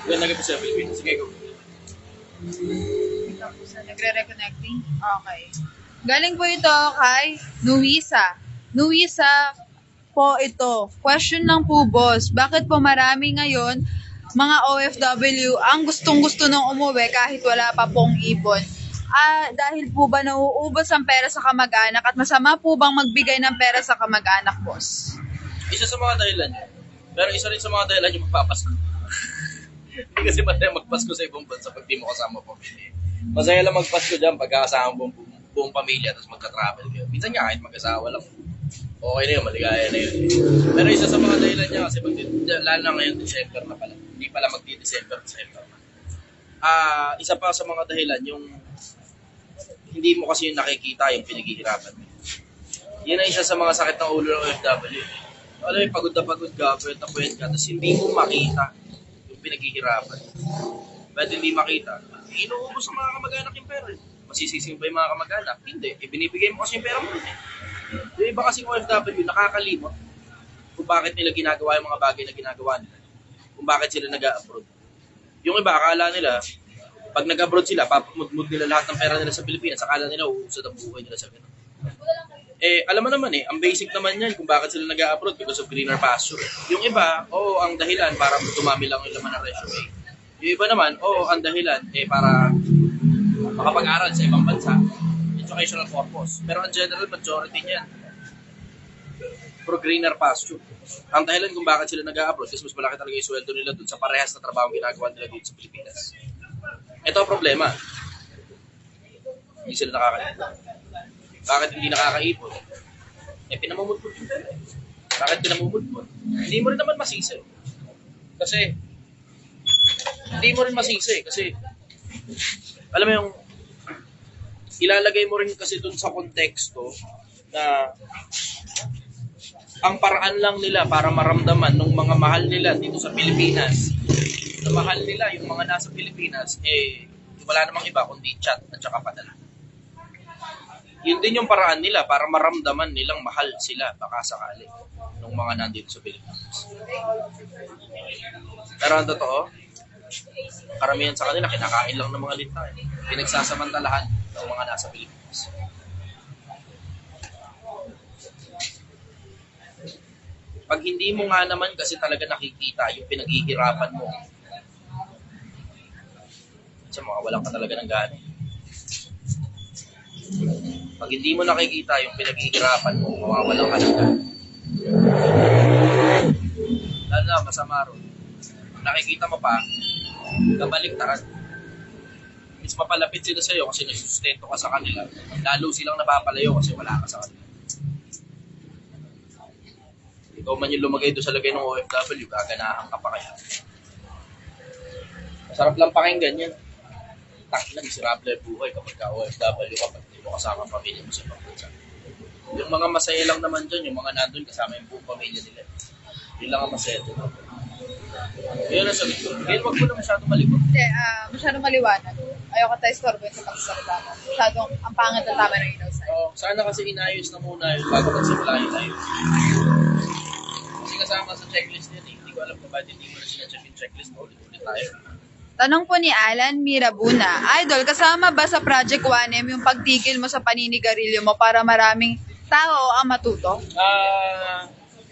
Yan lagi po sa Pilipinas. Sige, go. Tapos nagre-reconnecting. Okay. Galing po ito kay Nuisa. Nuisa po ito. Question lang po, boss. Bakit po marami ngayon mga OFW ang gustong-gusto nung umuwi kahit wala pa pong ipon? Dahil po ba nauubos ang pera sa kamag-anak at masama po bang magbigay ng pera sa kamag-anak, boss? Isa sa mga dahilan yun. Pero isa rin sa mga dahilan yung magpapasko. Hindi kasi masaya magpasko sa ibang bansa pag di mo kasama pamilya. Masaya lang magpasko dyan pagkakasama buong pamilya tapos magka-travel kayo. Minsan nga kahit mag-asawa lang. Okay na yun, maligaya na yun. Pero isa sa mga dahilan niya kasi lalo na ngayon December na pala. Hindi pala magdi-December na. Isa pa sa mga dahilan yung hindi mo kasi yung nakikita yung pinaghihirapan mo. Yan ang isa sa mga sakit ng ulo ng OFW. Alam mo, pagod ka, puwet ka, tapos hindi mo makita yung pinaghihirapan. Ba't hindi makita? Inuubos ang mga kamag-anak yung pera. Masisising ba yung mga kamag-anak? Hindi. Binibigay mo kasi yung pera mo. Yung iba kasi OFW, nakakalimot kung bakit nila ginagawa yung mga bagay na ginagawa nila. Kung bakit sila nag-a-abroad. Yung iba, akala nila, pag nag-abroad sila, papamudmud nila lahat ng pera nila sa Pilipinas, akala nila uusad ang buhay nila sa ganun. Alam mo naman ang basic naman yan kung bakit sila nag-a-abroad because of greener pasture. Yung iba, ang dahilan para dumami lang yung laman ng resume. Yung iba naman, ang dahilan para makapag-aral sa ibang bansa, educational purpose. Pero ang general majority niyan, for greener pasture. Ang dahilan kung bakit sila nag-a-abroad kasi mas malaki talaga yung sweldo nila dun sa parehas na trabaho ginagawa nila dito sa Pilipinas. Ito ang problema. Hindi sila nakakaipon. Bakit hindi nakakaipon? Pinamumudmud yung pera. Bakit pinamumudmud? Hindi mo rin naman masisi. Kasi, alam mo yung, ilalagay mo rin kasi dun sa konteksto na ang paraan lang nila para maramdaman ng mga mahal nila dito sa Pilipinas, na mahal nila yung mga nasa Pilipinas, wala namang iba kundi chat at saka padala. Yun din yung paraan nila para maramdaman nilang mahal sila baka sakali ng mga nandito sa Pilipinas. Pero ang totoo, karamihan sa kanila kinakain lang ng mga linta. Pinagsasamantalahan ng mga nasa Pilipinas. Pag hindi mo nga naman kasi talaga nakikita yung pinaghihirapan mo, kasi makawalan ka talaga ng gana. Pag hindi mo nakikita yung pinaghihirapan mo, mawawalan ka ng gana. Lalo na, masama ron. Nakikita mo pa, kabaliktaran. Mas mapalapit sila sa'yo kasi nasusustento ka sa kanila. Lalo silang napapalayo kasi wala ka sa kanila. Ikaw man yung lumagay doon sa lagay ng OFW, gaganahan ka pa kaya. Masarap lang pakinggan yan. Takina, miserable buhay kapag ka-OFW kapag hindi mo kasama ang pamilya mo sa ibang bansa. Yung mga masaya lang naman dyan, yung mga nandun kasama yung buong pamilya nila. Yun lang ang masaya doon. Yun ang sabi ko. Ngayon, wag mo na masyadong malikot. Hindi, masyadong maliwanag. Ayoko tayo istorbo sa pagsasalita mo. Masyadong ang pangit na tama ng ilaw sa'yo. Sana kasi inayos na muna yun bago magsimula yung ayos. Kasi kasama sa checklist yun Hindi ko alam kung bakit hindi mo na sinacheck yung checklist. Ulit-ulit tayo. Tanong po ni Alan Mirabuna, Idol, kasama ba sa Project 1M yung pagtigil mo sa paninigarilyo mo para maraming tao ang matuto?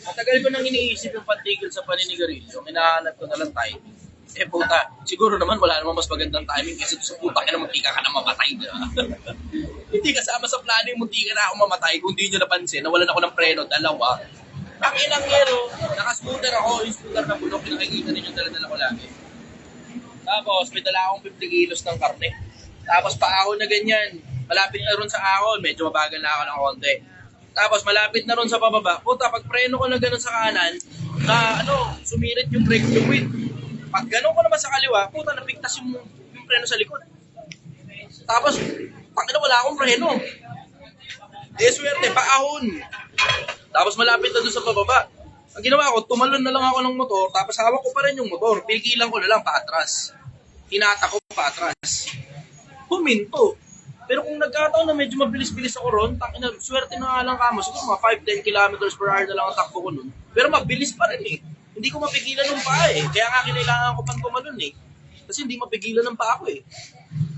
Matagal ko nang iniisip yung pagtigil sa paninigarilyo. Hinahanap ko na lang timing. Puta, siguro naman wala namang mas magandang timing kasi sa puta ka na muntika ka na mamatay. Hindi kasama sa plano yung muntika na ako mamatay. Kung di nyo napansin, nawalan ako ng preno, dalawa. Ang ilang yero, nakascooter ako, yung scooter na bulok, pinakikita ninyo dala-dala ko lagi. Tapos, may dala akong 50 kilos ng karne. Tapos, paahon na ganyan. Malapit na ron sa ahon. Medyo mabagal na ako ng konti. Tapos, malapit na ron sa pababa. Puta, pag preno ko na gano'n sa kanan, na sumirit yung brake fluid. Pag gano'n ko naman sa kaliwa, puta, napigtas yung preno sa likod. Tapos, pakita wala akong preno. Swerte, paahon. Tapos, malapit na doon sa pababa. Ang ginawa ko, tumalon na lang ako ng motor, tapos hawak ko pa rin yung motor. Pigilan ko na lang paatras. Hinata ko paatras. Huminto. Pero kung nagkataon na medyo mabilis-bilis ako ron, swerte na nga lang kamo. Siguro mga 5-10 kilometers per hour na lang ang takbo ko nun. Pero mabilis pa rin Hindi ko mapigilan nung paa Kaya nga kinailangan ko pang tumalon Kasi hindi mapigilan ng paa ko eh.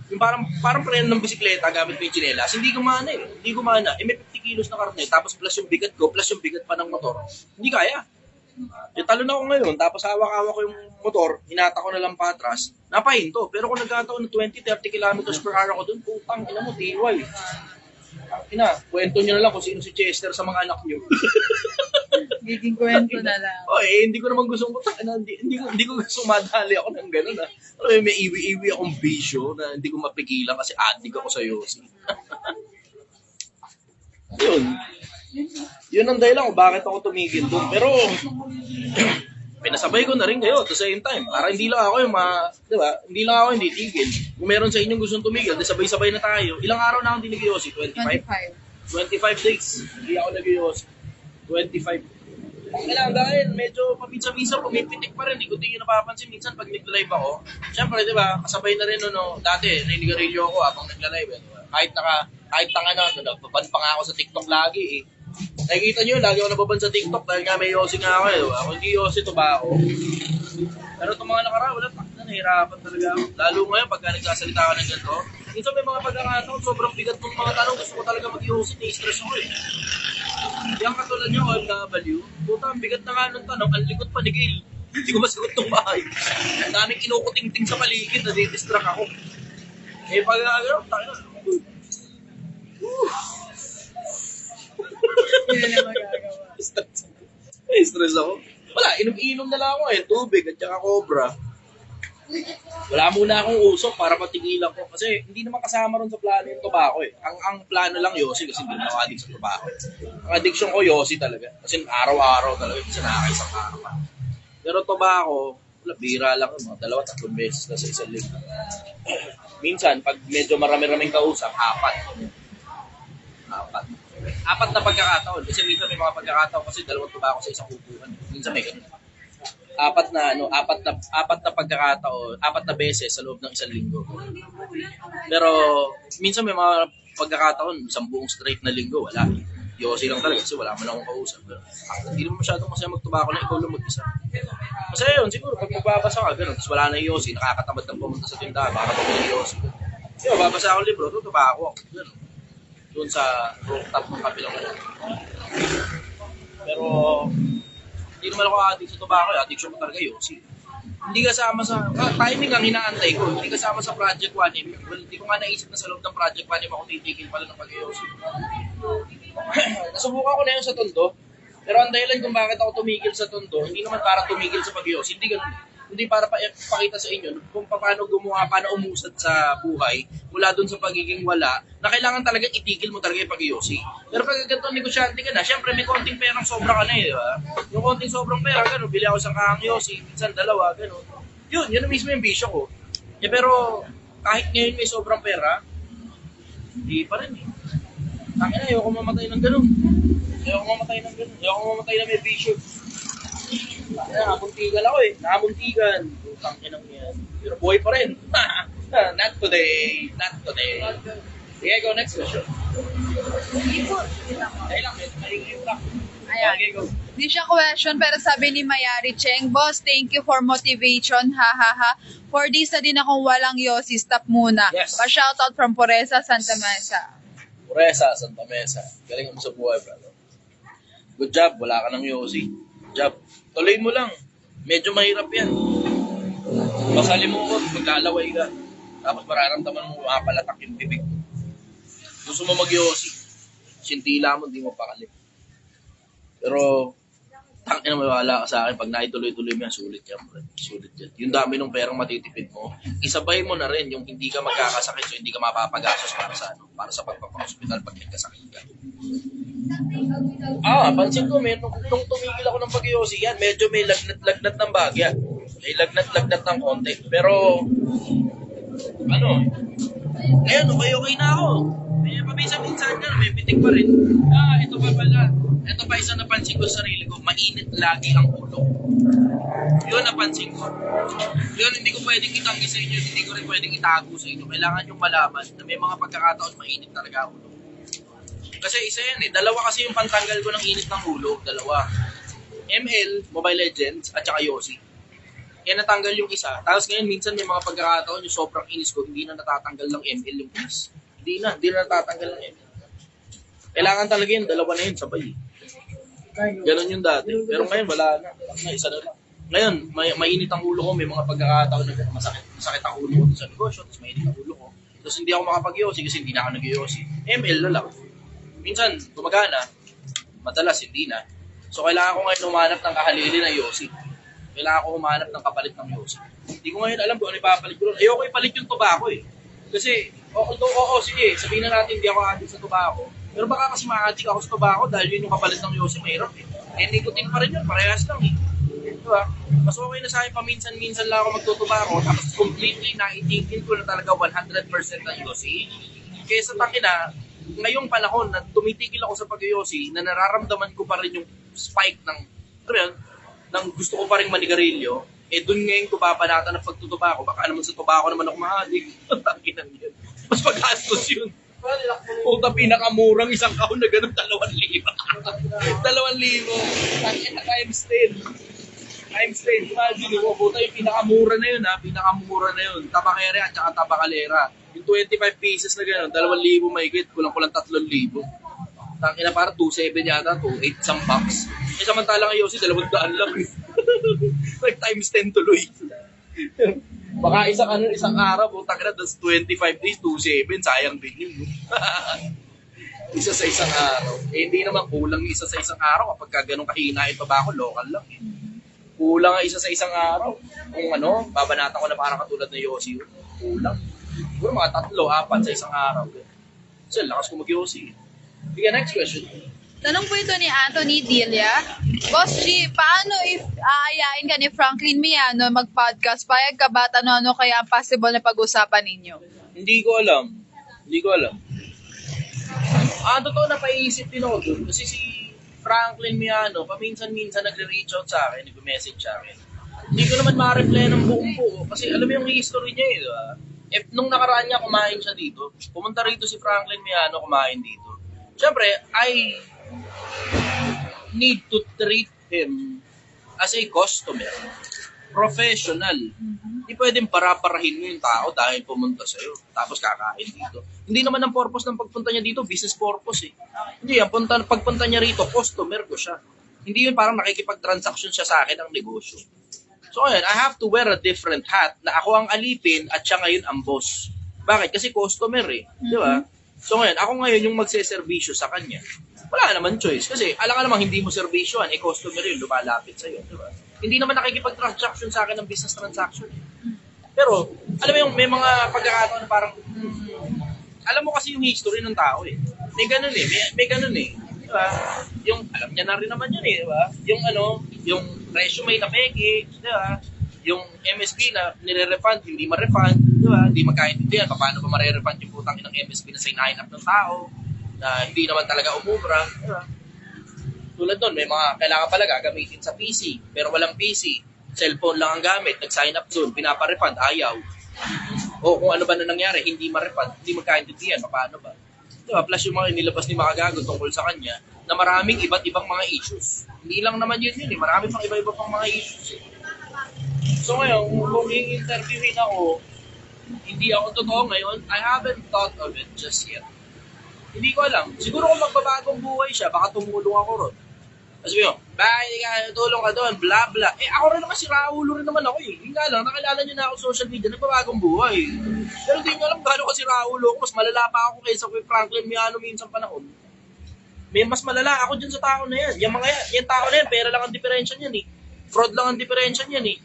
Yung parang preno ng bisikleta gamit ko yung tsinelas, hindi gumana eh. Hindi gumana. Eh may 50 kilos na karne, tapos plus yung bigat ko, plus yung bigat pa ng motor. Hindi kaya. Eh talo na ako ngayon, tapos hawak-hawak ko yung motor, hinata ko na lang patras, napahinto. Pero kung nagkataon ng 20-30 kilometers per hour ako dun, putang ina mo, TY. Kwento nyo na lang kung sino si Chester sa mga anak nyo. Giging kwento na lang. Hindi ko naman gustong hindi ko gusto madali ako ng gano'n ah. May iwi-iwi akong bisyo na hindi ko mapigilan kasi addict ako sa Yossi. Yun ang dahilan kung bakit ako tumigil doon. Pero pinasabay ko na rin kayo at the same time. Para hindi lang ako yung di ba? Hindi lang ako hindi tigil. Kung meron sa inyong gustong tumigil, di sabay-sabay na tayo. Ilang araw na akong hindi nag-Yossi? 25 days. Hindi ako nag-Yossi. 25. Kailangan dahil medyo paminsan-minsan pumipitik pa rin. Hindi ko din yung napapansin minsan pag nag-live ako. Siyempre, di ba, kasabay na rin dati, nanigarilyo ako habang nagla-live. Diba? Kahit nababan pa nga ako sa TikTok lagi eh. Nakikita nyo, lagi ako nababan sa TikTok dahil nga may Yossi nga ako eh. Diba? Kung hindi Yossi, ito ba ako? Pero itong mga nakaraan, wala nahihirapan talaga ako. Lalo ngayon, pagka nagsasalita ako ng ganito, minsan may mga pagkakataon, sobrang bigat ng mga tanong, gusto ko talaga mag-Yossi, na-stress ako eh. Yung katulad nyo, OFW, puta, ang bigat na nga ng tanong, ang likot pa ni Gil. Hindi ko masagot ng bahay. Ang daming kinukuting-ting sa paligid, nadidistract ako. Eh, pag tayo na. Hindi na magagawa. Stress ako. Wala, inom-inom na lang ako eh, tubig at saka cobra. Wala muna akong usok para patigilan ko kasi hindi naman kasama ron sa plano yung tobacco eh. Ang plano lang Yossi kasi hindi na ako addict sa tobacco. Ang addiction ko Yossi talaga. Kasi araw-araw talaga. Kasi nakakaisang araw pa. Pero tobacco, wala, bira lang. Mga 2-3 beses na sa isang linggo. Minsan, pag medyo marami-raming kausap, 4. 4 na pagkakataon. Kasi minsan may mga pagkakataon kasi 2 tobacco sa isang upuan. Minsan may ganun. 4 na pagkakataon, 4 na beses sa loob ng isang linggo. Pero minsan may mga pagkakataon, isang buong straight na linggo, wala. Yossi lang talaga kasi wala man akong kausap. Pero hindi naman masyadong masaya magtubako na ikaw lang mag-isa. Masaya yun, siguro pag magbabasa ka, ganun, tapos wala na yung Yossi, nakakatamad kang pumunta sa tindahan para pag yung Yossi. Yung babasa ako libro, tutubako ako. Ganun. Doon sa rooftop ng kapilang ano. Pero hindi naman ako addict sa tobacco, addiction ko talaga Yossi. Hindi kasama sa, timing ang hinaantay ko, hindi kasama sa Project 1M. Well, hindi ko nga naisip na sa loob ng Project 1M ako titigil pala ng pag-Yossi. Nasubukan ko na yun sa Tondo, pero ang dahilan kung bakit ako tumigil sa Tondo, hindi naman para tumigil sa pag-Yossi, hindi ganun. Hindi para pakita sa inyo kung paano paano umusad sa buhay mula dun sa pagiging wala, na kailangan talagang itigil mo talaga yung pag-Yossi. Pero pag ganito negosyante ka na, syempre may konting perang sobra ka na eh, di ba? Yung konting sobrang pera, gano'n, bili ako isang kahang Yossi, minsan 2, gano'n. Yun na mismo yung bisyo ko. Eh, pero kahit ngayon may sobrang pera, hindi pa rin eh. Takin na, ayoko mamatay ng gano'n. Ayoko mamatay na may bisyo. Nakamuntigan ako eh. Nakamuntigan. Putang inang yan. Pero buhay pa rin. Not today. Sige, go next question. Ay lang, may lang. Ayan. Okay, go. Hindi siya question, pero sabi ni Mayari Cheng, Boss, thank you for motivation, ha ha ha. 4 days na din akong walang Yossi, stop muna. Yes. Pa-shoutout from Poresa, Santa Mesa. Poresa, Santa Mesa. Galing mo sa buhay, brother. Good job. Wala ka ng Yossi. Good job. Tuloy mo lang. Medyo mahirap yan. Masalimuot, maglalaway ka. Tapos mararamdaman mo mapalatak yung bibig. Gusto mo mag-Yossi. Sintila mo, hindi mo pakali. Pero, tangin na mawala ka sa akin. Pag naituloy-tuloy mo yan, sulit yan. Sulit yan. Yung dami ng perang matitipid mo, isabay mo na rin yung hindi ka magkakasakit so hindi ka mapapagastos para sa pagpapa-hospital pag nagkasakit ka. Pansin ko, nung tumigil ako ng pag-Yossi yan, medyo may lagnat-lagnat ng bagya. May lagnat-lagnat ng konti. Pero, ngayon, okay na ako. May paminsan-minsan yan, may pitik pa rin. Ito pa pala. Ito pa isang napansin ko sa sarili ko, mainit lagi ang ulo. Yun napansin ko. Yun, hindi ko pwedeng itanggi sa inyo, hindi ko rin pwedeng itago sa inyo. Kailangan yung malaman na may mga pagkakataon mainit talaga ang ulo. Kasi isa yan eh. 2 kasi yung pantanggal ko ng init ng ulo. 2. ML, Mobile Legends, at saka Yossi. natanggal yung isa. Tapos ngayon, minsan may mga pagkakataon yung sobrang inis ko, hindi na natatanggal ng ML yung inis. Hindi na natatanggal ng ML. Kailangan talaga yun, dalawa na yun, sabay. Ganon yung dati. Pero ngayon, wala na. Isa na lang. Ngayon, mainit ang ulo ko, may mga pagkakataon na masakit ang ulo ko sa negosyo, tapos mainit ang ulo ko. Tapos hindi ako makapag-yosi kasi hindi na ako nag-yosi. ML na lang. Minsan, gumagana, madalas hindi na. So, kailangan ko ngayon humanap ng kahalili na yosi. Kailangan ko humanap ng kapalit ng yosi. Hindi ko ngayon alam kung ano ipapalit ko. Ayoko ipalit yung tobacco eh. Kasi, sige, sabihin na natin hindi ako addict sa tobacco. Pero baka kasi ma-addict ako sa tobacco dahil yun yung kapalit ng yosi, mahirap eh. Nicotine pa rin yun, parehas lang eh. Diba? Mas okay na sa akin, paminsan-minsan lang ako magtutubako, tapos completely naitigil ko na talaga 100% ng yosi. Kaya sa takina, ngayong panahon na tumitigil ako sa pag-yosi, na nararamdaman ko pa rin yung spike ng gusto ko pa rin manigarilyo, dun ngayon ko papanatan ng pagtutubako. Baka naman sa tubako naman ako mahalig. Ang takinan yun. Mas pagkastos yun. Puta, pinakamurang isang kahon na ganun, 2,000. 2,000. Takina, times 10. Times 10. Imagine mo, puta, yung pinakamura na yun, ha? Pinakamura na yun. Tabakere at saka tabakalera. Yung 25 pieces na gano'n, 2,000 mahigit, kulang-kulang 3,000. Tangina, para 2,700 yata, 2,800 isang box. Samantalang ngayon, 200 lang. Like times 10 tuloy. Baka isang araw, tangina, that's 25 days, 2,700, sayang din yun. Isa sa isang araw. Hindi naman kulang isa sa isang araw kapag ganun kahina yung tabako, local lang. Kulang nga isa sa isang araw. Kung babanatan ko na parang katulad ng Yossi, kulang. Siguro mga 3, 4 sa isang araw. So, lakas ko mag-Yossi. Sige, next question. Tanong po ito ni Anthony Dilia. Boss G, paano if aayain ka ni Franklin Miano mag-podcast? Payag ka ba? Ano kaya ang possible na pag-usapan ninyo? Hindi ko alam. Totoo na paiisip din ako dun. Kasi si Franklin Miano, paminsan-minsan nagre-reach out sa akin, nag-message sa akin. Hindi ko naman ma-reply ng buong buo. Kasi alam mo yung history niya eh, diba? Nung nakaraan niya, kumain siya dito. Pumunta rito si Franklin Miano, kumain dito. Siyempre, I need to treat him as a customer. Professional. Hindi pwedeng para-parahin mo yung tao dahil pumunta sa'yo. Tapos kakain dito. Hindi naman ang purpose ng pagpunta niya dito, business purpose eh. Hindi, pagpunta niya rito, customer ko siya. Hindi yun parang nakikipag-transaction siya sa akin ng negosyo. So ayun, I have to wear a different hat na ako ang alipin at siya ngayon ang boss. Bakit? Kasi customer eh. Di ba? So ngayon, ako ngayon yung magseservisyo sa kanya. Wala naman choice. Kasi alam ka namang hindi mo servisyoan, customer yun, lumalapit sa'yo. Di ba? Hindi naman nakikipag-transaction sa akin ng business transaction. Pero, alam mo yung may mga pagkakataon na parang, alam mo kasi yung history ng tao eh. May ganun eh. May ganun eh. Diba? Yung, alam niya na rin naman yun eh. Diba? Yung resume na peke. Diba? Yung MSP na nire-refund, hindi ma-refund. Diba? Hindi magkaintindihan. Paano ba ma-refund yung putang ng MSP na sign up ng tao na hindi naman talaga umubra. Diba? Tulad doon, may mga kailangan pala gagamitin sa PC, pero walang PC. Cellphone lang ang gamit, nag-sign up doon, pinapa-refund, ayaw. O kung ano ba na nangyari, hindi ma-refund, hindi magkaintindihan, paano ba? Diba? Plus yung mga inilabas ni Makagago tungkol sa kanya, na maraming iba't ibang mga issues. Hindi lang naman yun eh, marami pang iba-iba pang mga issues eh. So ngayon, kung i-interviewin ako, hindi ako totoo ngayon, I haven't thought of it just yet. Hindi ko alam. Siguro kung magbabagong buhay siya, baka tumulong ako ron. Tapos yun, bakit tulong ka doon, bla bla. Ako rin naman, si Raulo rin naman ako eh. Hindi nga lang, nakilala nyo na ako sa social media, nagbabagong buhay. Pero hindi nyo alam gano'n kasi Raulo. Mas malala pa ako kaysa kay Franklin Miano minsan panahon. May mas malala ako dyan sa tao na yan. Yung tao na yan, pera lang ang diferensya niyan eh. Fraud lang ang diferensya niyan eh.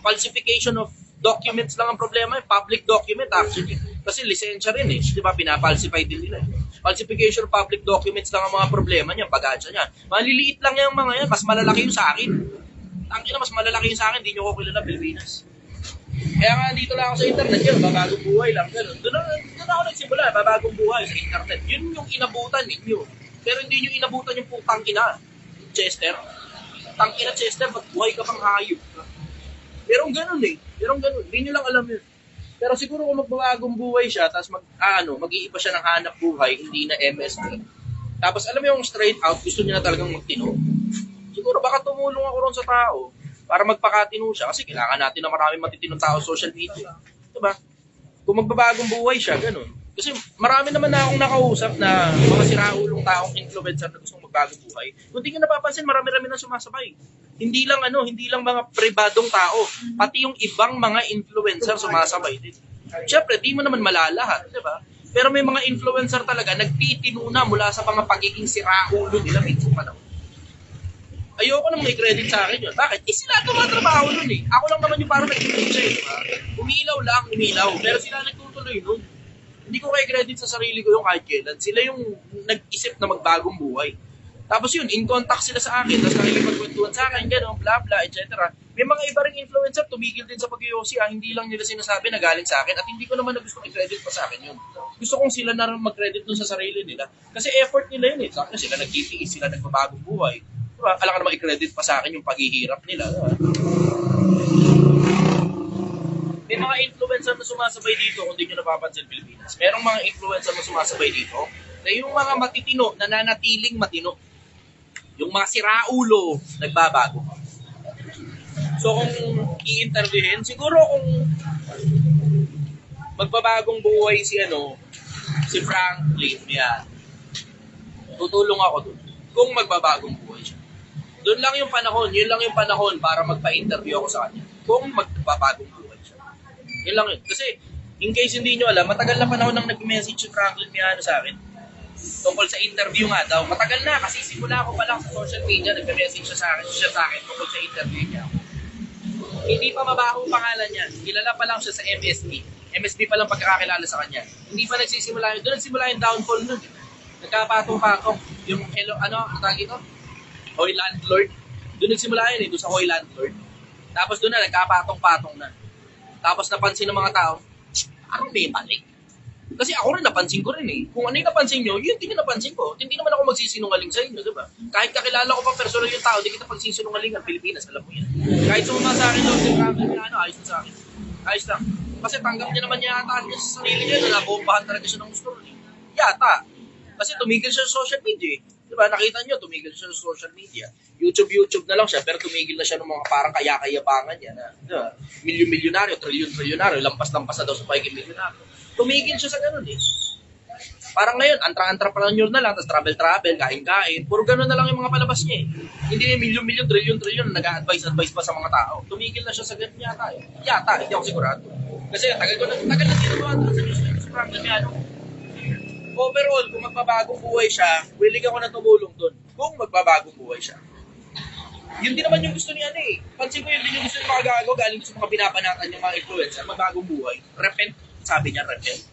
Falsification of documents lang ang problema eh. Public document actually. Kasi lisensya rin eh. Di ba, pinapalsify din nila eh. Falsification of public documents lang ang mga problema niya, bagansya niya. Maliliit lang yung mga yan, mas malalaki yung sa akin. Tangina, mas malalaki yung sa akin, hindi nyo ko kilala Pilipinas. Kaya nga dito lang ako sa internet yun, babagong buhay lang. Doon ako nagsimula, babagong buhay sa internet. Yun yung inabutan ninyo. Pero hindi nyo inabutan yung putang ina, Chester. Tangina Chester, ba't buhay ka pang hayop? Merong ganun eh. Hindi nyo lang alam yun. Pero siguro kung magbabagong buhay siya, tapos mag-iiba siya ng hanap buhay, hindi na MSP. Tapos alam mo yung straight out, gusto niya na talagang magtino. Siguro baka tumulong ako ron sa tao para magpakatino siya kasi kailangan natin na maraming matitinong tao sa social media. Diba? Kung magbabagong buhay siya, ganun. Kasi marami naman na akong nakausap na mga siraulong taong influencer na gustong magbagong buhay. Kung di nyo napapansin, marami-rami na sumasabay. Hindi lang mga pribadong tao, pati yung ibang mga influencer sumasabay din. Siyempre, di mo naman malalahat, di ba? Pero may mga influencer talaga nagtitino na mula sa mga pagiging siraulo nila minsan pa naman. Ayoko nang may credit sa akin yun. Bakit? Sila tumatrabaho nun eh. Ako lang naman yung parang nag-credit siya eh. Diba? Umilaw. Pero sila nagtutuloy nun. Hindi ko kay credit sa sarili ko yung kahit kailan. Sila yung nag-isip na magbagong buhay. Tapos yun, in contact sila sa akin. Tapos nakikipagkwentuhan sa akin, gano'n, bla bla, etc. May mga iba ring influencer, tumigil din sa pag-yosi. Hindi lang nila sinasabi na galing sa akin. At hindi ko naman na gusto i-credit pa sa akin yun. Gusto kong sila na rin mag-credit dun sa sarili nila. Kasi effort nila yun eh. Sabi sila nagtitiis, sila nagbabagong buhay. Diba? Kailangan naman i-credit pa sa akin yung paghihirap nila. Diba? May mga influencer na sumasabay dito kung di nyo napapansin Pilipinas. Merong mga influencer na sumasabay dito na yung mga matitino, nananatiling matino. Yung mga siraulo, nagbabago. So kung i-interviewin, siguro kung magbabagong buhay si Franklin, yan. Tutulong ako dun. Kung magbabagong buhay siya. Doon lang yung panahon, yun lang yung panahon para magpa-interview ako sa kanya. Kung magbabagong buhay siya. Yun lang yun. Kasi, in case hindi nyo alam, matagal na panahon nang nag-message si Franklin Miano sa akin. Tungkol sa interview nga daw. Matagal na, kasi simula ko pa lang sa social media, nag-message siya sa akin tungkol sa interview niya. Hindi pa mabaho pangalan niya. Kilala pa lang siya sa MSB. MSB pa lang pagkakakilala sa kanya. Hindi pa nagsisimula yun. Doon nagsimula yung downfall nun. Nagkapatong-patong. Yung tawag ito? Hoy Landlord. Doon nagsimula yun doon sa Hoy Landlord. Tapos doon na, nagkapatong-patong na. Tapos napansin ng mga tao, parang may mali. Kasi ako rin, napansin ko rin eh. Kung ano yung napansin nyo, yun din yung napansin ko. Hindi naman ako magsisinungaling sa inyo, di ba? Kahit kakilala ko pa personal yung tao, di kita pagsisinungaling ang Pilipinas, alam mo yan. Kahit sumama sa akin, Dr. Ramil, ayos na sa akin. Ayos lang. Kasi tanggap niya naman yata niya sa sarili niya na nabombahan talaga siya ng gusto rin. Yata. Kasi tumigil siya sa social media eh. Di ba? Nakita niyo, tumigil siya sa social media. YouTube na lang siya, pero tumigil na siya ng mga parang kaya-kayabangan niya na, di ba? Milyon-milyonaryo, trilyon-trilyonaryo, lampas-lampas na daw sa pagiging milyonaryo. Tumigil siya sa ganun eh. Parang ngayon, entrepreneur na lang, tapos travel, kain-kain. Puro ganun na lang yung mga palabas niya eh. Hindi na milyon-milyon, trilyon-trilyon na nag-advise pa sa mga tao. Tumigil na siya sa ganun yata eh. Yata, hindi ako sigurado. Kasi tagal na tinutuwa sa news sa Franklin Miano. Overall, kung magbabagong buhay siya, willing ako na tumulong doon. Kung magbabagong buhay siya. Yun din naman yung gusto niya eh. Pansin ko yun din yung gusto niya makagago galing sa mga binabanatan yung mga influencer, magbagong buhay. Repent, sabi niya, repent.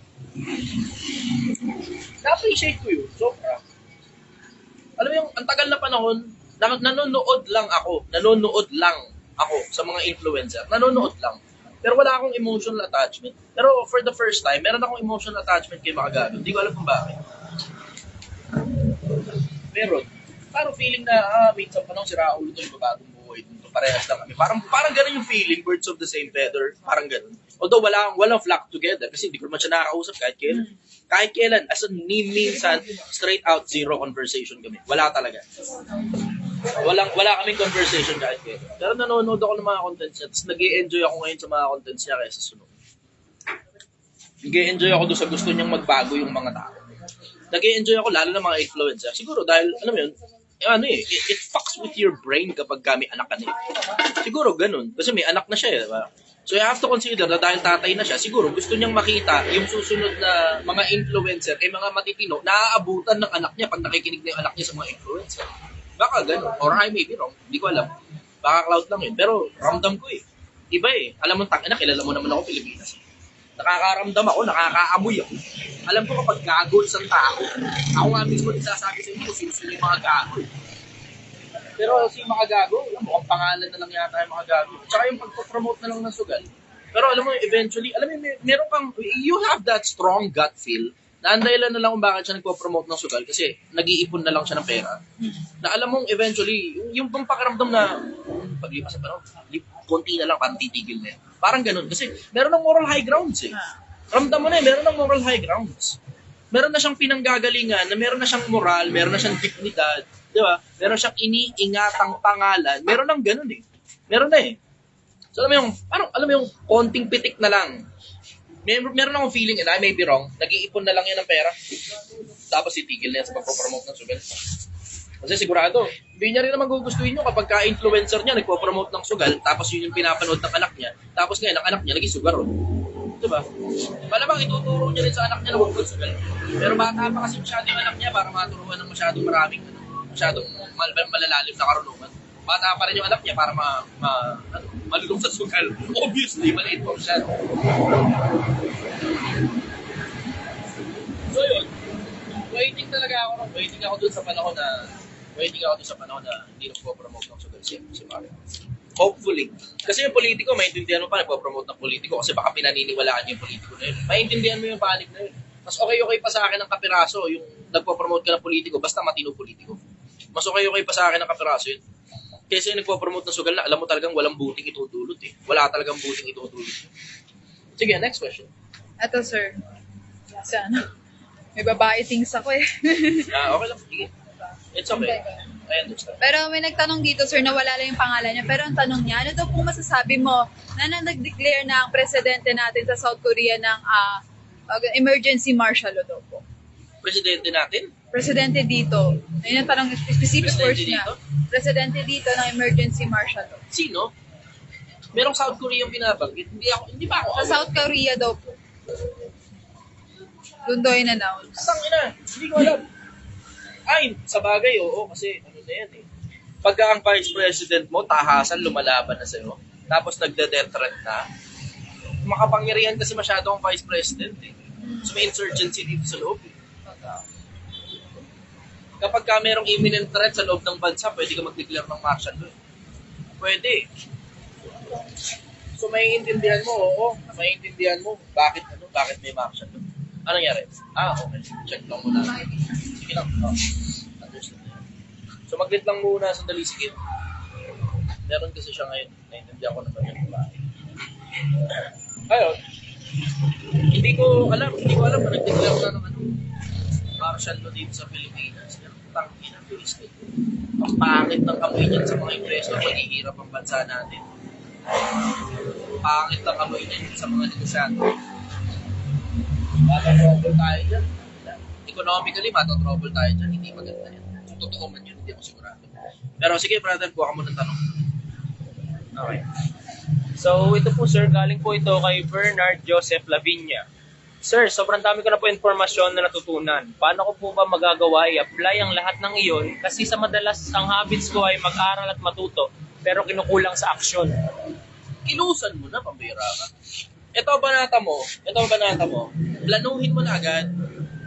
Na-appreciate ko yun. Sobra. Alam mo yung, ang tagal na panahon, nanonood lang ako sa mga influencer. Nanonood lang. Pero wala akong emotional attachment. Pero for the first time, meron akong emotional attachment kay Makagago. Hindi ko alam kung bakit. Pero, parang feeling na, minsan pa nang si Raul ito yung babagong buhay. Parehas lang kami. Parang ganun yung feeling, birds of the same feather. Parang ganun. Although walang flock together kasi hindi ko naman siya nakakausap kahit kailan. Kahit kailan, as in minsan, straight out zero conversation kami. Wala talaga. Wala kaming conversation kahit kailan. Pero nanonood ako ng mga contents niya. Tapos nag-i-enjoy ako ngayon sa mga contents niya kaysa sunod. Nag-i-enjoy ako doon sa gusto niyang magbago yung mga tao. Nag-i-enjoy ako lalo ng mga influencer. Siguro dahil, alam mo yun, it fucks with your brain kapag kami anak ka niya. Siguro ganun. Kasi may anak na siya, diba? So you have to consider na dahil tatay na siya, siguro gusto niyang makita yung susunod na mga influencer, mga matitino, naaabutan ng anak niya pag nakikinig na yung anak niya sa mga influencer. Baka ganun. Or I may be wrong. Hindi ko alam. Baka cloud lang yun. Pero ramdam ko eh. Iba eh. Alam mo, kilala mo naman ako Pilipinas. Nakakaramdam ako, nakakaamoy ako. Alam ko kapag gago isang tao, ako nga mismo nagsasabi sa inyo, sino yung mga gago. Pero si mga gago, mukhang pangalan na lang yata yung mga gago. Tsaka yung pagpo-promote na lang ng sugal. Pero alam mo, eventually, meron kang, you have that strong gut feel na ang dahilan na lang kung bakit siya nagpo-promote ng sugal kasi nag-iipon na lang siya ng pera. Na alam mong eventually, yung pang pakiramdam na paglipas sa panahon, konti na lang, parang titigil na yan. Parang ganun. Kasi meron ng moral high grounds eh. Ramdam mo na eh, meron ng moral high grounds. Meron na siyang pinanggagalingan, na meron na siyang moral, meron na siyang dignidad, di ba? Meron siyang iniingatang pangalan, meron ng ganun eh. Meron na eh. So alam mo yung, parang alam mo yung konting pitik na lang. Meron akong feeling, and I may be wrong, nag-iipon na lang yan ng pera. Tapos itigil na yan sa pagpopromote ng sugal. Kasi sigurado, hindi niya rin naman gugustuhin nyo kapag ka-influencer niya nagpo-promote ng sugal, tapos yun yung pinapanood ng anak niya, tapos ngayon ang anak niya naging sugar. Diba? Malamang ituturo niya rin sa anak niya na huwag sugal. Pero bata pa kasi masyado yung anak niya para maturuan ng masyadong maraming, masyadong malalalim na karunungan. Bata pa rin yung anak niya para malulong sa sugal. Obviously, maliit pa siya. So yun, waiting ako dun sa panahon na hindi nagpo-promote ng sugal si Mario. Hopefully. Kasi yung politiko, maintindihan mo pa, nagpo-promote ng politiko kasi baka pinaniniwalaan niyo yung politiko na yun. Maintindihan mo yung panic na yun. Mas okay pa sa akin ng kapiraso yung nagpo-promote ka ng politiko basta matino politiko. Mas okay pa sa akin ng kapiraso yun. Kasi yung nagpo-promote ng sugal na alam mo talagang walang buting itutulot eh. Wala talagang buting itutulot. Sige, next question. Eto, sir. Sana. May babae things ako eh. Okay lang. Sige. It's okay. I understand. Pero may nagtanong dito, sir, na wala lang yung pangalan niya. Pero ang tanong niya, ano daw po masasabi mo na nag-declare na ang presidente natin sa South Korea ng emergency martial law daw po? Presidente natin? Presidente dito. Ayun ang tanong, specific Presidente words niya. dito? Presidente dito ng emergency martial law. Sino? Merong South Korea yung binabanggit. Hindi ba ako? Sa South Korea daw po. Doon daw in-announce. Sang ina, hindi ko alam. Ay, sa bagay, oo, kasi ano na yan eh. Pagka ang vice president mo, tahasan, lumalaban na sa'yo, tapos nagde-death threat na, makapangyarihan kasi masyado ang vice president eh. So may insurgency dito sa loob eh. Kapag ka merong imminent threat sa loob ng bansa, pwede ka mag-declare ng martial law. Pwede. So maiintindihan mo, oo, maiintindihan mo bakit may martial law. Ano nangyari? Okay. Check lang muna. Sige lang. Understand. So maglit lang muna, sandali. Sige. Meron kasi siya ngayon. Naiintindihan ko naman yung bahay. Ayun. Hindi ko alam kung nag-declare na ng martial law dito sa Pilipinas. Tangin ang tulis ko. Ang pangit ng amoy niyan sa mga impreso, paghihirap ang bansa natin. Pangit ng amoy niyan sa mga negosyante. Matotrouble tayo dyan. Economically, matotrouble tayo dyan. Hindi maganda yan. Kung totoo man yun, hindi ako sigurado. Pero sige, brother, kuha ka mo ng tanong. Okay. So, ito po sir, galing po ito kay Bernard Joseph Lavinia. Sir, sobrang dami ko na po informasyon na natutunan. Paano ko po ba magagawa i-apply ang lahat ng iyon? Kasi sa madalas, ang habits ko ay mag-aral at matuto, pero kinukulang sa aksyon. Kilusan mo na, pambira ka. Ito ang banata mo, planuhin mo na agad,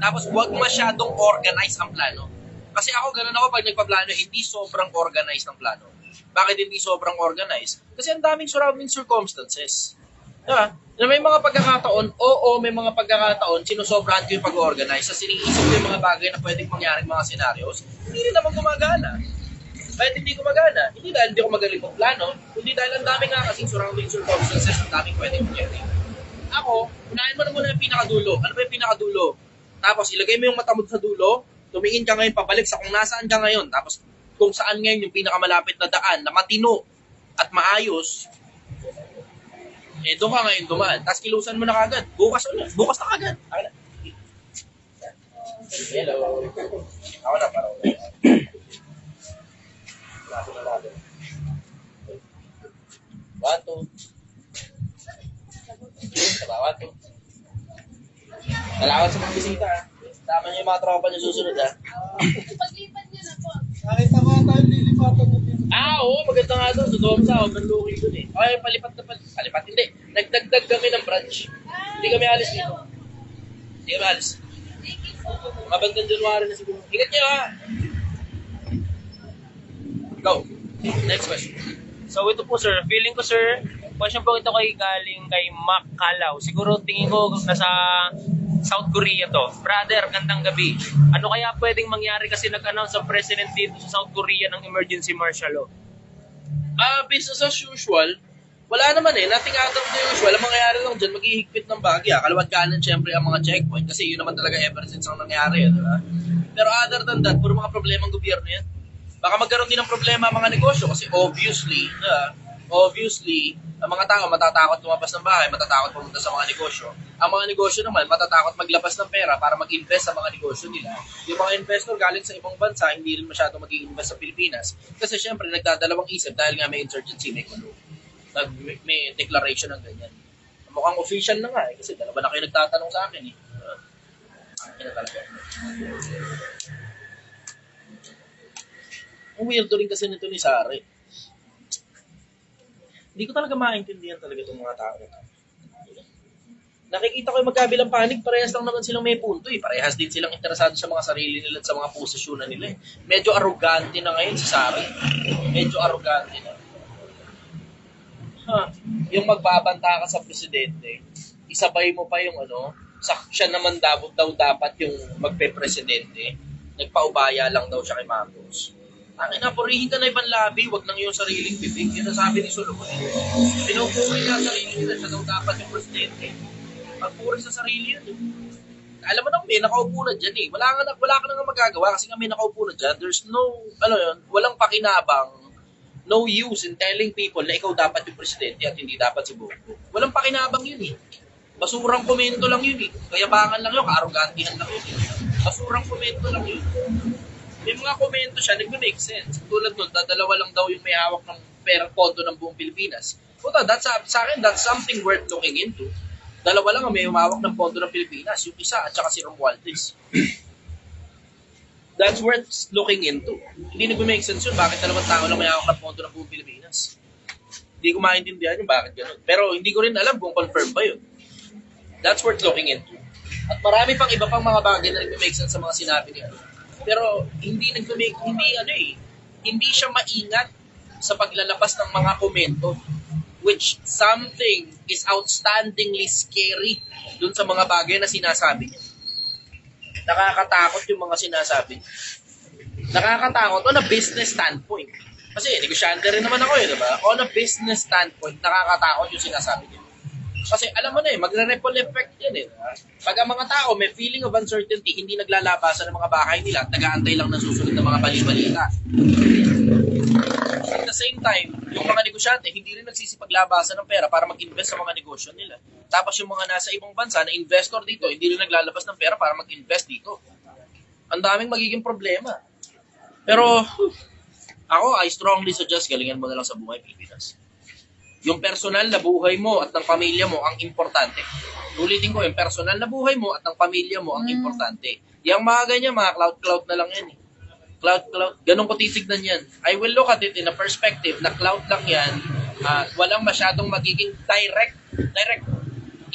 tapos huwag masyadong organize ang plano. Kasi ako, ganun ako pag nagpaplano, hindi sobrang organized ang plano. Bakit hindi sobrang organized? Kasi ang daming surrounding circumstances. Diba? Na may mga pagkakataon, may mga pagkakataon, sinusobrahan ko yung pag-organize. Sa siniisip ko yung mga bagay na pwedeng mangyaring mga scenarios, hindi rin naman gumagana. Bakit hindi gumagana? Hindi dahil hindi ko magaling ng plano, kundi dahil ang daming nga kasing surrounding circumstances, ang daming pwedeng mangyari. Ako, unahin mo na muna yung pinakadulo. Ano ba yung pinakadulo? Tapos ilagay mo yung mata mo sa dulo, tumingin ka ngayon pabalik sa kung nasaan ka ngayon, tapos kung saan ngayon yung pinakamalapit na daan na matino at maayos, doon ka ngayon dumaan. Tapos kilusan mo na kagad. Bukas na kagad. Hello. Ako na, parang. Lato na natin. 1, 2. Sabawat 2. Salamat sa mga bisita. Tama niyo yung mga tropa niyo susunod ha. Paglipat niyo na po. Nakita ko tayo lilipatan na dito. Oo, maganda nga doon. Doon sa sobrang looking doon eh. Okay, palipat. Palipat, hindi. Nagdagdag kami ng branch. Hindi kami alis dito. Hindi kami alis. Mabandang January na siguro. Ingat niyo ha. Go. Next question. So ito po sir, feeling ko sir, question po ito galing kay Mac Calaw. Siguro tingin ko nasa South Korea to. Brother, gandang gabi. Ano kaya pwedeng mangyari kasi nag-announce ang president dito sa South Korea ng emergency martial law? Business as usual. Wala naman eh. Nothing out of the usual. Ang mangyayari lang dyan, maghihigpit ng bagya. Kalawat kanan syempre ang mga checkpoint kasi yun naman talaga ever since ang nangyari. Diba? Pero other than that, puro mga problemang gobyerno yan. Baka magkaroon din ng problema ang mga negosyo kasi obviously, obviously, ang mga tao matatakot lumabas ng bahay, matatakot pumunta sa mga negosyo. Ang mga negosyo naman, matatakot maglabas ng pera para mag-invest sa mga negosyo nila. Yung mga investor galing sa ibang bansa, hindi rin masyadong mag-i-invest sa Pilipinas. Kasi syempre, nagdadalawang isip dahil nga may insurgency, may kulo. May declaration ng ganyan. Mukhang official na nga kasi dalawa na kayo nagtatanong sa akin eh. Akin na talaga. Ang weirdo rin kasi nito ni Sari. Hindi ko talaga maintindihan talaga itong mga tao. Nakikita ko yung magkabilang panig, parehas lang naman silang may punto eh. Parehas din silang interesado sa mga sarili nila at sa mga posisyonan nila eh. Medyo arrogante na ngayon si Sari. Medyo arrogante na. Yung magbabanta ka sa presidente, isabay mo pa yung siya naman daw dapat yung magpe-presidente. Nagpaubaya lang daw siya kay Marcos. Napurihin ka na ibang labi, wag nang yung sariling bibig. Yun ang sabi ni Solomon. Pinupuri na sarili nila, siya daw dapat yung presidente. Pagpuri sa sarili yun. Alam mo na may nakaupo na dyan eh. Wala ka na nga magagawa kasi nga may nakaupo na dyan. There's no, walang pakinabang, no use in telling people na ikaw dapat yung presidente at hindi dapat si Bongbong. Walang pakinabang yun eh. Basurang komento lang yun eh. Kayabangan lang yun, kaarogantihan lang yun eh. Basurang komento lang yun. May mga komento siya, nag-make sense. Tulad nun, dalawa lang daw yung may hawak ng pera pondo ng buong Pilipinas. Puta, sa akin, that's something worth looking into. Dalawa lang ang may hawak ng pondo ng Pilipinas, yung isa at saka si Romualdez. That's worth looking into. Hindi nag-make sense yun. Bakit dalawang tao lang may hawak ng pondo ng buong Pilipinas? Hindi ko maintindihan yung bakit ganun. Pero hindi ko rin alam kung confirm ba yun. That's worth looking into. At marami pang iba pang mga bagay na nag-make sense sa mga sinabi niya. Pero hindi siya maingat sa paglalabas ng mga komento, which something is outstandingly scary dun sa mga bagay na sinasabi niya. Nakakatakot yung mga sinasabi niya. Nakakatakot on a business standpoint. Kasi negosyante rin naman ako diba? On a business standpoint, nakakatakot yung sinasabi niya. Kasi alam mo na magre-ripple effect yan Pag ang mga tao may feeling of uncertainty, hindi naglalabasan ng mga bahay nila at nag-aantay lang ng susunod na mga bali-balita. At the same time, yung mga negosyante, hindi rin nagsisipaglabasan ng pera para mag-invest sa mga negosyo nila. Tapos yung mga nasa ibang bansa na investor dito, hindi rin naglalabas ng pera para mag-invest dito. Ang daming magiging problema. Pero ako, I strongly suggest galingan mo na lang sa buhay Pilipinas. Yung personal na buhay mo at ng pamilya mo ang importante. Ulitin ko, yung personal na buhay mo at ng pamilya mo ang importante. Yung mga ganyan, mga cloud na lang yan Cloud. Ganun ko titignan yan. I will look at it in a perspective na cloud lang yan. Walang masyadong magiging direct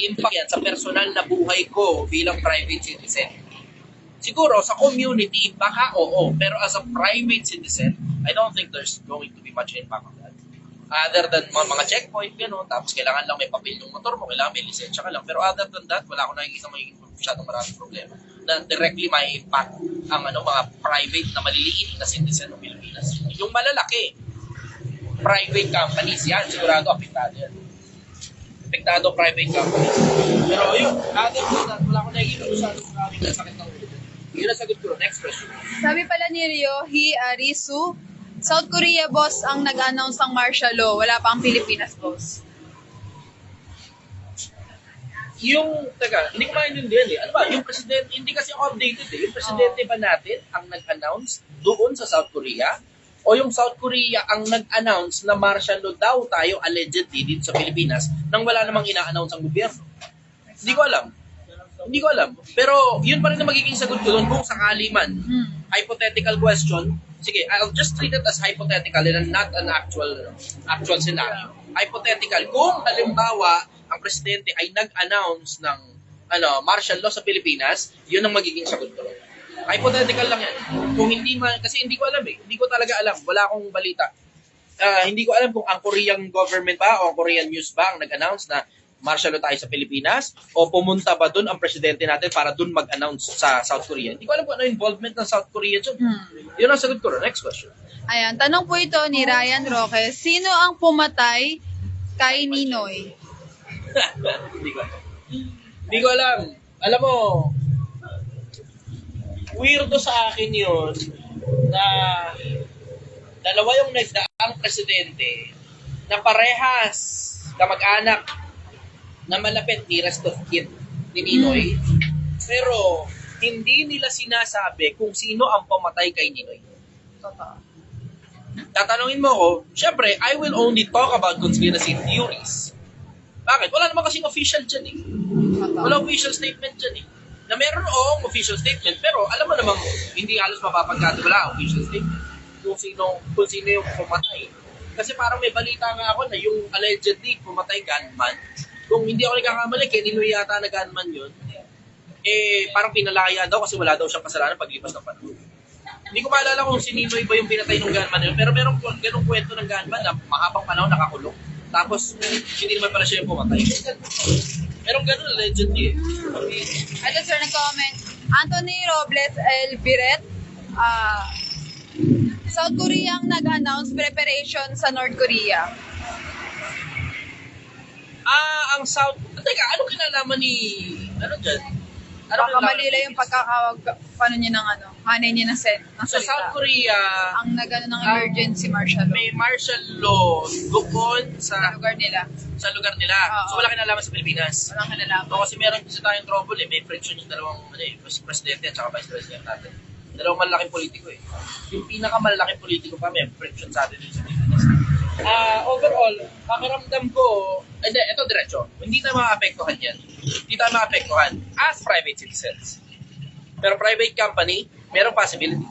impact yan sa personal na buhay ko bilang private citizen. Siguro, sa community, baka oo. Pero as a private citizen, I don't think there's going to be much impact on that. Other than mga checkpoint, gano'n, tapos kailangan lang may papel yung motor mo, kailangan may lisensya ka lang. Pero other than that, wala akong nakikita masyadong maraming problema na directly may impact ang mga private na maliliit na citizen ng Pilipinas. Yung malalaki, private companies, yan, sigurado apektado yan. Apektado private companies. Pero yun, other than that, wala akong nakikita masyadong maraming sakit ng ulo. Yun ang sagot ko. Next question. Sabi pala ni Ryohi Arisu, South Korea, boss, ang nag-announce ng martial law. Wala pa ang Pilipinas, boss. Hindi ko maintindihan Ano ba? Yung presidente, hindi kasi ako updated Yung presidente ba natin ang nag-announce doon sa South Korea? O yung South Korea ang nag-announce na martial law daw tayo allegedly dito sa Pilipinas nang wala namang ina-announce ang gobyerno? Hindi ko alam. Pero yun pa rin na magiging sagot ko doon kung sakali man. Hypothetical question. Sige, I'll just treat it as hypothetical and not an actual scenario. Hypothetical. Kung halimbawa ang presidente ay nag-announce ng martial law sa Pilipinas, yun ang magiging sagot ko. Hypothetical lang yan. Kung hindi man, kasi hindi ko alam Hindi ko talaga alam. Wala akong balita. Hindi ko alam kung ang Korean government ba o ang Korean news ba ang nag-announce na martial law tayo sa Pilipinas o pumunta ba doon ang presidente natin para doon mag-announce sa South Korea. Hindi ko alam kung ano involvement ng South Korea dyan. Yun ang sagot ko. Next question. Ayan, tanong po ito ni Ryan Roque. Sino ang pumatay kay Ninoy? Hindi ko alam. Alam mo, weirdo sa akin yun na dalawa yung nagdaang presidente na parehas kamag-anak na malapit nearest of kin ni Ninoy, pero hindi nila sinasabi kung sino ang pumatay kay Ninoy. Totoo. Tatanungin mo ako, syempre, I will only talk about conspiracy theories. Bakit? Wala naman kasing official dyan eh. Wala official statement dyan eh. Na meron official statement, pero alam mo namang hindi halos mapapagkatiwala ang official statement kung sino yung pumatay. Kasi parang may balita nga ako na yung allegedly pumatay gunman, kung hindi ako nagkakamali, kaya Ninoy yata na gunman yun, parang pinalaya daw kasi wala daw siyang kasalanan paglipas ng panahon. Hindi ko maalala kung si Ninoy ba yung pinatay ng gunman yun, pero meron ganung kwento ng gunman na mahabang panahon nakakulong. Tapos, hindi naman pala siya yung pumatay. Merong ganun, allegedly. Ito sir, nag-comment. Anthony Robles Elviret, South Korea ang nag-announce preparation sa North Korea. Ang South... Teka, ano kinalaman ni... Ano dyan? Ano Baka malila yung paano niya ng hanay niya ng Sa South Korea, ang nagano ng emergency martial law may martial law doon sa sa lugar nila. nila. Oo. So wala kinalaman sa Pilipinas. Walang kanalaman. Kasi meron kasi tayong trouble may friction yung dalawang presidente at saka vice president natin. Dalawang malalaking politiko Yung pinakamalaking politiko pa may friction sa atin sa Pilipinas. Overall, pakiramdam ko, ito diretso, hindi tayo maapektuhan yan. Hindi tayo maapektuhan as private citizens. Pero private company, merong possibility.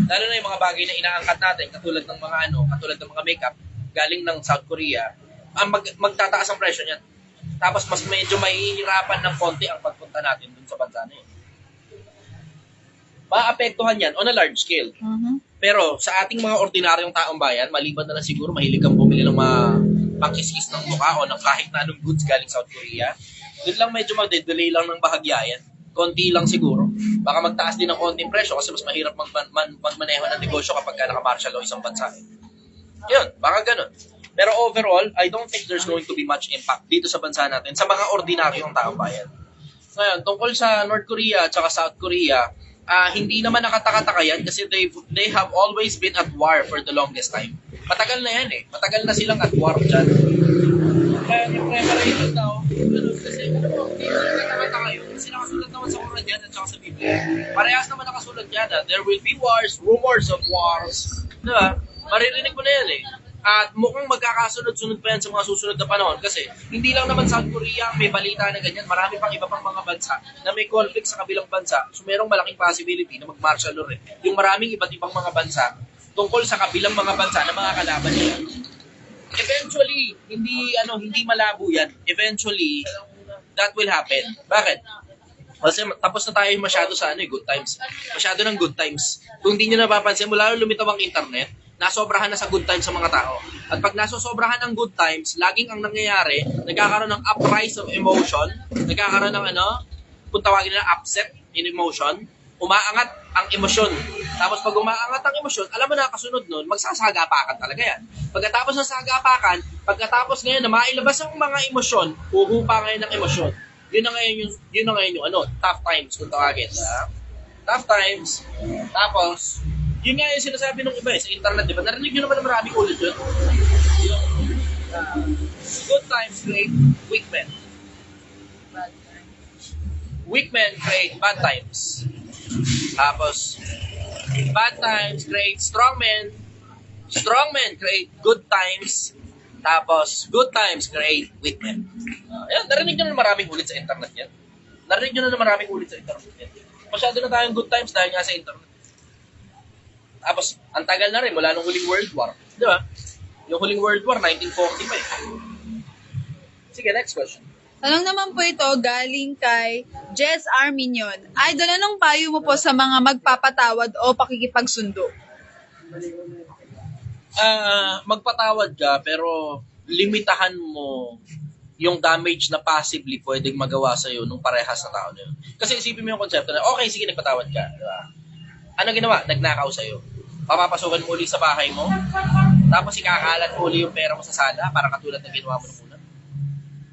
Lalo na yung mga bagay na inaangkat natin, katulad ng mga makeup, galing ng South Korea, magtataas ang presyo niyan. Tapos mas medyo mahihirapan ng konti ang pagpunta natin dun sa bansa na yun. Maapektuhan yan on a large scale. Pero sa ating mga ordinaryong taong bayan, maliban na lang siguro mahilig kang bumili ng mga pangkiskis ng mukha o ng kahit na anong goods galing South Korea, doon lang medyo mag-delay lang ng bahagya yan. Konti lang siguro. Baka magtaas din ng konting presyo kasi mas mahirap magmaneho ng negosyo kapag naka-martial law isang bansa. Yun, baka ganun. Pero overall, I don't think there's going to be much impact dito sa bansa natin sa mga ordinaryong taong bayan. Ngayon, tungkol sa North Korea at saka South Korea, hindi naman nakataka-taka yan kasi they have always been at war for the longest time. Matagal na yan Matagal na silang at war dyan. Kaya yung preparation daw, kasi hindi nakataka yun. Kasi nakasulat naman sa Quran yan at saka sa Biblia. Parehas naman nakasulat yan there will be wars, rumors of wars. Diba? Maririnig mo na yan At mukhang magkakasunod-sunod pa yan sa mga susunod na panahon kasi hindi lang naman South Korea may balita na ganyan. Marami pang iba pang mga bansa na may conflict sa kabilang bansa. So merong malaking possibility na mag-martial law rin. Yung maraming iba't ibang mga bansa tungkol sa kabilang mga bansa na mga kalaban nila. Eventually, hindi malabo yan. Eventually, that will happen. Bakit? Kasi tapos na tayo masyado sa good times. Masyado ng good times. Kung hindi nyo napapansin, mula lumitaw ang internet, nasobrahan na sa good times sa mga tao. At pag nasosobrahan ng good times, laging ang nangyayari, nagkakaroon ng uprise of emotion, nagkakaroon ng kung tawagin nila upset in emotion, umaangat ang emosyon. Tapos pag umaangat ang emosyon, alam mo na kasunod nun, magsasagapakan talaga yan. Pagkatapos ng sagapakan, pagkatapos ngayon na mailabas ang mga emosyon, huhupa ngayon ng emosyon. Yun na ngayon yung tough times kung tawagin. Tough times. Tapos, yun nga yung sinasabi ng iba sa internet, di ba? Narinig nyo naman na maraming ulit yun. Good times create weak men. Weak men create bad times. Tapos, bad times create strong men. Strong men create good times. Tapos, good times create weak men. Ayan, narinig nyo na maraming ulit sa internet yan. Masyado na tayong good times dahil nga sa internet. Tapos, ang tagal na rin, mula nung huling World War. Di ba? Yung huling World War, 1940 pa Sige, next question. Tanong naman po ito galing kay Jess Arminion. Idol, anong payo mo po sa mga magpapatawad o pakikipagsundo? Magpatawad ka, pero limitahan mo yung damage na possibly pwedeng magawa sa'yo nung parehas na tao na yun. Kasi isipin mo yung konsepto na, okay, sige, nagpatawad ka. Diba? Ano ginawa? Nagnakaw sa'yo. Papapasukan mo uli sa bahay mo, tapos ikakalat mo uli yung pera mo sa sala para katulad ng ginawa mo nung una.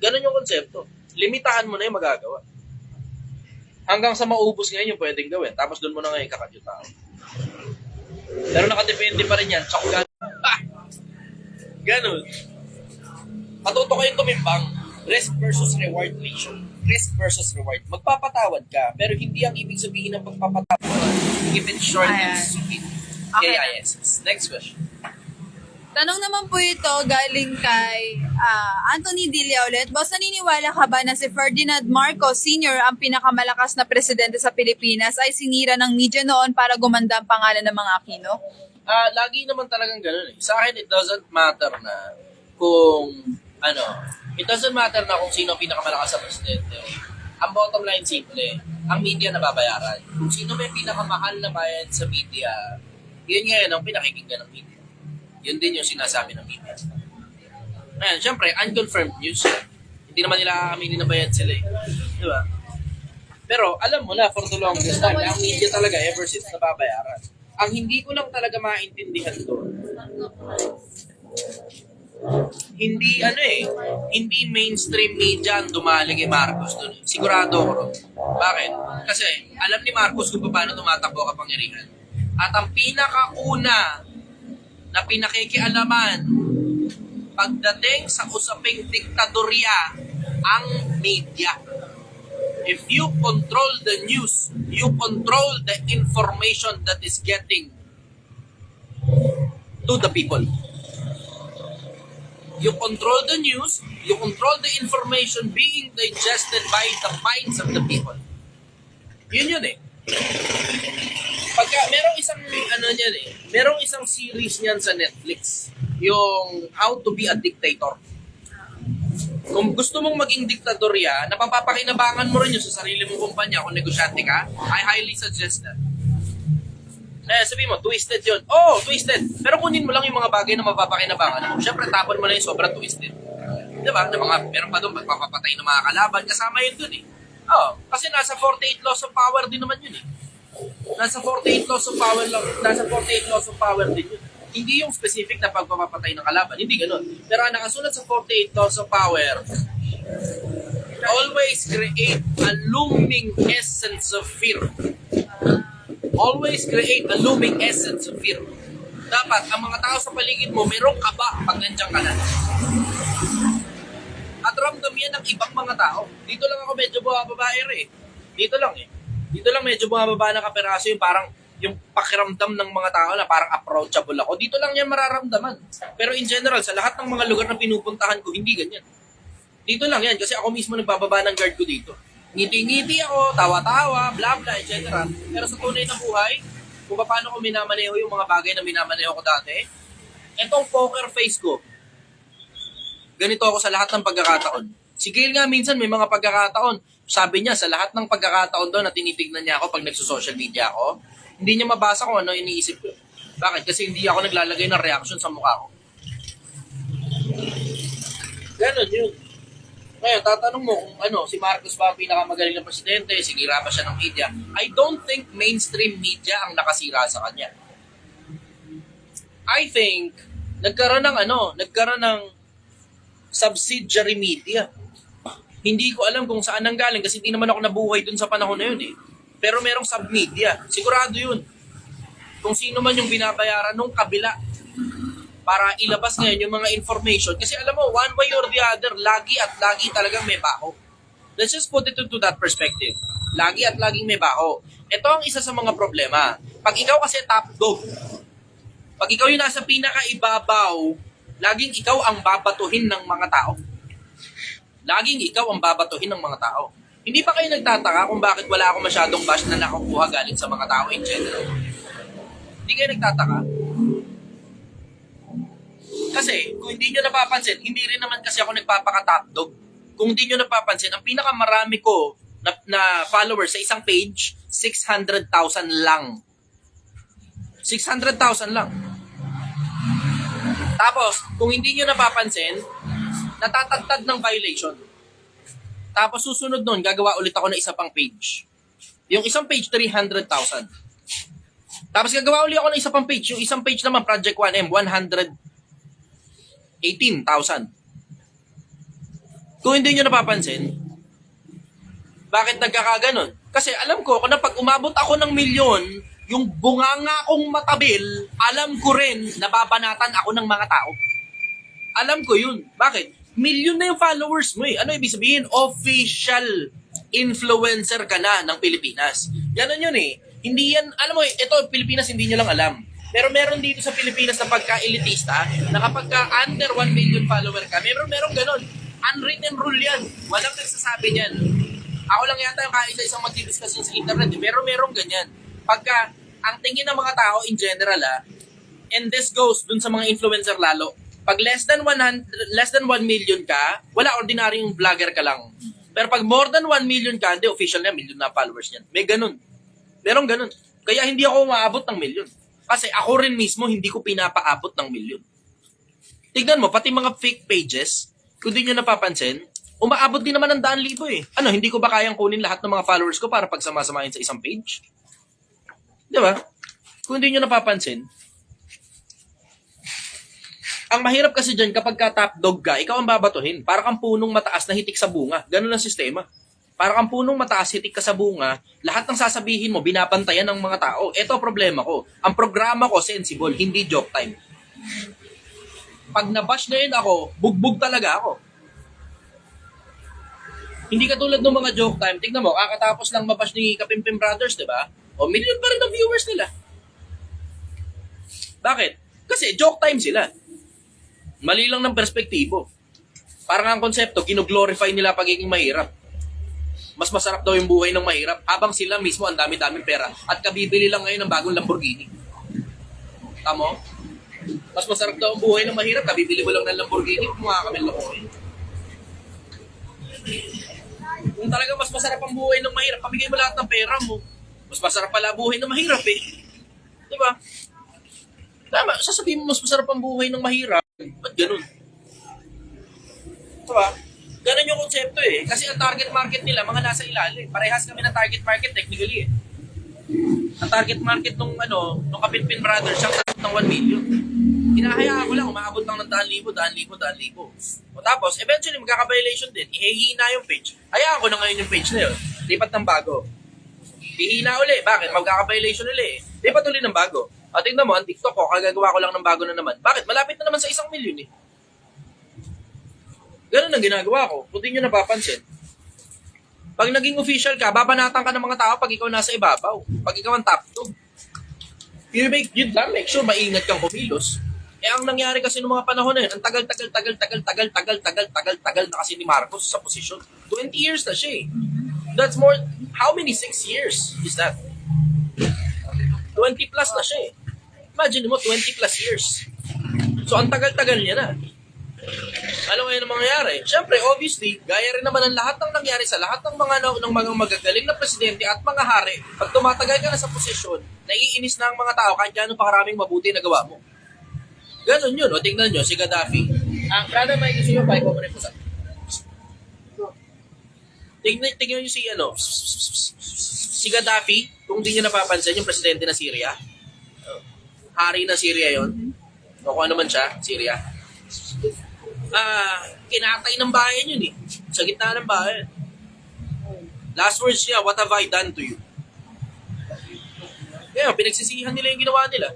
Ganun yung konsepto. Limitahan mo na yung magagawa. Hanggang sa maubos ngayon yung pwedeng gawin, tapos doon mo na ngayon kakat yung tao. Pero nakadepende pa rin yan. Ganun. Matuto kayong tumimbang. Risk versus reward ratio. Risk versus reward. Magpapatawad ka, pero hindi ang ibig sabihin ng pagpapatawad. If it's short and Ayan. sweet. Okay. KISS. Next question. Tanong naman po ito galing kay Anthony Dilla ulit. Boss, naniniwala ka ba na si Ferdinand Marcos Sr. ang pinakamalakas na presidente sa Pilipinas ay sinira ng media noon para gumanda ang pangalan ng mga Aquino? Lagi naman talagang ganun eh. Sa akin, it doesn't matter na kung, it doesn't matter na kung sino ang pinakamalakas sa presidente. Ang bottom line, simple. Ang media nababayaran. Kung sino may pinakamahal na bayad sa media, yun ngayon ang pinakikinggan ng media. Yun din yung sinasabi ng media. Ayan, syempre, unconfirmed news. Hindi naman nila aaminin na bayad sila eh. Di ba? Pero alam mo na, for the longest time, ang media talaga ever since nababayaran. Ang hindi ko lang talaga maintindihan doon, hindi mainstream media ang dumali kay Marcos doon. Sigurado ako ron. Bakit? Kasi alam ni Marcos kung paano tumatakbo kapangyarihan. At ang pinakauna na pinakikialaman pagdating sa usaping diktadorya ang media. If you control the news, you control the information that is getting to the people. You control the news, you control the information being digested by the minds of the people. Yun eh. Pagka merong isang series niyan sa Netflix, yung How to be a Dictator. Kung gusto mong maging diktadorya, napapakinabangan mo rin yun sa sarili mong kumpanya kung negosyante ka, I highly suggest that. Sabi mo, twisted yun. Oo, twisted. Pero kunin mo lang yung mga bagay na mapapakinabangan mo. Siyempre, tapon mo na yung sobrang twisted. Diba? Meron pa doon, magpapapatay ng mga kalaban. Kasama yun doon eh. Oo, kasi nasa 48 laws of power din naman yun eh. Nasa 48 laws of power din yun. Hindi yung specific na pagpapatay ng kalaban. Hindi ganun. Pero ang nakasulat sa 48 laws of power, always create a looming essence of fear. Always create a looming essence of fear. Dapat, ang mga tao sa paligid mo, mayroong kaba pag nandiyan ka na. At ramdam yan ng ibang mga tao. Dito lang ako medyo bumababaer eh. Dito lang medyo bumababa na kaperaso yung parang yung pakiramdam ng mga tao na parang approachable ako. Dito lang yan mararamdaman. Pero in general, sa lahat ng mga lugar na pinupuntahan ko, hindi ganyan. Dito lang yan kasi ako mismo nagbababa ng guard ko dito. Ngiti-ngiti ako, tawa-tawa, bla bla, etc. Pero sa tunay na buhay, kung paano ko minamaneho yung mga bagay na minamaneho ko dati, etong poker face ko, ganito ako sa lahat ng pagkakataon. Si Gail nga minsan may mga pagkakataon, sabi niya sa lahat ng pagkakataon doon na tinitignan niya ako pag nagso-social media ako, hindi niya mabasa kung ano iniisip ko. Bakit? Kasi hindi ako naglalagay ng reaction sa mukha ko. Ganon yun. Ngayon, tatanong mo kung si Marcos ba ang pinakamagaling na presidente, sinira ba siya ng media? I don't think mainstream media ang nakasira sa kanya. I think, nagkaroon ng subsidiary media. Hindi ko alam kung saan nanggaling kasi hindi naman ako nabuhay dun sa panahon na yun eh. Pero merong submedia. Sigurado yun. Kung sino man yung binabayaran nung kabila para ilabas ngayon yung mga information. Kasi alam mo, one way or the other, lagi at lagi talagang may baho. Let's just put it into that perspective. Lagi at laging may baho. Ito ang isa sa mga problema. Pag ikaw kasi top dog, pag ikaw yung nasa pinakaibabaw, laging ikaw ang babatuhin ng mga tao. Laging ikaw ang babatuhin ng mga tao. Hindi pa kayo nagtataka kung bakit wala akong masyadong bash na nakukuha galing sa mga tao in general? Hindi kayo nagtataka? Kasi, kung hindi nyo napapansin, hindi rin naman kasi ako nagpapaka-top dog. Kung hindi nyo napapansin, ang pinakamarami ko na followers sa isang page, 600,000 lang. 600,000 lang. Tapos, kung hindi nyo napapansin, natatagtad ng violation. Tapos susunod nun, gagawa ulit ako ng isa pang page. Yung isang page, 300,000. Tapos gagawa ulit ako ng isa pang page. Yung isang page naman, Project 1M, 118,000. Kung hindi nyo napapansin, bakit nagkakaganon? Kasi alam ko, kung pag umabot ako ng milyon, yung bunganga kong matabil, alam ko rin, nababanatan ako ng mga tao. Alam ko yun. Bakit? Million na yung followers mo eh. Ano ibig sabihin? Official influencer ka na ng Pilipinas. Ganon yun eh. Hindi yan, alam mo eh, ito Pilipinas hindi nyo lang alam. Pero meron dito sa Pilipinas na pagka-elitista, na kapag ka under 1 million follower ka, meron ganon. Unwritten rule yan. Walang nagsasabi niyan. Ako lang yata yung kaisa-isang mag-discuss sa internet eh. Pero merong ganyan. Pagka, ang tingin ng mga tao in general and this goes dun sa mga influencer lalo, pag less than 1 million ka, wala, ordinaryong vlogger ka lang. Pero pag more than 1 million ka, hindi, official na, million na followers niyan. May ganun. Merong ganun. Kaya hindi ako umaabot ng million. Kasi ako rin mismo, hindi ko pinapaabot ng million. Tignan mo, pati mga fake pages, kung di nyo napapansin, umaabot din naman ng 100,000 eh. Ano, hindi ko ba kayang kunin lahat ng mga followers ko para pagsamasamahin sa isang page? Di ba? Kung di nyo napapansin, ang mahirap kasi dyan, kapag ka top dog ka, ikaw ang babatuhin. Para kang punong mataas na hitik sa bunga. Ganun ang sistema. Para kang punong mataas, hitik ka sa bunga, lahat ng sasabihin mo, binabantayan ng mga tao. Ito problema ko. Ang programa ko, sensible, hindi joke time. Pag nabash ngayon ako, bugbog talaga ako. Hindi katulad ng mga joke time. Tignan mo, kakatapos lang mabash ni Kapimpim Brothers, di ba? O, million pa rin ang viewers nila. Bakit? Kasi joke time sila. Mali lang ng perspektibo. Parang ang konsepto, gino-glorify nila pagiging mahirap. Mas masarap daw yung buhay ng mahirap habang sila mismo ang dami-daming pera at kabibili lang ngayon ng bagong Lamborghini. Tamo? Mas masarap daw ang buhay ng mahirap, kabibili mo lang ng Lamborghini, mga kamil-lokohin. Kung talaga mas masarap ang buhay ng mahirap, pamigay mo lahat ng pera mo. Mas masarap pala buhay ng mahirap eh. Diba? Tama, sasabihin mo mas masarap ang buhay ng mahirap. Ba't ganun? Diba? Ganun yung konsepto eh. Kasi ang target market nila, mga nasa ilalim. Parehas kami ng target market technically eh. Ang target market nung Kapinpin Brothers, siyang target ng 1 million. Hinahayaan ko lang, umaabot lang ng 10,000. O tapos, eventually magkaka-violation din. Ihihina yung page. Hayaan ko na ngayon yung page na yun. Lipat ng bago. Ihina uli. Bakit? Magkaka-violation uli eh. Lipat uli ng bago. At tingnan mo, ang TikTok ko, kagagawa ko lang ng bago na naman. Bakit? Malapit na naman sa 1 million eh. Ganun ang ginagawa ko. Kung di nyo napapansin. Pag naging official ka, babanatan ka ng mga tao pag ikaw nasa ibabaw. Pag ikaw ang top 2. Yun lang, make sure maingat kang kumilos. Eh ang nangyari kasi noong mga panahon na yun, ang tagal na kasi ni Marcos sa posisyon. 20 years na siya eh. That's more, how many 6 years is that? 20 plus na siya eh. Imagine mo, 20 plus years. So, ang tagal-tagal niya na. Ano ngayon ang mangyayari? Siyempre, obviously, gaya rin naman ang lahat ng nangyari sa lahat ng mga magagaling na presidente at mga hari, pag tumatagal ka na sa posisyon, naiinis na ang mga tao kahit gano'n pa karaming mabuti na gawa mo. Ganon yun. O, tingnan nyo, si Gaddafi. Brother Mike, gusto nyo pa, ikaw mo rin po sa... Tingnan nyo si Gaddafi, kung di nyo napapansin, yung presidente na Syria. Hari na Syria yon. O kung ano man siya, Syria. Kinatay ng bayan yun eh. Sa gitna ng bayan. Last words niya, what have I done to you? Kaya pinagsisihan nila yung ginawa nila.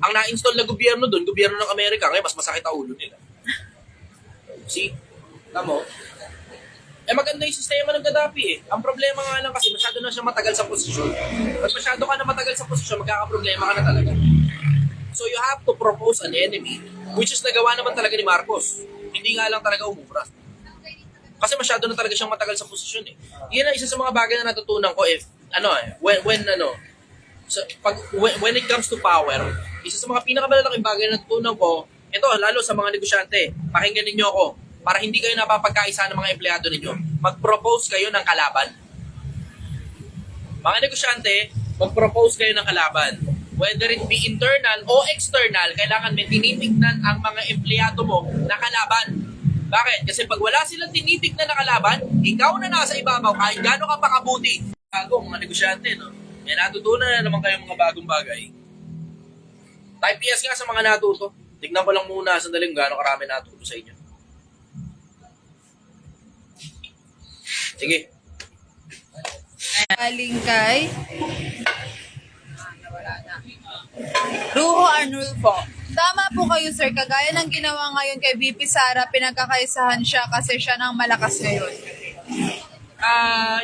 Ang na-install na gobyerno doon, gobyerno ng Amerika, kaya mas masakit ang ulo nila. See? Tamo? Eh maganda yung sistema ng Gaddafi eh. Ang problema nga lang kasi masyado na siya matagal sa posisyon. Pag masyado ka na matagal sa posisyon, magkakaproblema ka na talaga. So you have to propose an enemy, which is nagawa naman talaga ni Marcos. Hindi nga lang talaga umubra. Kasi masyado na talaga siyang matagal sa posisyon eh. Yan ang isa sa mga bagay na natutunan ko when it comes to power, isa sa mga pinakamalaking bagay na natutunan ko, ito lalo sa mga negosyante, pakinggan ninyo ako, para hindi kayo napapagkaisa ng mga empleyado ninyo, mag-propose kayo ng kalaban. Mga negosyante, mag-propose kayo ng kalaban. Whether it be internal o external, kailangan may tinitignan ang mga empleyado mo na kalaban. Bakit? Kasi pag wala silang tinitignan na kalaban, ikaw na nasa ibabaw, kahit gano'n ka pakabuti. Bago, mga negosyante, no? May natutunan na naman kayo mga bagong bagay. Type yes nga sa mga natuto. Tignan ko lang muna sandaling gano'n karami natuto sa inyo. Sige. Galing kay Ruho Arnulfo. Tama po kayo, sir. Kagaya ng ginawa ngayon kay VP Sara, pinagkakaisahan siya kasi siya nang malakas ngayon.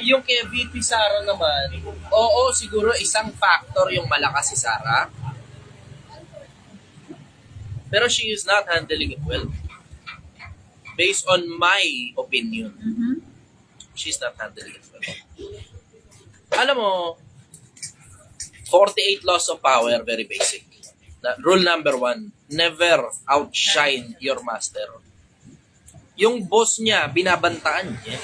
Yung kay VP Sara naman, oo, siguro isang factor yung malakas si Sara. Pero she is not handling it well. Based on my opinion, she's not handling it well. Alam mo, 48 laws of power, very basic. Rule number 1, never outshine your master. Yung boss niya, binabantaan niya.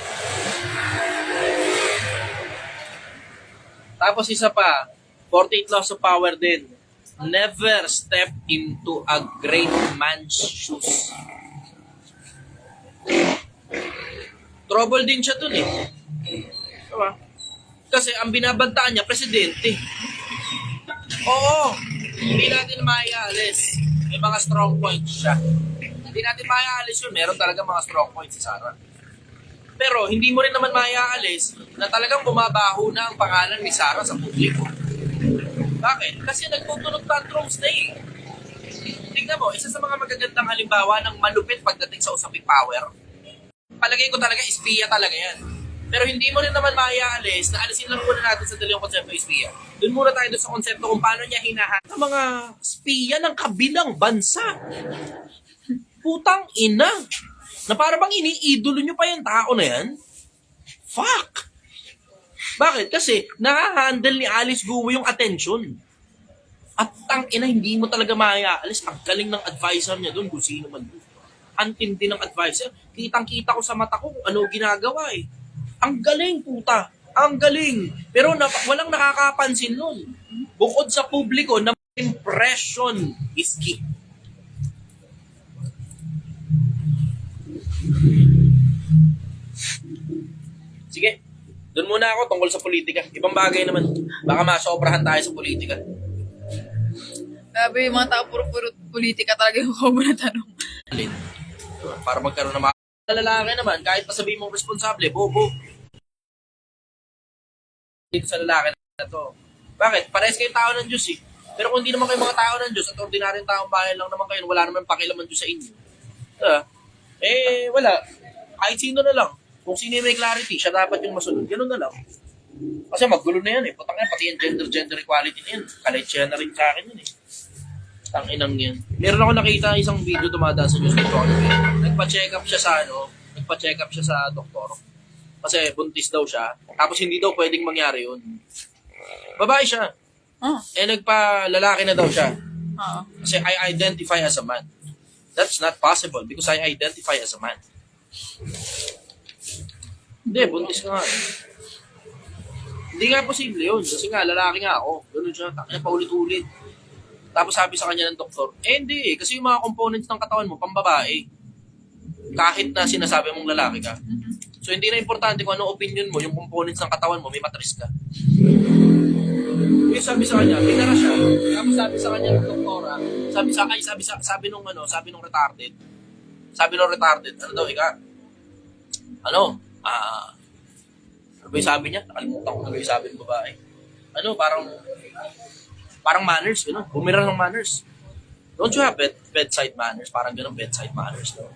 Tapos isa pa, 48 laws of power din. Never step into a great man's shoes. Trouble din siya dun eh. Diba? Kasi ang binabantaan niya, presidente. Oo, hindi natin maialis. May mga strong points siya. Hindi natin maialis yun. Meron talaga mga strong points si Sara. Pero hindi mo rin naman maialis na talagang bumabaho na ang pangalan ni Sara sa publiko. Bakit? Kasi nagtutunog tantrums na eh. Tingnan mo, isa sa mga magagandang halimbawa ng malupit pagdating sa usaping power, palagay ko talaga, espiya talaga yan. Pero hindi mo rin naman maialis na alisin lang muna natin sa dalawang konsepto espiya. Doon muna tayo doon sa konsepto kung paano niya hinahanap ang mga espiya ng kabilang bansa. Putang ina! Na para bang iniidolo nyo pa yung tao na yan? Fuck! Bakit? Kasi nakahandle ni Alice Guo yung attention. At tang ina, hindi mo talaga maialis. Ang galing ng advisor niya doon, kung sino man doon. Ang tindi ng advisor. Kitang-kita ko sa mata ko kung ano ginagawa eh. Ang galing, puta. Ang galing. Pero walang nakakapansin nun. Bukod sa publiko na impression is key. Sige, doon muna ako tungkol sa politika. Ibang bagay naman. Baka masobrahan tayo sa politika. Sabi, yung mga tao puro politika talaga yung common na tanong. Alin? Para magkaroon ng mga lalaki naman, kahit pa sabihin mong responsable, bobo. Dito sa lalaki na to. Bakit? Parehas kayong tao ng Diyos eh. Pero kung hindi naman kayo mga tao ng Diyos at ordinaryong taong bayan lang naman kayo, wala naman pakialaman Diyos sa inyo. Wala. Kahit sino na lang. Kung sino may clarity, siya dapat yung masunod. Ganun na lang. Kasi maggulo na yan eh. Putang yan, pati yung gender equality na yan. Kaletsya na rin sa akin yun eh. Tanginang yan. Meron ako nakita isang video dumadaan sa news dito. Nagpa-check up siya sa doktor. Kasi buntis daw siya. Tapos hindi daw pwedeng mangyari yun. Babae siya. Nagpa-lalaki na daw siya. Kasi I identify as a man. That's not possible because I identify as a man. Hindi, buntis ka nga. Hindi nga posible yun. Kasi nga, lalaki nga ako. Ganun siya. Takina paulit-ulit. Tapos sabi sa kanya ng doktor, hindi kasi yung mga components ng katawan mo, pambabae. Kahit na sinasabi mong lalaki ka. So hindi na importante kung anong opinion mo, yung components ng katawan mo, may matris ka. Yung sabi sa kanya, pinara siya. Tapos sabi sa kanya ng doktora, sabi nung retarded, ano daw, ano ba yung sabi niya? Nakalimutan ko na ba yung sabi ng babae. Parang manners, bumira ng manners. Don't you have bedside manners? Parang ganun, bedside manners. No?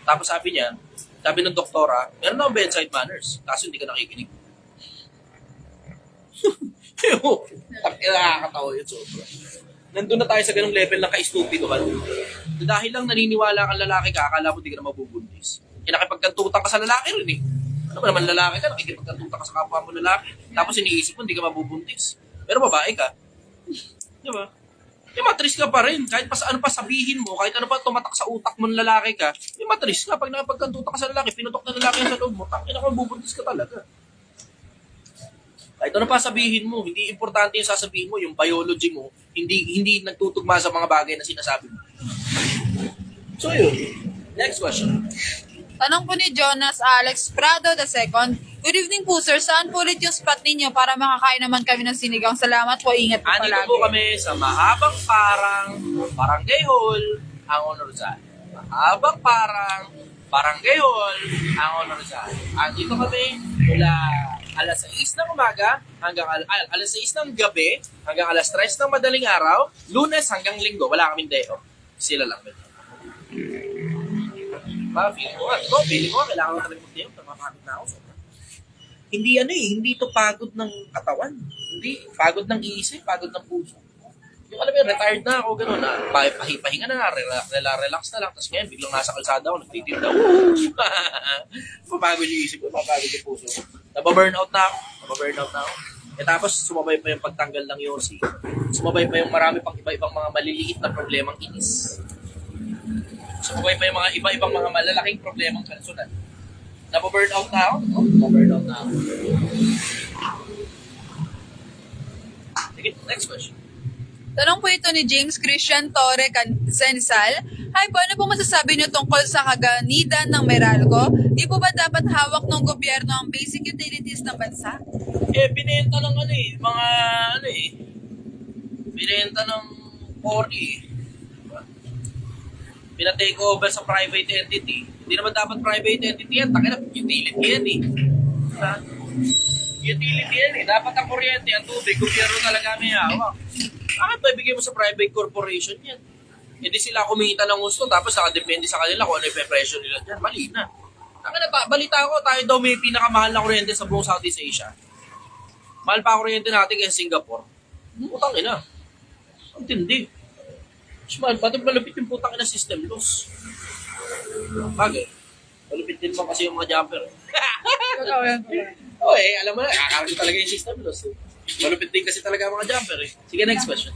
Tapos sabi ng doktora, meron na akong bedside manners, kaso hindi ka nakikinig. Nakakatawa yun sobra. Nandun na tayo sa ganung level ng ka-stupidohan. Dahil lang naniniwala kang lalaki ka, akala mo di ka na mabubuntis. Nakipagkantutan ka sa lalaki rin eh. Ano ba naman lalaki ka, nakikipagkantutan ka sa kapwa mo lalaki. Tapos iniisip mo, hindi ka mabubuntis. Pero babae ka. Di ba? May matris ka pa rin. Kahit pa sa ano pa sabihin mo, kahit ano pa tumatak sa utak mo ng lalaki ka, may matris ka. Pag nakapagkantuta ka sa lalaki, pinutok na lalaki sa loob mo, tangina ka, bubuntis ka talaga. Kahit ano pa sabihin mo, hindi importante yung sasabihin mo, yung biology mo, hindi nagtutugma sa mga bagay na sinasabi mo. So yun. Next question. Tanong po ni Jonas Alex Prado II. Good evening po sir, saan po ulit yung spot ninyo para makakain naman kami ng sinigang? Salamat po, ingat po Andito palagi. po kami sa Mahabang Parang, Barangay Hall, ang Honorizal. Mahabang Parang, Barangay Hall, ang Honorizal. Andito kami mula alas 6 ng umaga hanggang alas 6 ng gabi hanggang alas 3 ng madaling araw, Lunes hanggang Linggo. Wala kaming day off. Sila lang. Feeling ko, kailangan ko talaga mag-day off. Napapagod na ako. Hindi to pagod ng katawan. Hindi, pagod ng isip, pagod ng puso. Yung alam mo yun, retired na ako, gano'n na. Pahinga na, relax na lang. Tapos ngayon, biglang nasa kalsada ako, nagtitinda ako. Mapagod yung isip ko, mapagod yung puso ko. Nababurnout na ako. Tapos, sumabay pa yung pagtanggal ng yosi. Sumabay pa yung marami pang iba-ibang mga maliliit na problemang inis. Sumabay pa yung mga iba-ibang mga malalaking problemang kansunan. Nababurnout na ako. Nababurnout na ako. Sige, next question. Tanong po ito ni James Christian Torre Sensal. Hi po, ano po masasabi niyo tungkol sa kaganidan ng Meralco? Di po ba dapat hawak ng gobyerno ang basic utilities ng bansa? Binenta ng binenta ng Ori. Pinatake over sa private entity. Hindi naman dapat private entity yan. Takina, utility yan eh. Utility yan eh. Dapat ang kuryente, ang tubig, gobyerno talaga may hawak. Bakit ba ibigay mo sa private corporation yan? Hindi sila kumita ng gusto, tapos nakadepende sa kanila kung ano yung presyo nila dyan. Mali na. Balita ko, tayo daw may pinakamahal na kuryente sa buong Southeast Asia. Mahal pa ang kuryente natin kaysa Singapore. Putang ina. Ang tindi. Mahal pa, malupit yung putang ina system loss. Bagay. Malupit din mo kasi yung mga jumper. Alam mo na, kakaragin talaga yung system loss. Malupit din kasi talaga ang mga jumper eh. Sige, next question.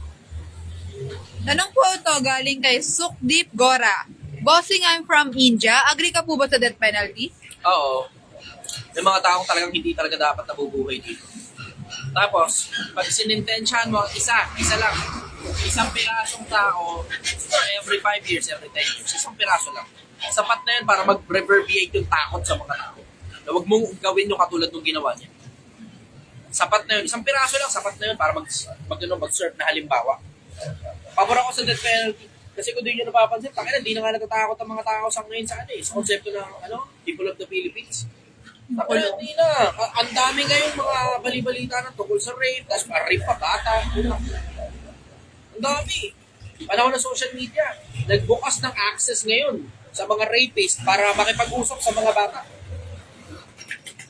Tanong po ito galing kay Sukdeep Gora. Bossing, I'm from India. Agree ka po ba sa death penalty? Oo. May mga taong talagang hindi talaga dapat nabubuhay dito. Tapos, pag sinintensyahan mo ang isa lang, isang pirasong tao, every 5 years, every 10 years, isang piraso lang. Sapat na yun para mag-reverberate yung takot sa mga tao. Na huwag mong gawin yung katulad ng ginawa niya. Sapat na yun. Isang piraso lang, sapat na yun para mag-serve na halimbawa. Pabor ako sa death penalty. Kasi kung di nyo napapansin, hindi na nga natatakot ang mga tao sa ngayon sa sa konsepto ng people of the Philippines. Hindi na. Ang dami ngayong mga balibalita na tungkol sa rape, tapos rape pa bata. Ang dami. Panahon ng social media, nagbukas ng access ngayon sa mga rapist para makipag-usap sa mga bata.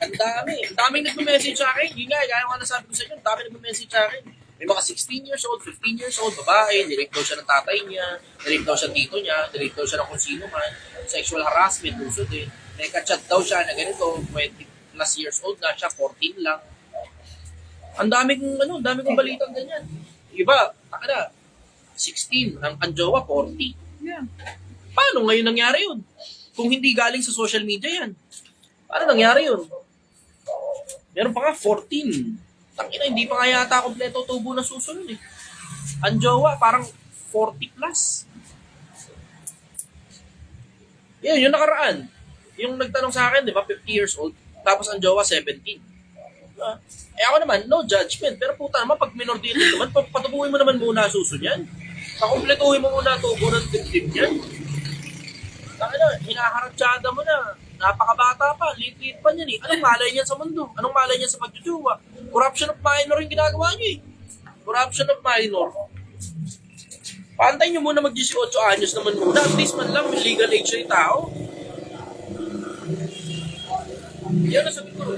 Ang dami. Ang daming nagme-message sa akin. Hindi nga, gaya ko nasabi ko sa inyo, ang dami nagme-message sa akin. May mga 16 years old, 15 years old, babae, nirip daw siya ng tatay niya, nirip daw siya tito niya, nirip daw siya ng kung sino man, sexual harassment, uso din. Nagka-chat daw siya na ganito, 20 plus years old na siya, 14 lang. Ang dami kong balitang ganyan. Iba, 16, ang jowa, 40. Yeah. Paano ngayon nangyari yun? Kung hindi galing sa social media yan. Paano nangyari yun? Meron pa nga 14. Tangina, hindi pa nga yata kompleto tubo na susunod eh. Ang jowa, parang 40 plus. Yan, yung nakaraan. Yung nagtanong sa akin, di ba, 50 years old, tapos ang jowa, 17. Ako naman, no judgment. Pero puta naman, pag minor dito naman, patubuhin mo naman muna susun yan. Pakumpletuhin mo muna tubo ng dibdib yan. Tangina, hinaharatsyada mo na. Napakabata pa, lit-lit pa niyan eh. Anong malay niya sa mundo? Anong malay niya sa pagjujuwa? Corruption of minor yung ginagawa niyo eh. Corruption of minor. Pantay niyo muna mag-18 anyos naman muna. At least man lang, may legal age na yung tao. Yan na sabi ko.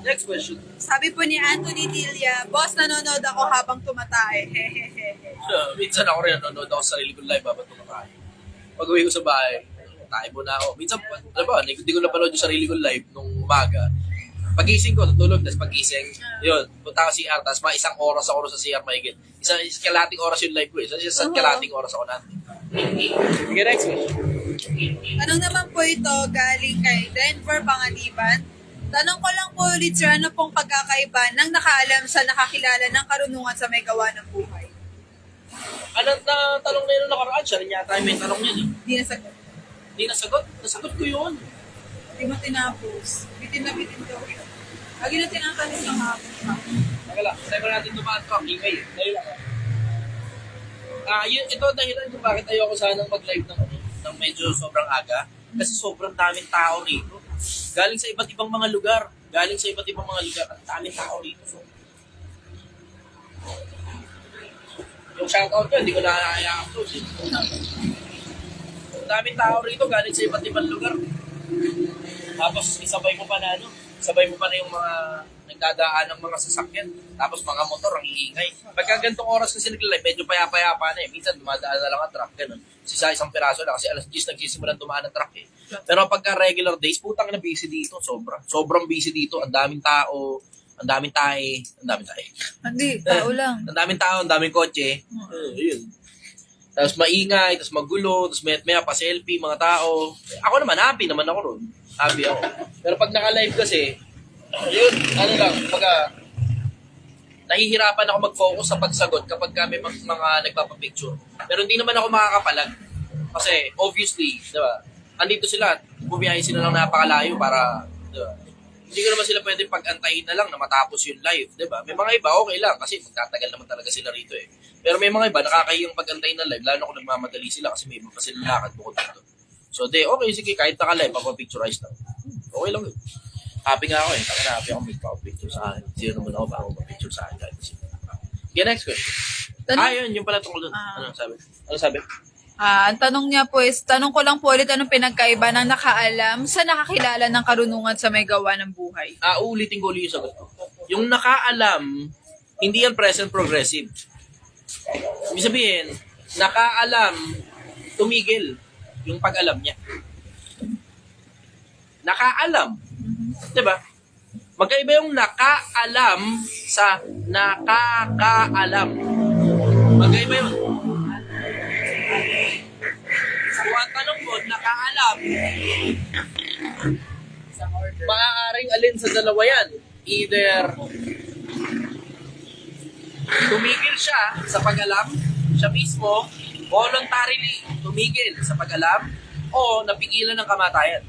Next question. Sabi po ni Anthony Tilia, boss, nanonood ako habang tumatae. Hehehe. Minsan ako rin nanonood ako sa sarili ko live habang tumakain. Pag uwi ko sa bahay, tayo muna ako. Minsan, alam ba, hindi ko napanood yung sarili ko live nung umaga. Pagising ko, tutulog, tapos pagising, yun, punta ko CR, tapos mga isang oras ako sa CR mahigit. Isang kalating oras yung live ko eh. Isang kalating oras ako natin. Okay, next question. Tanong naman po ito galing kay Denver Pangaliban. Tanong ko lang po ulit, sir, ano pong pagkakaiba ng nakaalam sa nakakilala ng karunungan sa may gawa ng buhay? Anong tanong na yun nakaraan? Siya rin yata may tanong yan eh. Hindi nasagot. Hindi nasagot? Nasagot ko yun. Hindi mo tinapos. Bitin na bitin daw siya. Lagi na tinatanong ng hapon. Magala, tayo natin dumaan ko ang email. Dahil ako. Ito dahilan kung bakit ayoko sanang mag-live ng medyo sobrang aga. Kasi sobrang daming tao rito. Galing sa iba't ibang mga lugar. Galing sa iba't ibang mga lugar. Ang daming tao rito. So. Yung shoutout ko, hindi ko na i-upload. Ang daming tao rito galing sa iba't ibang lugar. Tapos isabay mo pa na yung mga nagdadaan ng mga sasakyan. Tapos mga motor ang iingay. Pagka ganitong oras kasi naglalay, medyo payapa-yapa na eh. Minsan dumadaan na lang ang truck, ganun. Sa isang piraso lang kasi alas 10 nagsisimulan dumaan ang truck eh. Pero pagka regular days, putang na busy dito. Sobrang busy dito. Ang daming tao, ang daming tae. Hindi, tao lang. Ang daming tao, ang daming kotse. Yun. Tapos maingay, tapos magulo, tapos may pa-selfie, mga tao. Ako naman, happy naman ako ron. Happy ako. Pero pag naka-live kasi, yun, ano lang, nahihirapan ako mag-focus sa pagsagot kapag kami mga nagpapapicture. Pero hindi naman ako makakapalag. Kasi, obviously, di ba, andito sila, bumiyahe sila lang napakalayo para, di ba, hindi ko naman sila pwede pag-antayin na lang na matapos yung live, di ba? May mga iba, okay lang, kasi magtatagal naman talaga sila rito eh. Pero may mga iba, nakakahiyang pag-antayin na live, lalo kung nagmamadali sila kasi may iba pa sila lakad bukod dito. So, okay, sige, kahit naka-live, papapicturize lang. Okay lang yun. Happy nga ako eh. Taka na happy ako magpapicture sa akin. Sino naman ako para magpapicture sa akin kahit sino. Okay, next question. Yun, yung pala tungkol doon. Ano sabi? Ang tanong niya po is, tanong ko lang po ulit anong pinagkaiba ng nakaalam sa nakakilala ng karunungan sa may gawa ng buhay. Uulitin ko ulit yung sagot ko. Yung nakaalam, hindi yan present progressive. Ibig sabihin, nakaalam, tumigil yung pag-alam niya. Nakaalam. Diba? Magkaiba yung nakaalam sa nakakaalam. Magkaiba yun. Kung ang tanong mo, nakaalam, maaaring alin sa dalawa yan. Either tumigil siya sa pag-alam, siya mismo, voluntarily tumigil sa pag-alam, o napigilan ng kamatayan.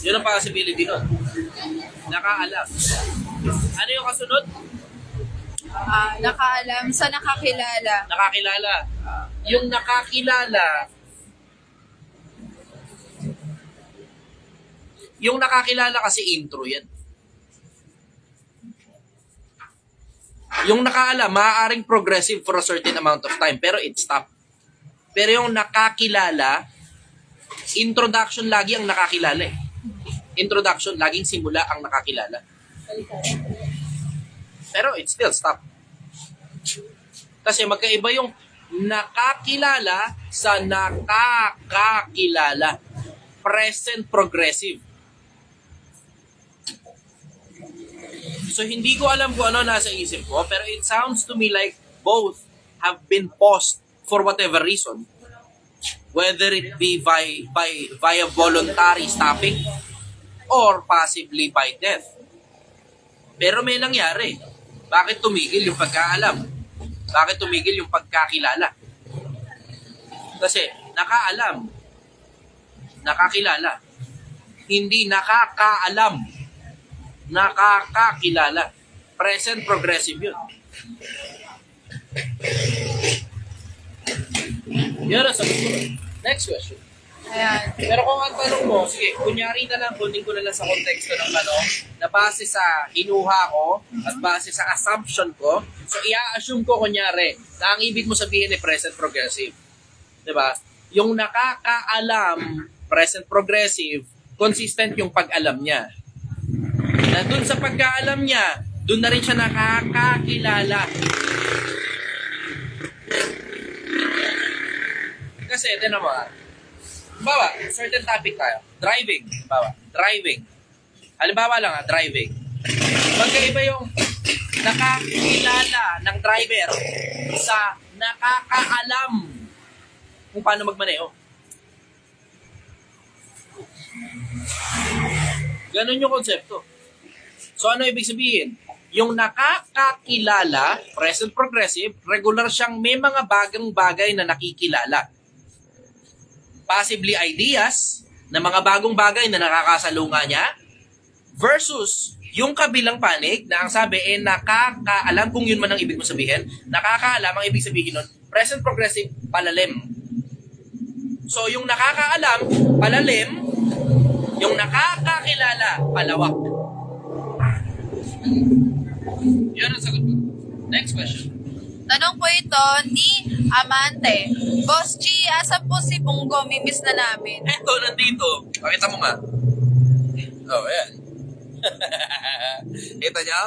Yun ang possibility nun. Nakaalam. Ano yung kasunod? Nakaalam sa nakakilala. Nakakilala. Yung nakakilala kasi intro yan. Yung nakaalam, maaaring progressive for a certain amount of time, pero it stop. Pero yung nakakilala, introduction lagi ang nakakilala eh. Introduction, laging simula ang nakakilala. Pero it still stop. Kasi magkaiba yung nakakilala sa nakakakilala. Present progressive. So hindi ko alam kung ano nasa isip ko, pero it sounds to me like both have been paused for whatever reason. Whether it be via voluntary stopping or possibly by death. Pero may nangyari. Bakit tumigil yung pagkaalam? Bakit tumigil yung pagkakilala? Kasi nakaalam, nakakilala. Hindi nakakaalam, nakakakilala. Present progressive yun. Yun ang sagot ko. Next question. Ayan. Pero kung ang tanong mo, sige, kunyari na lang, kunin ko na lang sa konteksto ng tanong, na base sa hinuha ko at base sa assumption ko, so i-assume ko kunyari na ang ibig mo sabihin ay present progressive. Diba? Yung nakakaalam, present progressive, consistent yung pag-alam niya. Na dun sa pagkaalam niya, dun na rin siya nakakakilala. Kasi, tinan mo halimbawa, certain topic tayo. Driving. Halimbawa lang driving. Magkaiba yung nakakilala ng driver sa nakakaalam kung paano magmaneho. Ganun yung konsepto. So ano ibig sabihin? Yung nakakakilala, present progressive, regular siyang may mga bagang bagay na nakikilala. Possibly ideas na mga bagong bagay na nakakasalunga niya versus yung kabilang panig na ang sabi nakakaalam, kung yun man ang ibig mo sabihin, nakakaalam ang ibig sabihin nun, present progressive, palalim. So yung nakakaalam, palalim, yung nakakakilala, pala, palawak. Yun ang sagot ko. Next question. Tanong po ito ni Amante. Boss G, asan po si Bungo? Mimiss na namin. Eto, nandito. Pakita mo nga. Oh, ayan. Kita niya?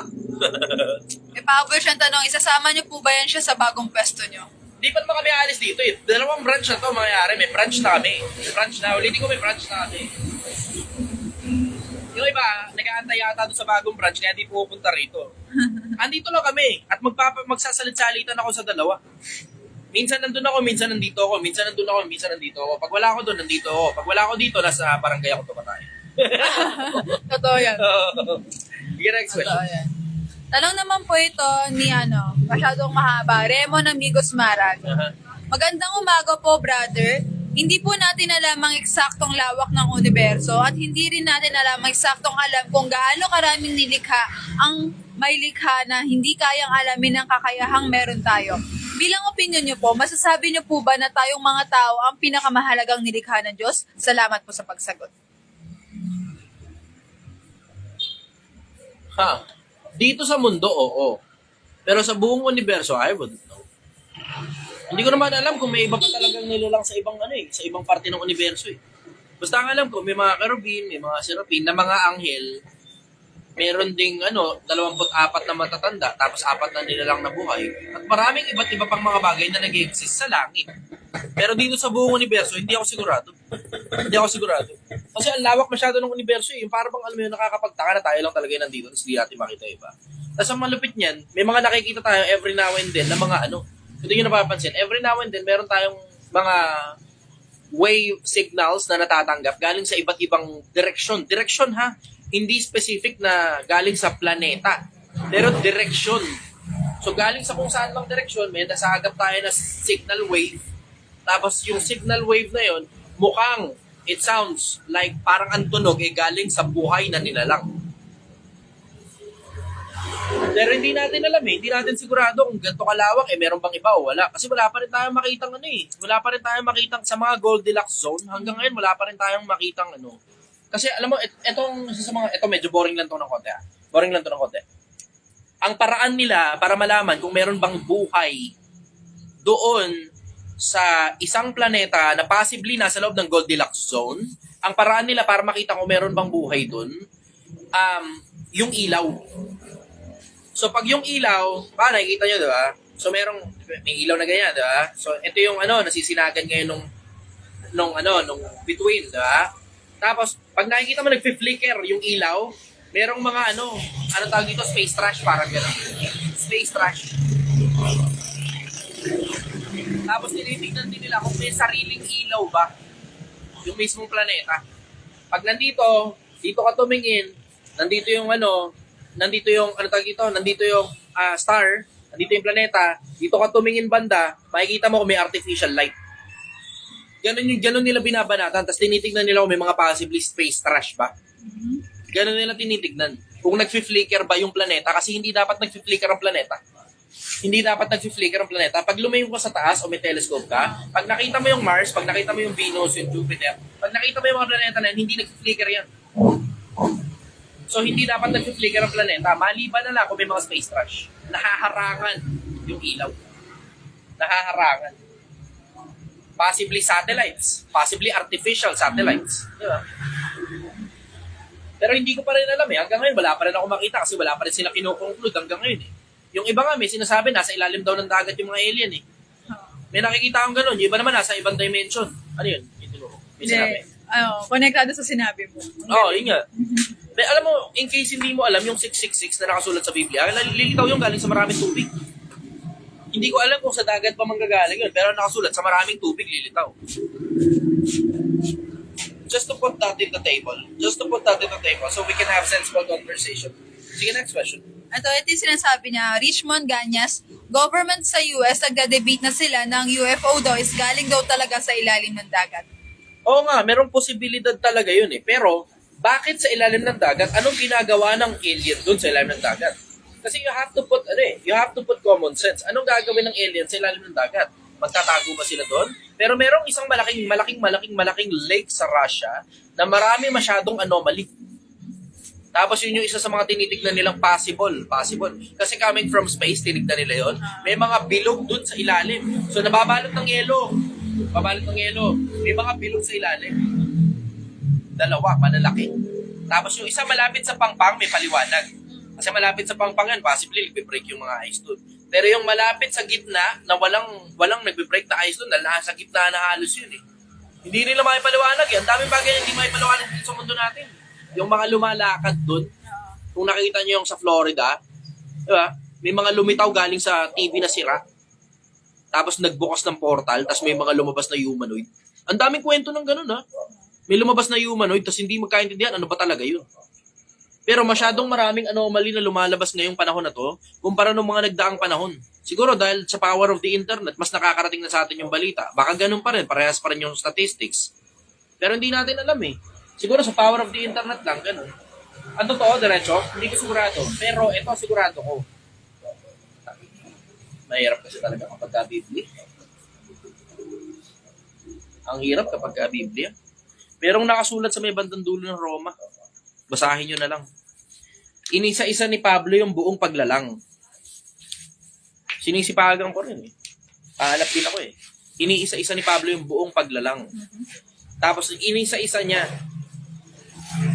May pahabol siyang tanong, isasama niyo po ba yan siya sa bagong pwesto niyo? Di pa naman kami alis dito eh. Dalawang branch na to mangyayari. May branch na kami. May branch na. Ulitin ko may branch na kami. Yung iba, nag-aantay yata doon sa bagong branch kaya di pupunta rito. Andito lang kami. At magsasalit-salitan ako sa dalawa. Minsan nandun ako, minsan nandito ako. Minsan nandun ako, minsan nandito ako. Pag wala ako doon, nandito ako. Pag wala ako dito, nasa barangay ako tumatay. Totoo yan. Sige, next Totoo question. yan. Tanong naman po ito ni masyadong mahaba, Remo ng Migos Marag. Magandang umaga po, brother. Hindi po natin alam ang eksaktong lawak ng universo at hindi rin natin alam ang eksaktong alam kung gaano karaming nilikha ang may likha na hindi kayang alamin ng kakayahang meron tayo. Bilang opinion nyo po, masasabi nyo po ba na tayong mga tao ang pinakamahalagang nilikha ng Diyos? Salamat po sa pagsagot. Ha? Dito sa mundo, oo. Pero sa buong universo, I wouldn't know. Hindi ko naman alam kung may iba pa talagang nilalang sa ibang sa ibang parte ng universo eh. Basta ang alam ko, may mga kerubin, may mga serapin, na mga anghel, meron ding 24 na matatanda, tapos 4 na nilalang na buhay, at maraming iba't iba pang mga bagay na nag-exist sa langit. Pero dito sa buong universo, hindi ako sigurado. Hindi ako sigurado. Kasi ang lawak masyado ng universo eh. Yung parang bang alam mo yun, nakakapagtaka na tayo lang talaga yung nandito, tapos hindi natin makita iba. Tapos ang malupit niyan, may mga nakikita tayo every now and then na mga ito yung napapansin, every now and then meron tayong mga wave signals na natatanggap galing sa iba't ibang direksyon. Direksyon ha, hindi specific na galing sa planeta, pero direksyon. So galing sa kung saan lang direksyon, may nasagap tayo na signal wave. Tapos yung signal wave na yon, mukhang, it sounds like parang ang tunog galing sa buhay na nilalang. Pero hindi natin alam hindi natin sigurado kung ganito kalawak meron bang iba o wala. Kasi wala pa rin tayong makitang wala pa rin tayong makitang sa mga Goldilocks zone, hanggang ngayon wala pa rin tayong makitang Kasi alam mo, ito medyo boring lang to ng konti Boring lang to ng konti. Ang paraan nila para malaman kung meron bang buhay doon sa isang planeta na possibly nasa loob ng Goldilocks zone, ang paraan nila para makita kung meron bang buhay doon, yung ilaw. So pag yung ilaw, nakikita nyo, di ba? So may ilaw na ganyan, di ba? So ito yung nasisinagan ngayon nung between, di ba? Tapos pag nakikita mo nagfi-flicker yung ilaw, merong mga tawag dito, space trash, parang gano'n. Space trash. Tapos tinitignan din nila kung may sariling ilaw ba yung mismong planeta. Pag nandito ka tumingin, nandito yung star, nandito yung planeta, dito ka tumingin banda, makikita mo kung may artificial light. Ganun nila binabanatan, tapos tinitignan nila kung may mga possibly space trash ba. Ganun nila tinitignan. Kung nagfi-flicker ba yung planeta, kasi hindi dapat nagfi-flicker ang planeta. Hindi dapat nagfi-flicker ang planeta. Pag lumayo ka sa taas o may telescope ka, pag nakita mo yung Mars, pag nakita mo yung Venus, yung Jupiter, pag nakita mo yung mga planeta na yan, hindi nagfi-flicker yan. So, hindi dapat nag-flicker ang planeta. Maliban na lang kung may mga space trash. Nahaharangan yung ilaw. Nahaharangan. Possibly satellites. Possibly artificial satellites. Di ba? Pero hindi ko pa rin alam Hanggang ngayon, wala pa rin ako makita kasi wala pa rin sila kinukonclude hanggang ngayon Yung iba nga, may sinasabi, nasa ilalim daw ng dagat yung mga alien May nakikita akong gano'n. Yung iba naman, nasa ibang dimension. Ano yun? May sinabi. Konektado sa sinabi mo. Yun nga. Alam mo, in case hindi mo alam, yung 666 na nakasulat sa Biblia, lilitaw yung galing sa maraming tubig. Hindi ko alam kung sa dagat pa manggagaling yun, pero nakasulat sa maraming tubig, lilitaw. Just to put that in the table. So we can have sensible conversation. Sige, next question. Ito yung sinasabi niya, Richmond Ganyas, government sa US, nagda-debate na sila ng UFO daw is galing daw talaga sa ilalim ng dagat. Oo nga, merong posibilidad talaga yun Pero, bakit sa ilalim ng dagat? Anong ginagawa ng alien dun sa ilalim ng dagat? Kasi you have to put common sense. Anong gagawin ng alien sa ilalim ng dagat? Magtatago ba sila doon? Pero merong isang malaking lake sa Russia na marami masyadong anomaly. Tapos yun yung isa sa mga tinitignan nilang possible. Kasi coming from space, tinignan nila yon. May mga bilog dun sa ilalim. So nababalot ng yelo. May mga bilog sa ilalim. Dalawa, malalaki. Tapos yung isa malapit sa pangpang, may paliwanag. Kasi malapit sa pangpang yan, possibly nagbe-break yung mga ice doon. Pero yung malapit sa gitna, na walang nagbe-break na ice doon, dahil nasa gitna na halos yun eh. Hindi nila maipaliwanag yan. Daming bagay na hindi maipaliwanag dito sa mundo natin. Yung mga lumalakad doon, kung nakikita nyo yung sa Florida, di ba? May mga lumitaw galing sa TV na sira. Tapos nagbukas ng portal, tapos may mga lumabas na humanoid. Ang daming kwento ng ganun ha. May lumabas na humanoid, tapos hindi magkaintindihan, ano ba talaga yun? Pero masyadong maraming anomaly na lumalabas ngayong panahon na to, kumpara ng mga nagdaang panahon. Siguro dahil sa power of the internet, mas nakakarating na sa atin yung balita. Baka ganun pa rin, parehas pa rin yung statistics. Pero hindi natin alam eh. Siguro sa power of the internet lang, ganun. Ang totoo, diretso, hindi ko sigurado. Pero ito, sigurado ko. Mahirap kasi talaga kapag ka-Biblia. Ang hirap kapag ka-Biblia. Merong nakasulat sa may bandang dulo ng Roma. Basahin nyo na lang. Inisa-isa ni Pablo yung buong paglalang. Sinisipagan ko rin eh. Paalap din ako eh. Iniisa-isa ni Pablo yung buong paglalang. Tapos inisa-isa niya.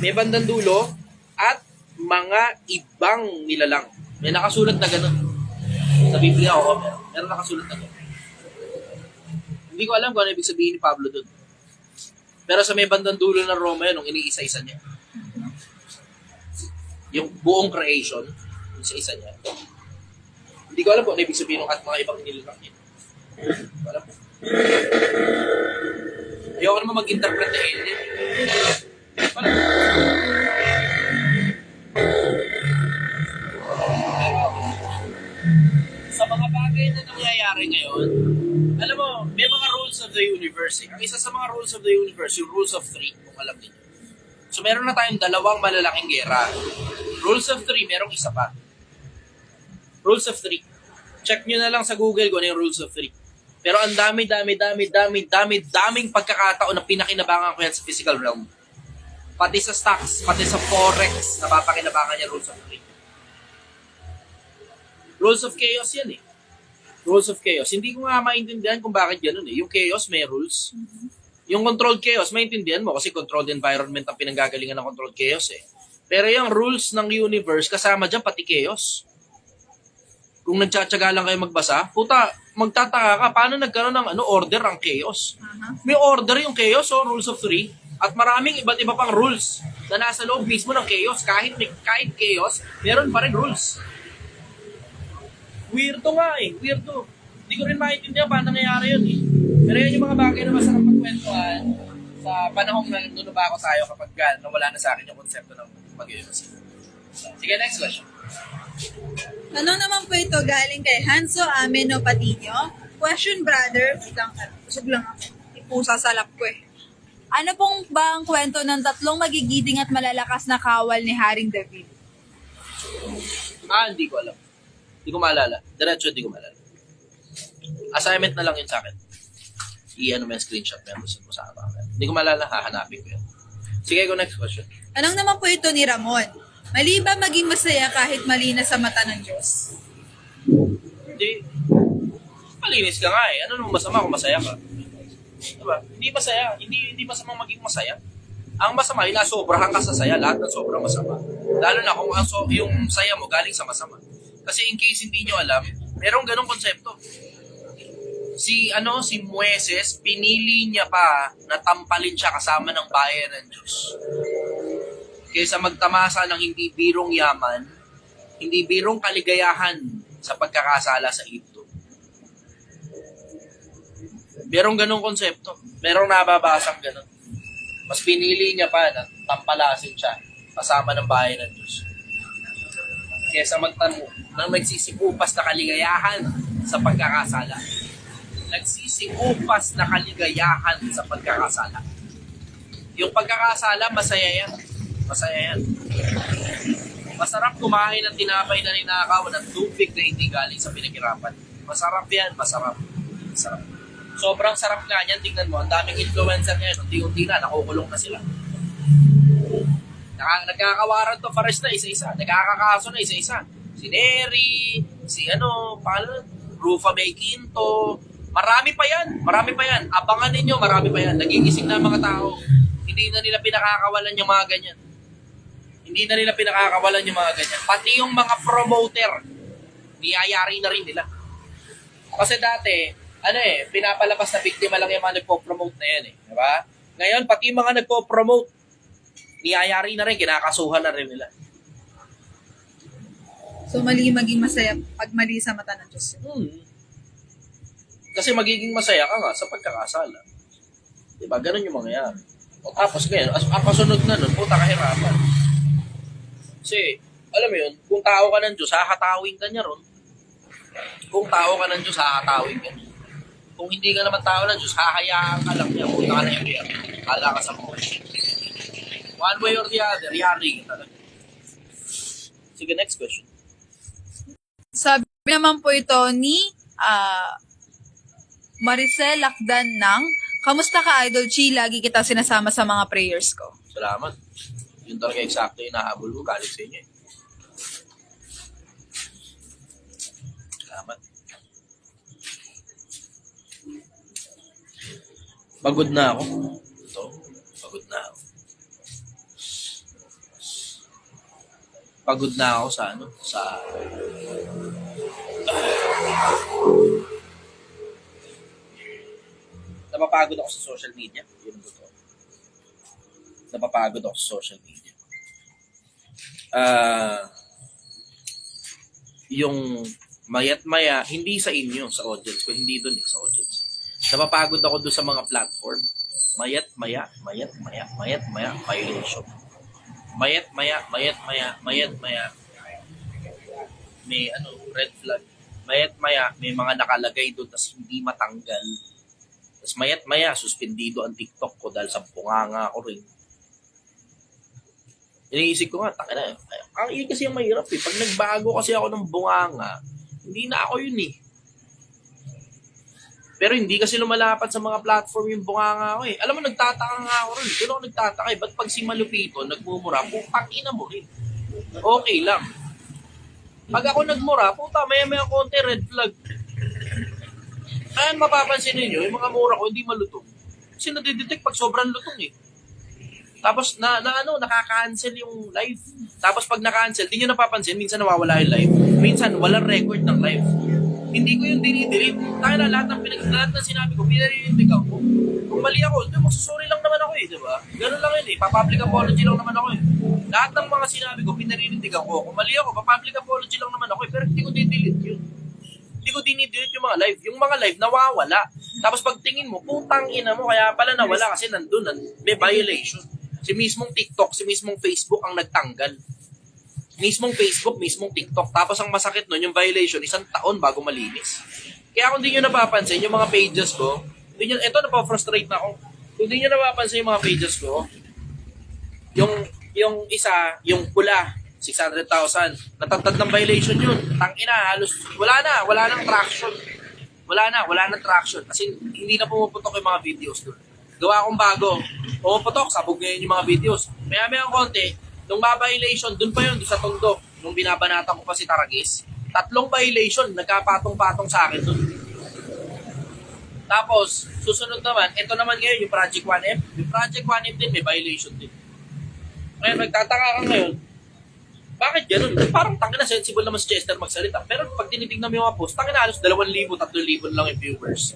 May bandang dulo at mga ibang nilalang. May nakasulat na ganun. Sa Biblia ako, meron nakasulat na ganun. Hindi ko alam kung ano ibig sabihin ni Pablo doon. Pero sa may bandang dulo ng Roma yun, nung iniisa-isa niya. Yung buong creation, isa-isa niya. Hindi ko alam kung ano ibig sabihin ng at mga ibang nilalang yun. Hindi ko alam. Ayoko naman mag-interpret na alien. Wala. Sa mga bagay na nangyayari ngayon, alam mo, may mga rules of the universe. Ang isa sa mga rules of the universe, yung rules of three, kung alam niyo. So meron na tayong dalawang malalaking gera. Rules of three, merong isa pa. Rules of three. Check nyo na lang sa Google kung ano yung rules of three. Pero ang daming pagkakataon na pinakinabangan ko yan sa physical realm. Pati sa stocks, pati sa forex, napapakinabangan niya rules of three. Rules of chaos yan eh. Rules of chaos. Hindi ko nga maintindihan kung bakit ganun eh. Yung chaos may rules. Yung controlled chaos, maintindihan mo kasi controlled environment ang pinanggagalingan ng controlled chaos eh. Pero yung rules ng universe, kasama dyan pati chaos. Kung nagtsatsaga lang kayo magbasa, puta, magtataka ka, paano nagkaroon ng order ang chaos? May order yung chaos, so rules of three. At maraming iba't iba pang rules na nasa loob mismo ng chaos. Kahit chaos, meron pa rin rules. Weirdo nga eh, weirdo. Hindi ko rin maintindihan paano nangyayari yun eh. Pero yan yung mga bagay na masarap pagkwentuhan sa panahong nanunubako tayo kapag nawala na sa akin yung konsepto ng pag-iusin. Sige, next question. Tanong naman po ito galing kay Hanso Ameno Patino. Question, brother. Usog lang ako. Ipusa sa lap ko eh. Ano pong ba ang kwento ng tatlong magigiting at malalakas na kawal ni Haring David? Hindi ko alam. Hindi ko maalala. Diretso, hindi ko maalala. Assignment na lang yun sa akin. I-ano mo yung screenshot mo yan. Mo sa akin. Hindi ko maalala. Hahanapin ko yan. Sige, go next question. Tanong naman po ito ni Ramon. Mali ba maging masaya kahit mali na sa mata ng Diyos? Hindi. Malinis ka nga eh. Ano nung masama kung masaya ka? Diba? Hindi masaya. Hindi masama maging masaya. Ang masama, yung nasobrahan ka sa saya. Lahat ng sobrang masama. Lalo na kung yung saya mo galing sa masama. Kasi in case hindi nyo alam, merong ganong konsepto. Si Moises, pinili niya pa na tampalin siya kasama ng bayan ng Diyos. Kaysa magtamasa ng hindi birong yaman, hindi birong kaligayahan sa pagkakasala sa Egypto. Merong ganong konsepto. Merong nababasang ganon. Mas pinili niya pa na tampalasin siya kasama ng bayan ng Diyos. Kaysa nagsisikupas na kaligayahan sa pagkakasala. Nagsisikupas na kaligayahan sa pagkakasala. Yung pagkakasala, masaya yan. Masaya yan. Masarap kumain ng tinapay na ninakaw ng tubig na hindi galing sa pinaghirapan. Masarap yan, masarap. Masarap. Sobrang sarap nga yan, tingnan mo, ang daming influencer ngayon, unti-unti na, nakukulong na sila. Nagkakawaran to Fares na isa-isa. Nagkakakaso na isa-isa. Si Neri, si Rufa May Quinto. Marami pa yan. Abangan ninyo, marami pa yan. Nagigising na ang mga tao. Hindi na nila pinakakawalan yung mga ganyan. Pati yung mga promoter, niyayari na rin nila. Kasi dati, pinapalabas na biktima lang yung mga nagpo-promote na yan Diba? Ngayon, pati yung mga nagpo-promote, niyayari na rin, kinakasuhan na rin nila. So, mali maging masaya pag mali sa mata ng Diyos. Kasi magiging masaya ka nga sa pagkakasala. Diba? Ganun yung mangyayari. O tapos ngayon, ang kasunod na nun, puta kahirapan. Kasi, alam mo yun, kung tao ka ng Diyos, hahatawin ka niya ron. Kung hindi ka naman tao ng Diyos, hahayaan ka lang niya. Punta ka na yung biyak. Hala ka sa mga. One way or the other, yari ka talaga. Sige, next question. Sabi naman po ito ni Maricel Lakdan ng, kamusta ka, Idol Chi? Lagi kita sinasama sa mga prayers ko. Salamat. Yun talaga eksakto yung nahabol ko galing sa inyo. Salamat. Pagod na ako. Pagod na ako sa napapagod ako sa social media. Yun ang totoo. Napapagod ako sa social media. Yung mayat-maya, hindi sa inyo, sa audience ko, hindi doon sa audience. Napapagod ako doon sa mga platform. Mayat-maya, violation. Mayat-maya. May red flag. Mayat-maya, may mga nakalagay doon tas hindi matanggal. Tas mayat-maya, suspendido ang TikTok ko dahil sa bunganga ko rin. Iniisip ko nga, yun kasi yung mahirap Pag nagbago kasi ako ng bunganga, hindi na ako yun Pero hindi kasi lumalapat sa mga platform yung bunganga ko Alam mo, nagtataka nga ako rin. Doon ako nagtataka Ba't pag si Malupito, nagmumura, putang-ina mo rin. Okay lang. Pag ako nagmura, puta, maya konti red flag. Kaya mapapansin ninyo, yung mga mura ko hindi malutong. Kasi nadidetect pag sobrang lutong Tapos nakaka-cancel yung live. Tapos pag na-cancel, di nyo napapansin, minsan nawawala yung live. Minsan walang record ng live. Hindi ko yung dinidelete. Kaya na lahat ng sinabi ko, pinarinindigan ko. Kung mali ako, magsusorry lang naman ako diba? Ganun lang yun Papublic apology lang naman ako Lahat ng mga sinabi ko, pinarinindigan ko. Kung mali ako, papublic apology lang naman ako Pero hindi ko didelete yun. Hindi ko dinidelete yung mga live. Yung mga live, nawawala. Tapos pag tingin mo, putang ina mo, kaya pala nawala kasi nandun, may violation. Si mismong TikTok, si mismong Facebook ang nagtanggal. Mismong Facebook, mismong TikTok. Tapos ang masakit nun, yung violation, 1 taon bago malinis. Kaya kung di nyo napapansin, yung mga pages ko, ito napafrustrate na ako. Kung di nyo napapansin yung mga pages ko, yung isa, yung pula, 600,000, natatad ng violation yun. Tangina, halos, wala nang traction. Wala nang traction. Kasi hindi na pumuputok yung mga videos doon. Gawa akong bago. Pumuputok, sabog ngayon yung mga videos. Maya-maya ang konti, nung ma-violation, doon pa yun, doon sa Tondo, nung binabanatan ko pa si Taragis, 3 violation, nagkapatong-patong sa akin doon. Tapos, susunod naman, ito naman ngayon, yung Project 1M. Yung Project 1M din, may violation din. Ngayon, nagtataka ka ngayon, bakit ganun? Parang tangina sensible naman si Chester magsalita. Pero pag tinitignan mo yung mga post, tangina halos 2,000, 3,000 lang yung viewers.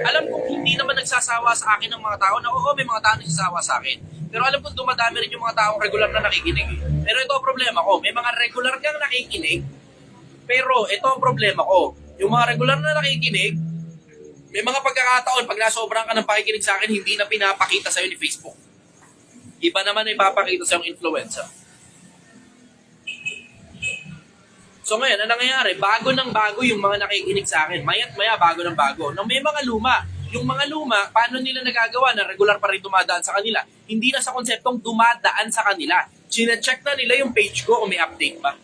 Alam kong hindi naman nagsasawa sa akin ng mga tao na oo, may mga tao nagsasawa sa akin. Pero alam kong dumadami rin yung mga taong regular na nakikinig. Pero ito ang problema ko, may mga regular kang nakikinig, pero ito ang problema ko. Yung mga regular na nakikinig, may mga pagkakataon, pag nasobrang ka ng pakikinig sa akin, hindi na pinapakita sa'yo ni Facebook. Iba naman na ipapakita sa'yo yung influencer. So ngayon, ano nangyayari? Bago yung mga nakikinig sa akin. Maya't maya, bago ng bago. Nang may mga luma, yung mga luma, paano nila nagagawa na regular pa rin dumadaan sa kanila? Hindi na sa konseptong dumadaan sa kanila. Sina-check na nila yung page ko kung may update ba.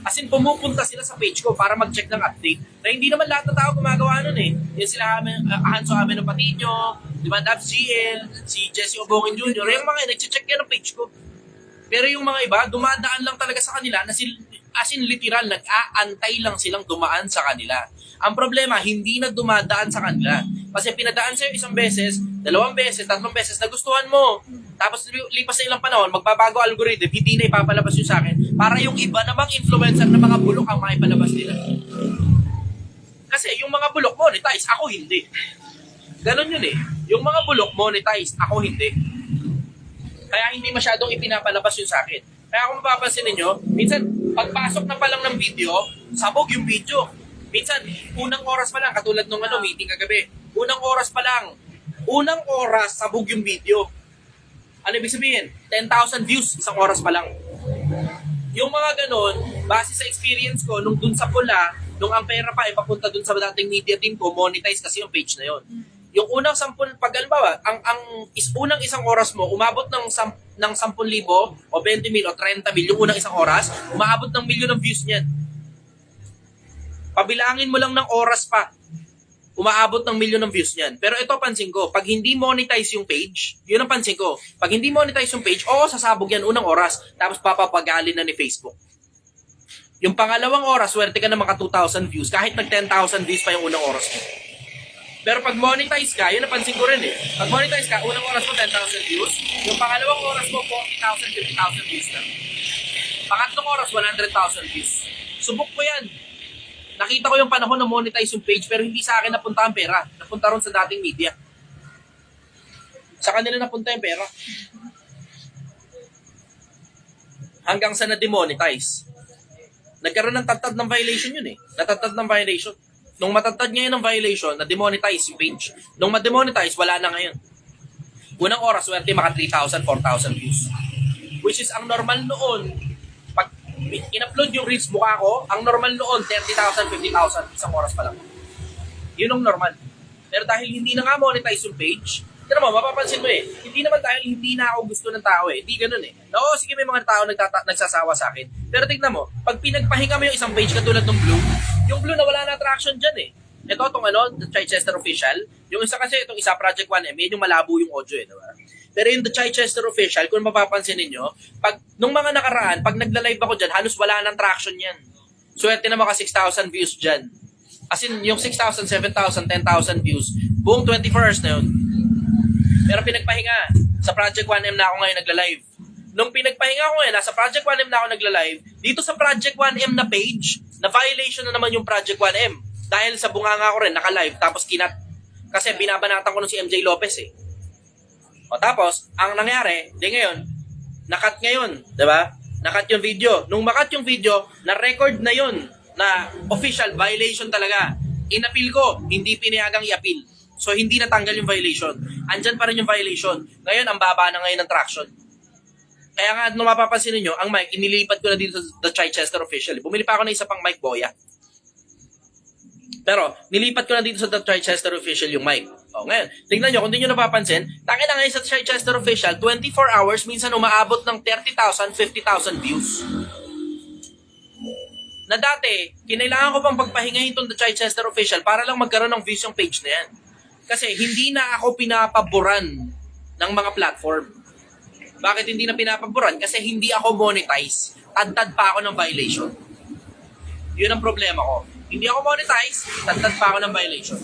As in, pumupunta sila sa page ko para mag-check ng update. Na hindi naman lahat ng tao gumagawa nun Yan sila Hanso Ameno Patino, di ba, Dabs GL, si Jesse Obongin Jr., yung mga nag-check yan ng page ko. Pero yung mga iba, dumadaan lang talaga sa kanila na as in literal, nag-aantay lang silang dumaan sa kanila. Ang problema, hindi na dumadaan sa kanila. Kasi pinadaan sa'yo isang beses, 2 beses, 3 beses, nagustuhan mo. Tapos lipas na ilang panahon, magbabago algorithm, hindi na ipapalabas yun sa akin para yung iba namang influencer na mga bulok ang maipalabas nila. Kasi yung mga bulok monetize, ako hindi. Ganon yun eh. Yung mga bulok monetize, ako hindi. Kaya hindi masyadong ipinapalabas yun sa akin. Kaya kung mapapansin ninyo, minsan pagpasok na pa lang ng video, sabog yung video. Minsan, unang oras pa lang, katulad nung meeting kagabi, unang oras pa lang, unang oras, sabog yung video. Ano ibig sabihin? 10,000 views, isang oras pa lang. Yung mga ganon, base sa experience ko, nung dun sa pula, nung ang pera pa, ipapunta dun sa dating media team ko, monetize kasi yung page na yon. Yung unang 10, pag alimbawa, unang isang oras mo, umabot ng 10,000 o 20,000 o 30,000, yung unang isang oras, umaabot ng milyon ng views niyan. Pabilangin mo lang ng oras pa, umaabot ng milyon ng views niyan. Pero ito pansin ko, pag hindi monetize yung page, yun ang pansin ko. Pag hindi monetize yung page, oo, sasabog yan unang oras, tapos papapagalin na ni Facebook. Yung pangalawang oras, swerte ka na maka 2,000 views, kahit nag 10,000 views pa yung unang oras mo. Pero pag monetize ka, yun napansin ko rin eh. Pag monetize ka, unang oras mo 10,000 views, yung pangalawang oras mo 40,000, 50,000 views na. Pangatlong oras, 100,000 views. Subok ko yan. Nakita ko yung panahon na monetize yung page pero hindi sa akin napunta ang pera. Napunta ron sa dating media. Sa kanila napunta yung pera. Hanggang sa na-demonetize. Nagkaroon ng tatad ng violation yun eh. Natatad ng violation. Nung matatad ngayon ng violation, na-demonetize yung page. Nung ma-demonetize, wala na ngayon. Unang oras, swerte maka 3,000, 4,000 views. Which is ang normal noon, pag in-upload yung reels mukha ko, ang normal noon, 30,000, 50,000, isang oras pa lang. Yun ang normal. Pero dahil hindi na nga monetize yung page, pero mo, mapapansin mo eh, hindi naman dahil hindi na ako gusto ng tao eh. Hindi ganun eh. Oo, sige may mga tao nagsasawa sa akin. Pero tignan mo, pag pinagpahinga mo yung isang page katulad ng Blue, yung Blue na wala na traction dyan eh. Ito, itong The Chichester Official, yung isa kasi, itong isa Project 1M, yun yung malabo yung audio eh, diba? Pero yung The Chichester Official, kung mapapansin ninyo, nung mga nakaraan, pag nagla-live ako dyan, halos wala nang traction yan. Swerte na maka 6,000 views dyan. As in, yung 6,000, 7,000, 10,000 views, buong 24 hours na yun. Pero pinagpahinga, sa Project 1M na ako ngayon nagla-live. Nung pinagpahinga ko ngayon, nasa Project 1M na ako nagla-live, dito sa Project 1M na page, na violation na naman yung Project 1M. Dahil sa bunganga ko rin, naka-live, tapos kinat. Kasi binabanatan ko nung si MJ Lopez eh. O tapos, ang nangyari, di ngayon, nakat ngayon, di ba? Nakat yung video. Nung makat yung video, na-record na yun, na official violation talaga. In-appeal ko, hindi pinayagang i-appeal. So, hindi natanggal yung violation. Andyan pa rin yung violation. Ngayon, ang baba na ngayon ng traction. Kaya nga, nung mapapansin niyo, ang mic, inilipat ko na dito sa The Chichester Official. Bumili pa ako ng isa pang mic, Boya. Pero, nilipat ko na dito sa The Chichester Official yung mic. O, ngayon, tingnan nyo, kung di nyo napapansin, takin na ngayon sa Chichester Official, 24 hours, minsan umaabot ng 30,000, 50,000 views. Na dati, kinailangan ko pang pagpahingahin itong The Chichester Official para lang magkaroon ng views yung page na yan. Kasi hindi na ako pinapaboran ng mga platform. Bakit hindi na pinapaboran? Kasi hindi ako monetize. Tad-tad pa ako ng violation. Yun ang problema ko. Hindi ako monetize, tad-tad pa ako ng violation.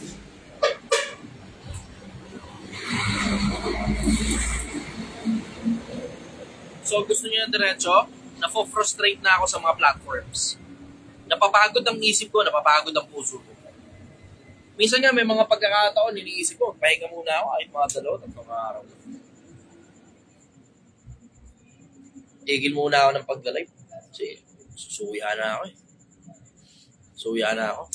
So gusto niyo ng diretso? Nafo-frustrate na ako sa mga platforms. Napapagod ang isip ko, napapagod ang puso ko. Minsan nga may mga pagkakataon, niliisip ko, pahinga muna ako kahit mga 2-3 araw. Tigil muna ako ng pagla-live. Kasi susuya na ako eh. Suya na ako.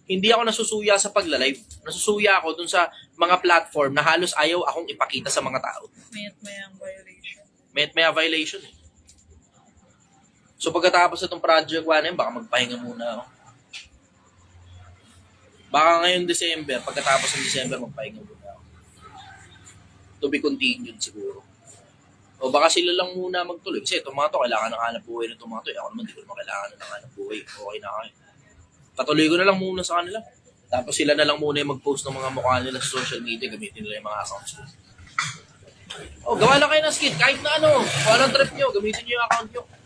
Hindi ako nasusuya sa pagla-live. Nasusuya ako dun sa mga platform na halos ayaw akong ipakita sa mga tao. Mayat-mayang violation. Mayat-maya violation eh. So pagkatapos itong Project 1M, baka magpahinga muna ako. Baka ngayong December, pagkatapos ng December, magpahinga muna ako. To be continued siguro. O baka sila lang muna magtuloy. Kasi itong mga to, kailangan ng hanap buhay na itong mga to. Ako naman, di ko naman kailangan ng hanap buhay. Okay na kayo. Patuloy ko na lang muna sa kanila. Tapos sila na lang muna yung mag-post ng mga mukha nila sa social media, gamitin nila yung mga accounts ko. Oh, gawa lang kayo ng skit, kahit na ano, kung anong trip nyo, gamitin nyo yung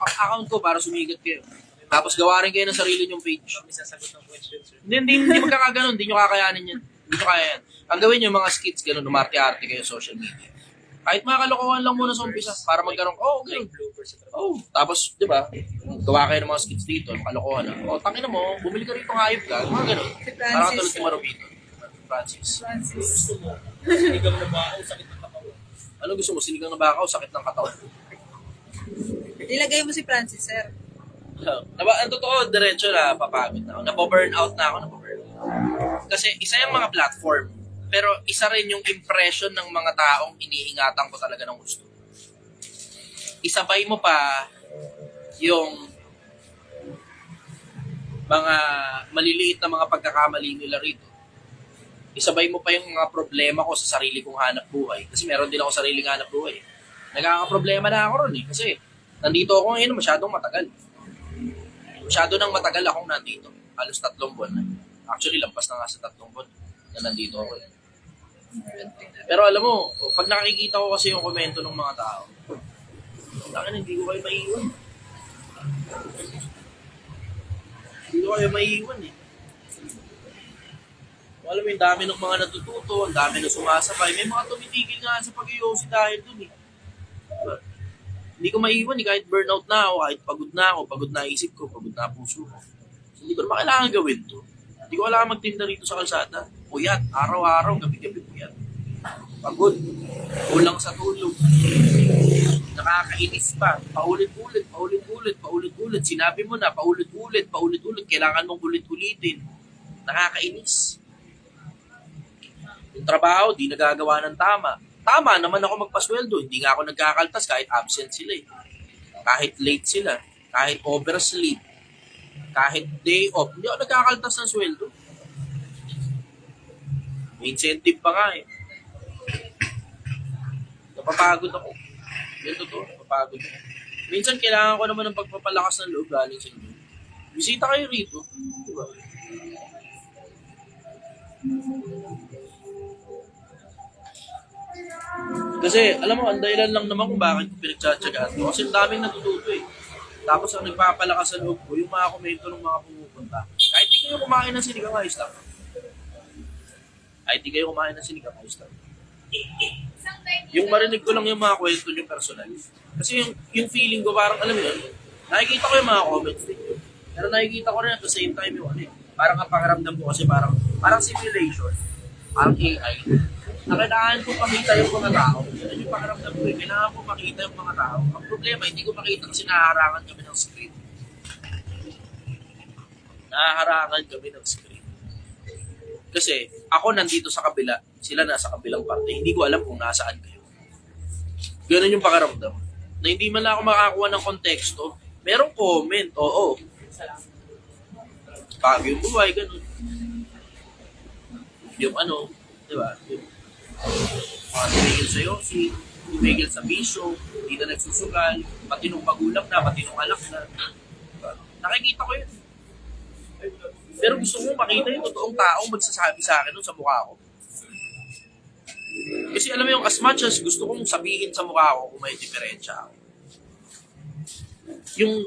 account ko para sumigat kayo. Tapos gawa rin kayo ng sarili nyong page. Kami sasagot ng question, sir. Hindi magkakaganon, hindi nyo kakayanin yan. Hindi nyo kaya yan. Ang gawin nyo, mga skits, ganun, umarte-arte kayo sa social media. Kahit mga kalokohan lang muna sa umpisa, para magkaroon, ganun. Tapos, di ba, gawa kayo ng mga skits dito, kalokohan lang. Tangina mo, bumili ka rito ng hayop ka, mga ganun. Si Parang Francis. katulad si Marobito. Francis. Sinigang na ba ako, sakit ng katawan. Ano gusto mo, sinigang na bakaw, sakit ng katawan? Ilagay mo si Francis, sir. Ang totoo, diretso na papagod na ako. Napo-burn out na ako, napo-burn out. Kasi isa yung mga platform, pero isa rin yung impression ng mga taong iniingatan ko talaga ng gusto. Isabay mo pa yung mga maliliit na mga pagkakamali nila rito. Isabay mo pa yung mga problema ko sa sarili kong hanap buhay. Kasi meron din ako sariling hanap buhay. Nagkakaproblema na ako ron eh. Kasi nandito ako ngayon masyadong matagal. Masyado nang matagal akong nandito. Halos 3 buwan na. Actually, lampas na nga sa 3 buwan na nandito ako. Pero alam mo, pag nakikita ko kasi yung komento ng mga tao, hindi ko kayo maiiwan. Hindi ko kayo maiiwan eh. Alam mo, yung dami ng mga natututo, ang dami na sumasabay. May mga tumitigil nga sa pag-iossi dahil dun eh. Hindi ko maiiwan eh, kahit burnout na ako, kahit pagod na isip ko, pagod na puso ko. So, hindi ko naman kailangan gawin to. Hindi ko kailangan magtinda rito sa kalsada. Puyat, araw-araw, gabi-gabi puyat. Pagod, kulang sa tulog. Nakakainis pa, paulit-ulit. Sinabi mo na, paulit-ulit. Kailangan mong ulit-ulitin. Nakakainis. Yung trabaho, di nagagawa ng tama. Tama naman ako magpasweldo. Hindi nga ako nagkakaltas kahit absent sila eh. Kahit late sila. Kahit oversleep. Kahit day off. Hindi ako nagkakaltas ng sweldo. May incentive pa nga eh. Napapagod ako. Yan totoo, napapagod ako. Minsan kailangan ko naman ng pagpapalakas ng loob galing sa inyo. Bisita kayo rito. Diba? Kasi, alam mo, ang dahilan lang naman kung bakit ko pinagtsatsagaan ko. Kasi ang daming natututo eh. Tapos ang nagpapalakas sa loob ko, yung mga komento ng mga pumupunta. Kahit di kayo kumain ng sinigang, ayos lang. Kahit di kayo kumain ng sinigang, ayos lang. Yung marinig ko lang yung mga kwento nyo personal. Kasi yung feeling ko parang, alam mo yun, nakikita ko yung mga comments din yun. Pero nakikita ko rin at the same time yung ano eh. Parang ang pakiramdam ko kasi parang simulation. Parang AI. Na kailangan ko makita yung mga tao. Yan yung pakiramdam ko eh. Kailangan ko makita yung mga tao. Ang problema, hindi ko makita kasi nahaharangan kami ng screen. Nahaharangan kami ng screen. Kasi ako nandito sa kabila, sila nasa kabilang parte. Hindi ko alam kung nasaan kayo. Ganun yung pakiramdam. Na hindi man lang ako makakuha ng konteksto. Merong comment, oo. Bago yung buhay, ganun. Yung ano, di ba? Yung mga tumigil sa yosi, tumigil sa bisyo, hindi na nagsusugal, pati nung magulang na, pati nung anak na. Diba? Nakikita ko yun. Pero gusto mo makita yung totoong taong magsasabi sa akin nun sa mukha ko. Kasi alam mo yung as much as gusto kong sabihin sa mukha ko kung may diferensya ako.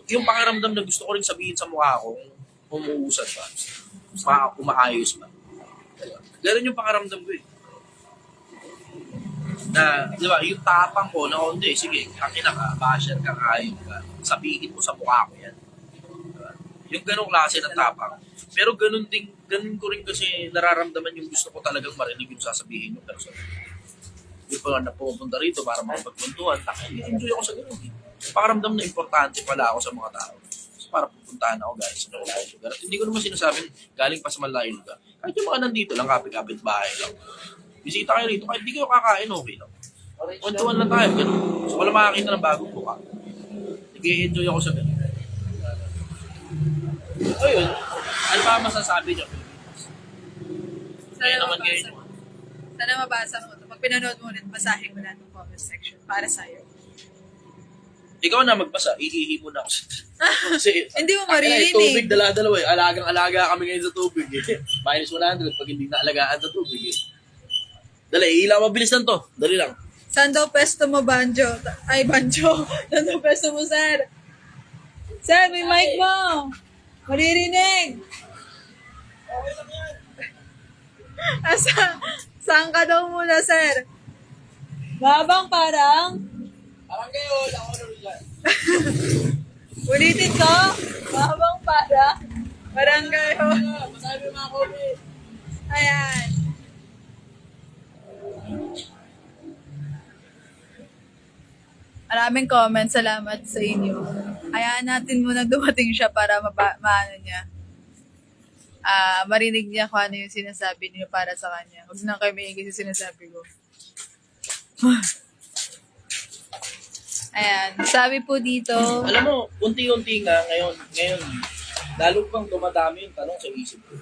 Yung pakiramdam na gusto ko rin sabihin sa mukha ko kung umuusad ba, umaayos ba. Ganun yung pakiramdam ko eh. Na, di ba, yung tapang ko na, hindi, sige, kakina ka, basher ka, ayun ka, sabihin mo sa mukha ko yan. Diba? Yung ganong klase ng tapang. Pero ganun ko rin kasi nararamdaman yung gusto ko talagang marinig yung sasabihin yung personal. Yung pa na pumunta rito para makapagpuntuhan, enjoy ako sa ganun. Pakaramdam na importante pala ako sa mga tao. So, para pupuntahan ako guys sa malayong lugar. At hindi ko naman sinasabing galing pa sa malayong lugar. Kahit yung mga nandito lang, kapit-kapit bahay lang. Bisita kayo rito, kahit hindi kayo kakain, okay lang. Kwentuhan lang tayo, ganun. So, wala makakita ng bagong buka. Nag-i-enjoy ako sa ganun. O yun, ano pa masasabi niyo? Kaya naman kayo. Sana mabasa mo ito. Pag pinanood mo ulit, basahin mo na itong comment section para sa'yo. Ikaw na magbasa, ihihi mo na ako. Kasi, Hindi mo tubig maririnig. dala-dalawa eh. Alagang-alaga kami ngayon sa tubig eh. Minus 100 pag hindi na alagaan sa tubig eh. Dali, ihila mabilis lang to. Dali lang. Saan daw pesto mo, Banjo? Ay, Banjo. Saan daw pesto mo, sir? Sir, may mic mo. Maririnig. Saan ka daw muna, sir? Babang parang... Parang kayo, ako na rin dyan. Ulitin ko. Babang parang... Parang kayo. Masabi mo mga COVID. Ayan. Maraming comments. Salamat sa inyo. Hayaan natin muna dumating siya para maano niya. Marinig niya kung ano yung sinasabi niyo para sa kanya. Huwag na kayo maingay sa sinasabi ko. Ayan. Sabi po dito, Alam mo, unti-unti nga ngayon, lalo pang dumadami yung tanong sa isip ko.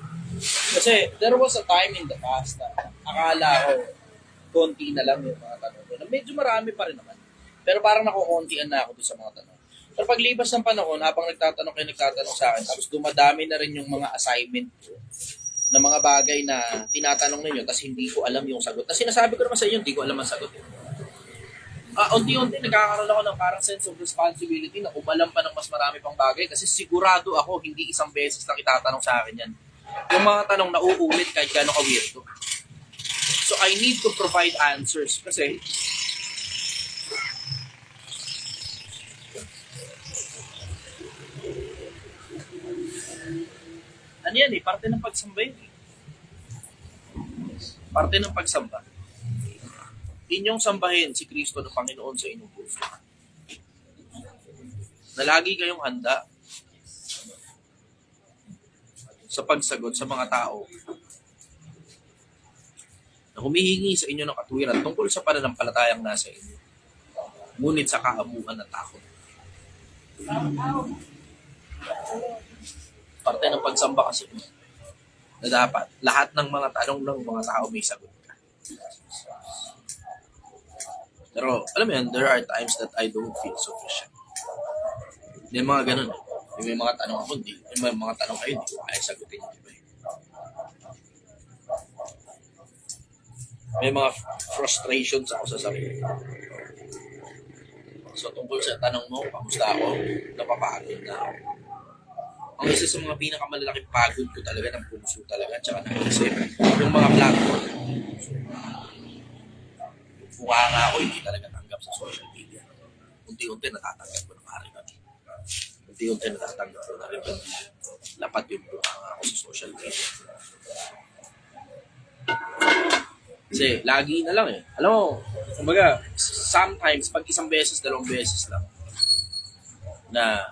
Kasi there was a time in the past na akala ko konti na lang yung mga tanong ko. Medyo marami pa rin naman. Pero parang nakukuntian na ako doon sa mga tanong. Pero paglipas ng panahon, habang nagtatanong sa akin, tapos dumadami na rin yung mga assignment ko na mga bagay na tinatanong ninyo, tapos hindi ko alam yung sagot. Tapos sinasabi ko naman sa inyo, hindi ko alam ang sagot. Unti-unti nagkakaroon ako ng parang sense of responsibility na umalam pa ng mas marami pang bagay kasi sigurado ako hindi isang beses lang itatanong sa akin yan. Yung mga tanong na uulit kahit gano'n ka-weird to. So I need to provide answers kasi ano yan parte ng pagsamba yun eh. Parte ng pagsamba. Inyong sambahin si Kristo na Panginoon sa inyong puso. Na lagi kayong handa sa pagsagot sa mga tao na humihingi sa inyo ng katuwiran tungkol sa pananampalatayang nasa inyo. Ngunit sa kaamuhan at takot. Parte ng pagsamba kasi na dapat lahat ng mga tanong ng mga tao may sagot ka. Pero, alam mo yan, there are times that I don't feel sufficient. May mga ganun. May mga tanong ako, hindi. May mga tanong kayo, hindi ko kaya sagutin yung iba. May mga frustrations ako sa sarili. So, tungkol sa tanong mo, kamusta ako? Napapagod na ako. Ang isa sa mga pinakamalalaking pagod ko talaga ng puso talaga, tsaka ng isip, yung mga platform. Mukha nga ako, hindi talaga tanggap sa social media. Unti-unti natatanggap ko ng hari kami. Unti-unti natatanggap ko na rin. Lapat yung mukha nga ako sa social media. Kasi lagi na lang eh. Alam mo, kumbaga, sometimes, pag isang beses, dalawang beses lang, na,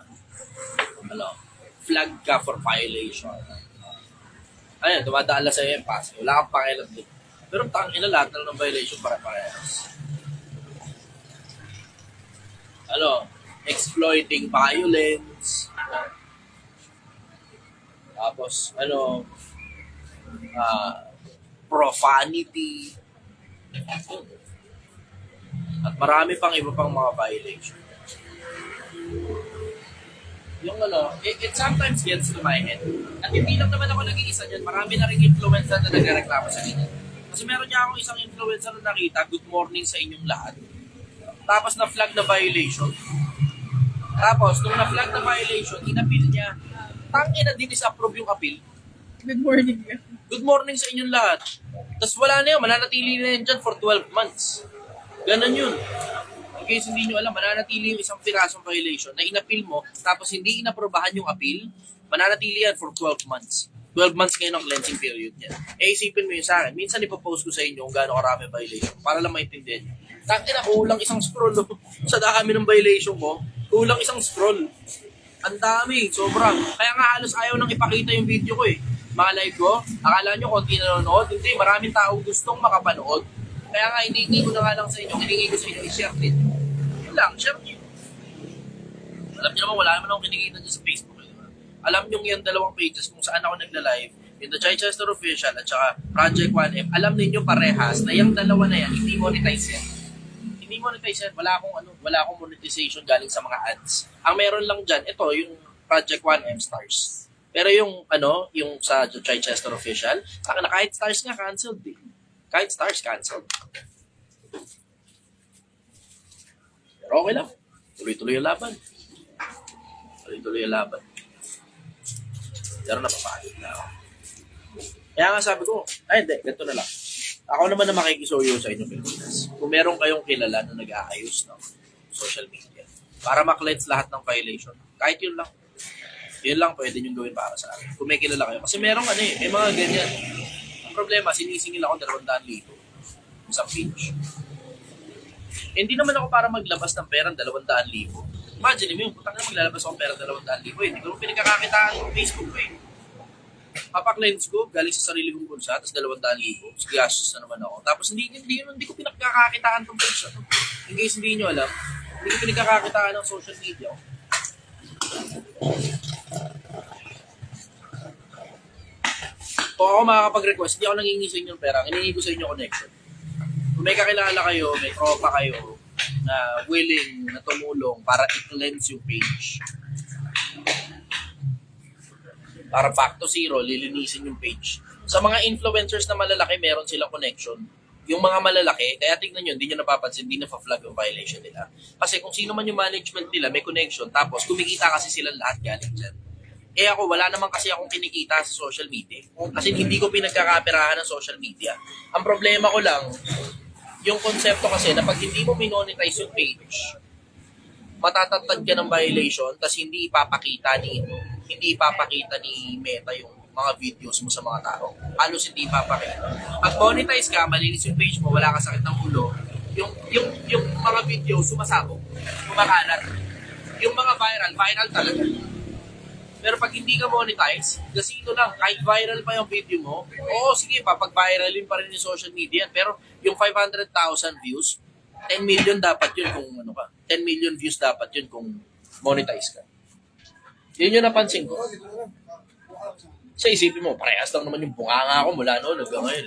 flag ka for violation. Ayun, dumadaan lang sa iyo yung pass. Wala kang pakialam din. Pero tangina lahat ng violation para parehas. Exploiting violence. Tapos, profanity. At marami pang iba pang mga violation. Yung it sometimes gets to my head. At hindi lang naman ako nag-iisa dyan. Marami na rin influencer na nagreklamo sa ganyan. Kasi meron niya akong isang influencer na nakita, good morning sa inyong lahat. Tapos na-flag na violation. Tapos, nung na-flag na violation, in-appeal niya. Tangina, din-disapprove yung appeal. good morning. Good morning sa inyong lahat. Tapos wala na yun, mananatili na yun dyan for 12 months. Ganon yun. In case hindi nyo alam, mananatili yung isang pirasong violation na in-appeal mo, tapos hindi inaprobahan yung appeal, mananatili yan for 12 months. 12 months ngayon ang cleansing period niya. Isipin mo yun sa akin. Minsan ipopost ko sa inyo kung gaano karami violation para lang maintindihan nyo. Tangina, kulang isang scroll sa dami ng violation mo. Kulang isang scroll. Ang dami, sobra. Kaya nga halos ayaw nang ipakita yung video ko eh. Mga live ko, akala nyo konti nanonood. Hindi, maraming tao gustong makapanood. Kaya nga, hindi ko na nga lang sa inyo, hiningi ko sa inyo, i-share din. Yun lang, share nyo. Alam nyo naman, wala naman akong kinikita dyan sa Facebook. Alam nyo yung dalawang pages kung saan ako nagla-live, yung The Chichester Official at saka Project 1M, alam ninyo parehas na yung dalawa na yan, hindi monetize yan. Hindi monetize yan. Wala akong monetization galing sa mga ads. Ang meron lang dyan, ito, yung Project 1M Stars. Pero yung sa Chichester Official, saka na kahit stars nga, canceled eh. Kahit stars, canceled. Pero okay lang. Tuloy-tuloy yung laban. Tuloy-tuloy yung laban. Pero napapagod na ako. Kaya nga sabi ko, ay hindi, ganito na lang. Ako naman na makikisuyo sa inyo Pilipinas. Kung meron kayong kilala na nag-aayos ng social media, para ma-cleanse lahat ng violation, kahit yun lang. Yun lang pwede nyo gawin para sa akin. Kung may kilala kayo. Kasi merong may mga ganyan. Ang problema, sinisingil ako 200,000 isang page. Hindi naman ako para maglabas ng perang 200,000. Imagine mo yung putang na maglalabas ako ng perang 200,000. Hindi ko pinagkakakitaan yung Facebook ko eh. Papaklens ko, galing sa sarili kong bulsa, tapos 200,000. Tapos gastos na naman ako. Tapos hindi ko pinagkakakitaan tong bulsa. In case hindi nyo alam, hindi ko pinagkakakitaan ng social media. Kung ako makakapag-request, hindi ako nangingi sa inyo ng pera, hinihingi ko sa inyo connection. Kung may kakilala kayo, may tropa kayo na willing na tumulong para i-cleanse yung page. Para back to zero, lilinisin yung page. Sa mga influencers na malalaki, meron silang connection. Yung mga malalaki, kaya tignan nyo, hindi nyo napapansin, hindi na-flag yung violation nila. Kasi kung sino man yung management nila, may connection, tapos kumikita kasi sila lahat galing dyan. Eh ako, wala naman kasi akong kinikita sa social media. Kasi hindi ko pinagkakapirahan ng social media. Ang problema ko lang, yung konsepto kasi na pag hindi mo minonetize yung page, matatatad ka ng violation, tapos hindi ipapakita ni Meta yung mga videos mo sa mga tao. Halos hindi ipapakita. Pag monetize ka, malinis yung page mo, wala ka sakit ng ulo, yung mga video sumasabog, kumakalat. Yung mga viral talaga. Pero pag hindi ka monetize, gasino lang, kahit viral pa yung video mo, oo, sige, papag-viralin pa rin yung social media. Pero yung 500,000 views, 10 million dapat yun kung 10 million views dapat yun kung monetize ka. Yun yung napansin ko. Sa isipin mo, parehas lang naman yung bunganga ko mula noon hanggang ngayon.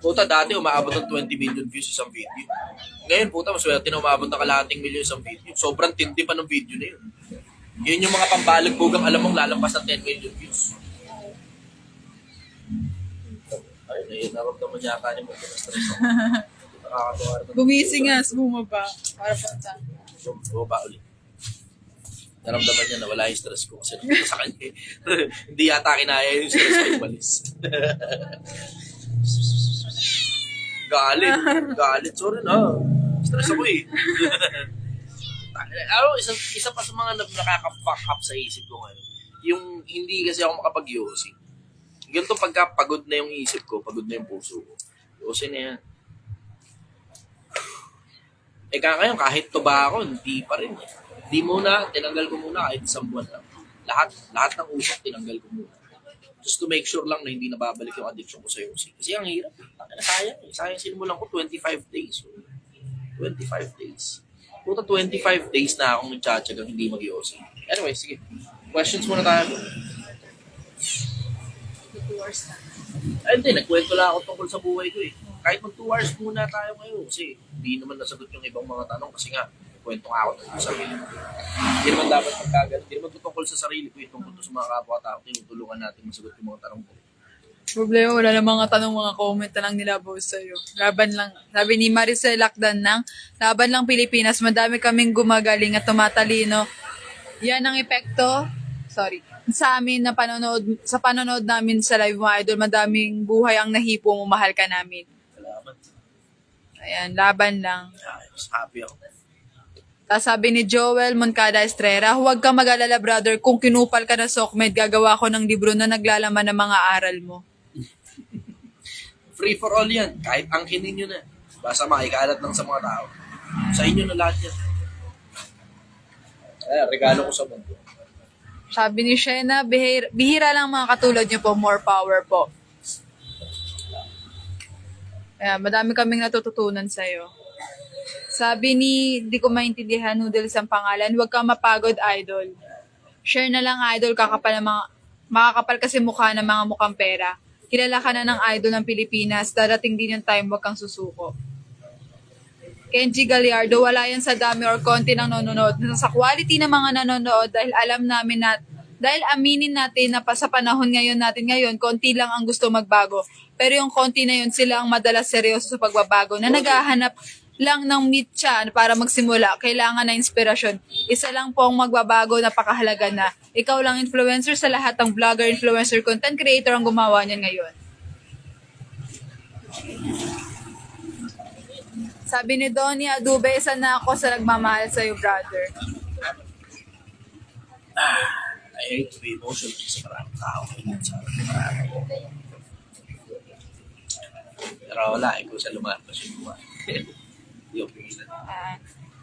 Puta, dati umaabot ng 20 million views isang video. Ngayon, puta, maswerte na umaabot ng kalahating million isang video. Sobrang tindi pa ng video na yun. Yun yung mga pambalagbugang alam mong lalampas ng 10 million views. Ay, naramdaman niya ka ni mo na stress ako. Nakakatawa rin. Gumising nga, bumaba. Para punta. Bumaba ulit. Naramdaman niya na wala yung stress ko kasi nakita sa kanya. Hindi yata kinaya yung stress ko umalis. Galit. Sorry na. Stress ako eh. Isa pa sa mga nakaka-fuck up sa isip ko ngayon, yung hindi kasi ako makapag-yosi. Ganito pagka pagod na yung isip ko, pagod na yung puso ko. Yosi na yan. Ngayon, kahit tuba ako, hindi pa rin. Hindi muna, tinanggal ko muna kahit isang buwan lang. Lahat ng usok, tinanggal ko muna. Just to make sure lang na hindi nababalik yung addiction ko sa yosi. Kasi ang hirap. Sayang sinimulan ko 25 days. 25 days. Puta 25 days na akong nagtsatsagang hindi mag-yosi. Anyway, sige. Questions muna tayo. 2 hours na. Ay, hindi. Nagkwento lang ako tungkol sa buhay ko eh. Kahit mag 2 hours muna tayo ngayon. Kasi hindi naman nasagot yung ibang mga tanong. Kasi nga, kwento nga ako tungkol sa sarili ko. Hindi naman dapat magkagal. Hindi naman tungkol sa sarili ko. Tungkol sa mga kapwa-tao. Tinutulungan natin masagot yung mga tanong ko. Problema, wala na mga tanong, mga comment na lang nilabaw sa'yo. Laban lang. Sabi ni Maricel Lakdan ng laban lang Pilipinas. Madami kaming gumagaling at tumatalino. Yan ang epekto. Sorry. Sa amin na sa panonood namin sa live mga idol, madaming buhay ang nahipo mo, mahal ka namin. Salamat. Ayan, laban lang. Ayos, happy ako. Tapos sabi ni Joel Moncada Estrera, huwag ka mag-alala brother, kung kinupal ka na Sokmed, gagawa ko ng libro na naglalaman ng mga aral mo. Free for all yan. Kahit angkinin nyo na. Basta makikalat lang sa mga tao. Sa inyo na lahat yan. Regalo ko sa mundo. Sabi ni Shena, bihira lang mga katulad niyo po, more power po. Ayan, madami kaming natututunan sa'yo. Sabi ni, di ko maintindihan, Noodles ang pangalan, huwag kang mapagod, idol. Share na lang, idol, makakapal kasi mukha ng mga mukhang pera. Kilala ka na ng idol ng Pilipinas, darating din yung time, huwag kang susuko. Kenji Gallardo, wala yan sa dami or konti ng nanonood. Sa quality ng mga nanonood dahil alam namin na dahil aminin natin na pa sa panahon ngayon, konti lang ang gusto magbago. Pero yung konti na yun, sila ang madalas seryoso sa pagbabago na naghahanap lang ng mitya para magsimula. Kailangan na inspirasyon. Isa lang po ang magbabago, napakahalaga na. Ikaw lang influencer sa lahat ng vlogger, influencer, content creator ang gumawa niyan ngayon. Sabi ni Donnie Adube, isa na ako sa nagmamahal sa'yo, brother. I hate to be emotional sa maraming tao. Pero wala, ikaw sa lumalabas yung buwan. Yung pingilan.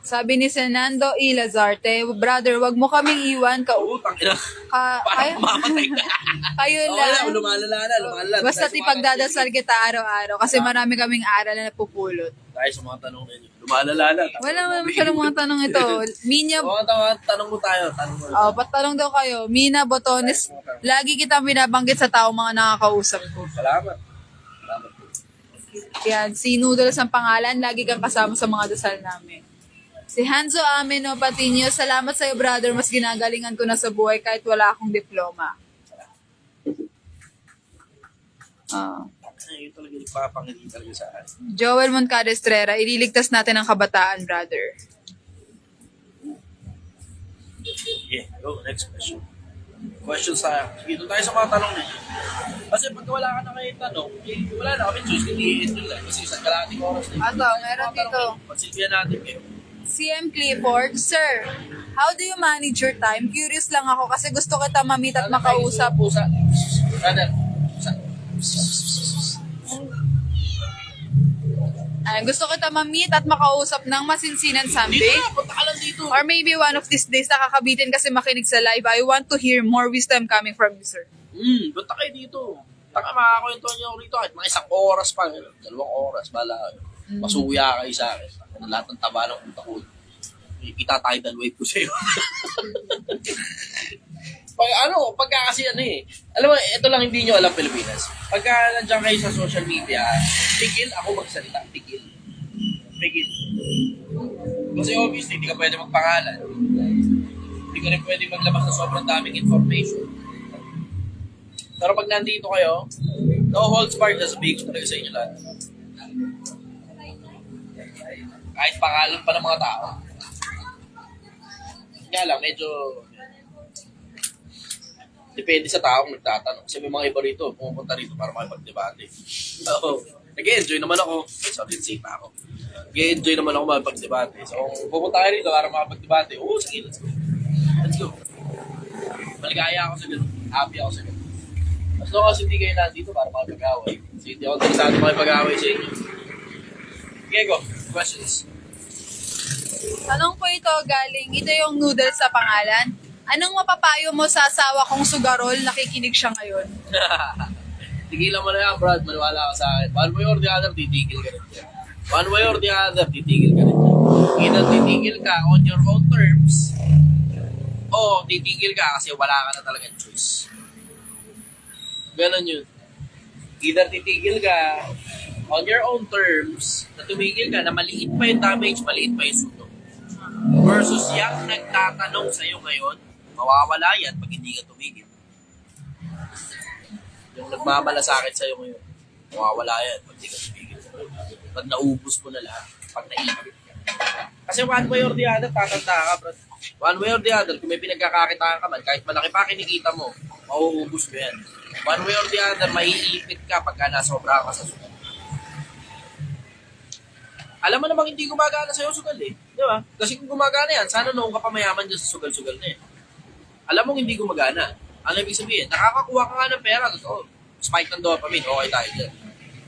Sabi ni Fernando E. Lazarte, brother, wag mo kaming iwan. Utang ina. Parang mamatay na. Kayo Okay lang. lang, lumalala. Basta't ipagdadasal kita araw-araw kasi marami kaming aral na napupulot. Tayo sa mga tanong ninyo. Lumalala na. Wala naman masyadong mga tanong ito. Mina, Tanong mo tayo. patanong daw kayo. Mina Botones, lagi kitang binabanggit sa tao mga nakakausap ko. Salamat. Po. Yan, si Noodles ang pangalan, lagi kang kasama sa mga dasal namin. Si Hanzo Ameno Patinio, salamat sa'yo brother, mas ginagalingan ko na sa buhay kahit wala akong diploma. Yun talaga ipapangiti talaga sa akin. Joel Moncada Estrera, ililigtas natin ang kabataan, brother. Yeah, go. Next question. Questions tayo. Sige, doon tayo sa mga tanong ninyo. Kasi pag wala ka na kayo tanong, wala na kami choice, hindi ito lang. Kasi isang kalating oras na. Ato, meron dito. Pasilbihan natin kayo. CM Clifford, Sir, how do you manage your time? Curious lang ako kasi gusto kita ma-meet at makausap. Pusa. Brother. Pusa. Gusto kita ma-meet at makausap ng masinsinan someday. Dito na, punta ka lang dito. Or maybe one of these days nakakabitin kasi makinig sa live. I want to hear more wisdom coming from you, sir. Punta kayo dito. Taka makakakwento niyo ako rito kahit mga 1 oras pa. 2 oras, bala kayo. Masuya kayo sa akin. Lahat ng taba ng punta ko. Ita-tidal wave ko sa'yo. Pagka kasi alam mo, ito lang hindi nyo alam Pilipinas. Pagka nandiyan kayo sa social media, tigil ako magsalita. Tigil. Kasi obviously, hindi ka pwede magpangalan. Hindi ka rin pwede maglabas na sobrang daming information. Pero pag nandito kayo, no holds barred, sasabihin ko talaga sa inyo lahat. Kahit pangalan pa ng mga tao. Kaya lang, medyo depende sa taong nagtatanong. Kasi may mga iba rito, pumupunta rito para makipagdebate. So, nag-enjoy naman ako. Sorry, safe ako. Nag-enjoy naman ako makipagdebate. So, kung pupunta kayo rito para makipagdebate, sige, let's go. Let's go. Maligaya ako sa ganun. Happy ako sa ganun. Mas long as hindi kayo nandito para makipag-away. Kasi hindi ako interesado makipag-away sa inyo. Okay, go. Questions? Tanong po ito galing, ito yung Noodles sa pangalan. Anong mapapayo mo sa asawa kong sugarol? Nakikinig siya ngayon. Tigilan mo na yan, Brad. Maniwala ka sa akin. One way or the other, titigil ka rin dyan. One way or the other, titigil ka rin dyan. Either titigil ka on your own terms, o titigil ka kasi wala ka na talagang choice. Ganon yun. Either titigil ka on your own terms, na tumigil ka, na maliit pa yung damage, maliit pa yung sunog. Versus yung nagtatanong sa'yo ngayon, mawawala yan pag hindi ka tumigil. Yung nagmamalasakit sa'yo ngayon, mawawala yan pag hindi ka tumigil. Pag naubos mo na lahat, pag naipit ka. Kasi one way or the other, tatanda ka, bro. One way or the other, kung may pinagkakakitaan ka man, kahit malaki pa kinikita mo, mauubos mo yan. One way or the other, maiipit ka pagka nasobra ka sa sugal. Alam mo namang hindi gumagana sa'yo sugal eh. Di ba? Kasi kung gumagana yan, sana noong ka pa mayaman dyan sa sugal-sugal na yan. Alam mong hindi gumagana. Ano ibig sabihin? Nakakakuha ka nga ng pera. Totoo. Spike ng dopamine. Okay tayo dyan.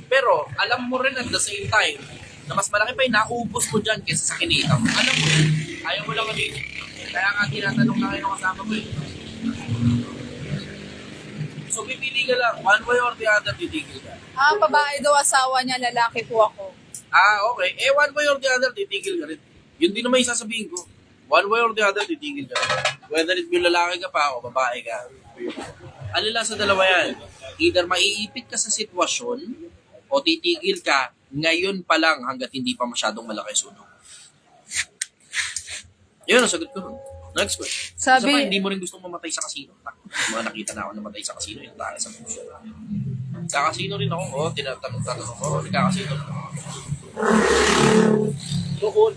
Pero, alam mo rin at the same time, na mas malaki pa yung naubos mo dyan kaysa sa kinita mo. Alam mo yun. Ayaw mo lang kami. Kaya nga tinatanong na kayo ng kasama ko eh. So, pipili ka lang. One way or the other, titigil ka. Babae daw asawa niya, lalaki po ako. Okay. One way or the other, titigil ka rin. Yun din naman yung sasabihin ko. One way or the other, titigil ka rin. Whether it be lalaki ka pa o babae ka. Ano lang sa dalawa yan? Either maiipit ka sa sitwasyon o titigil ka ngayon pa lang hanggat hindi pa masyadong malaki sunog. Yun, ang sagot ko nun. Next question. Sabi- Isa pa, hindi mo rin gustong mamatay sa casino. Mga nakita na ako namatay sa casino, yung tayo sa puso. Kakasino rin ako. Oo, tinatanong ko. Oo, nagkakasino rin ako. Noon,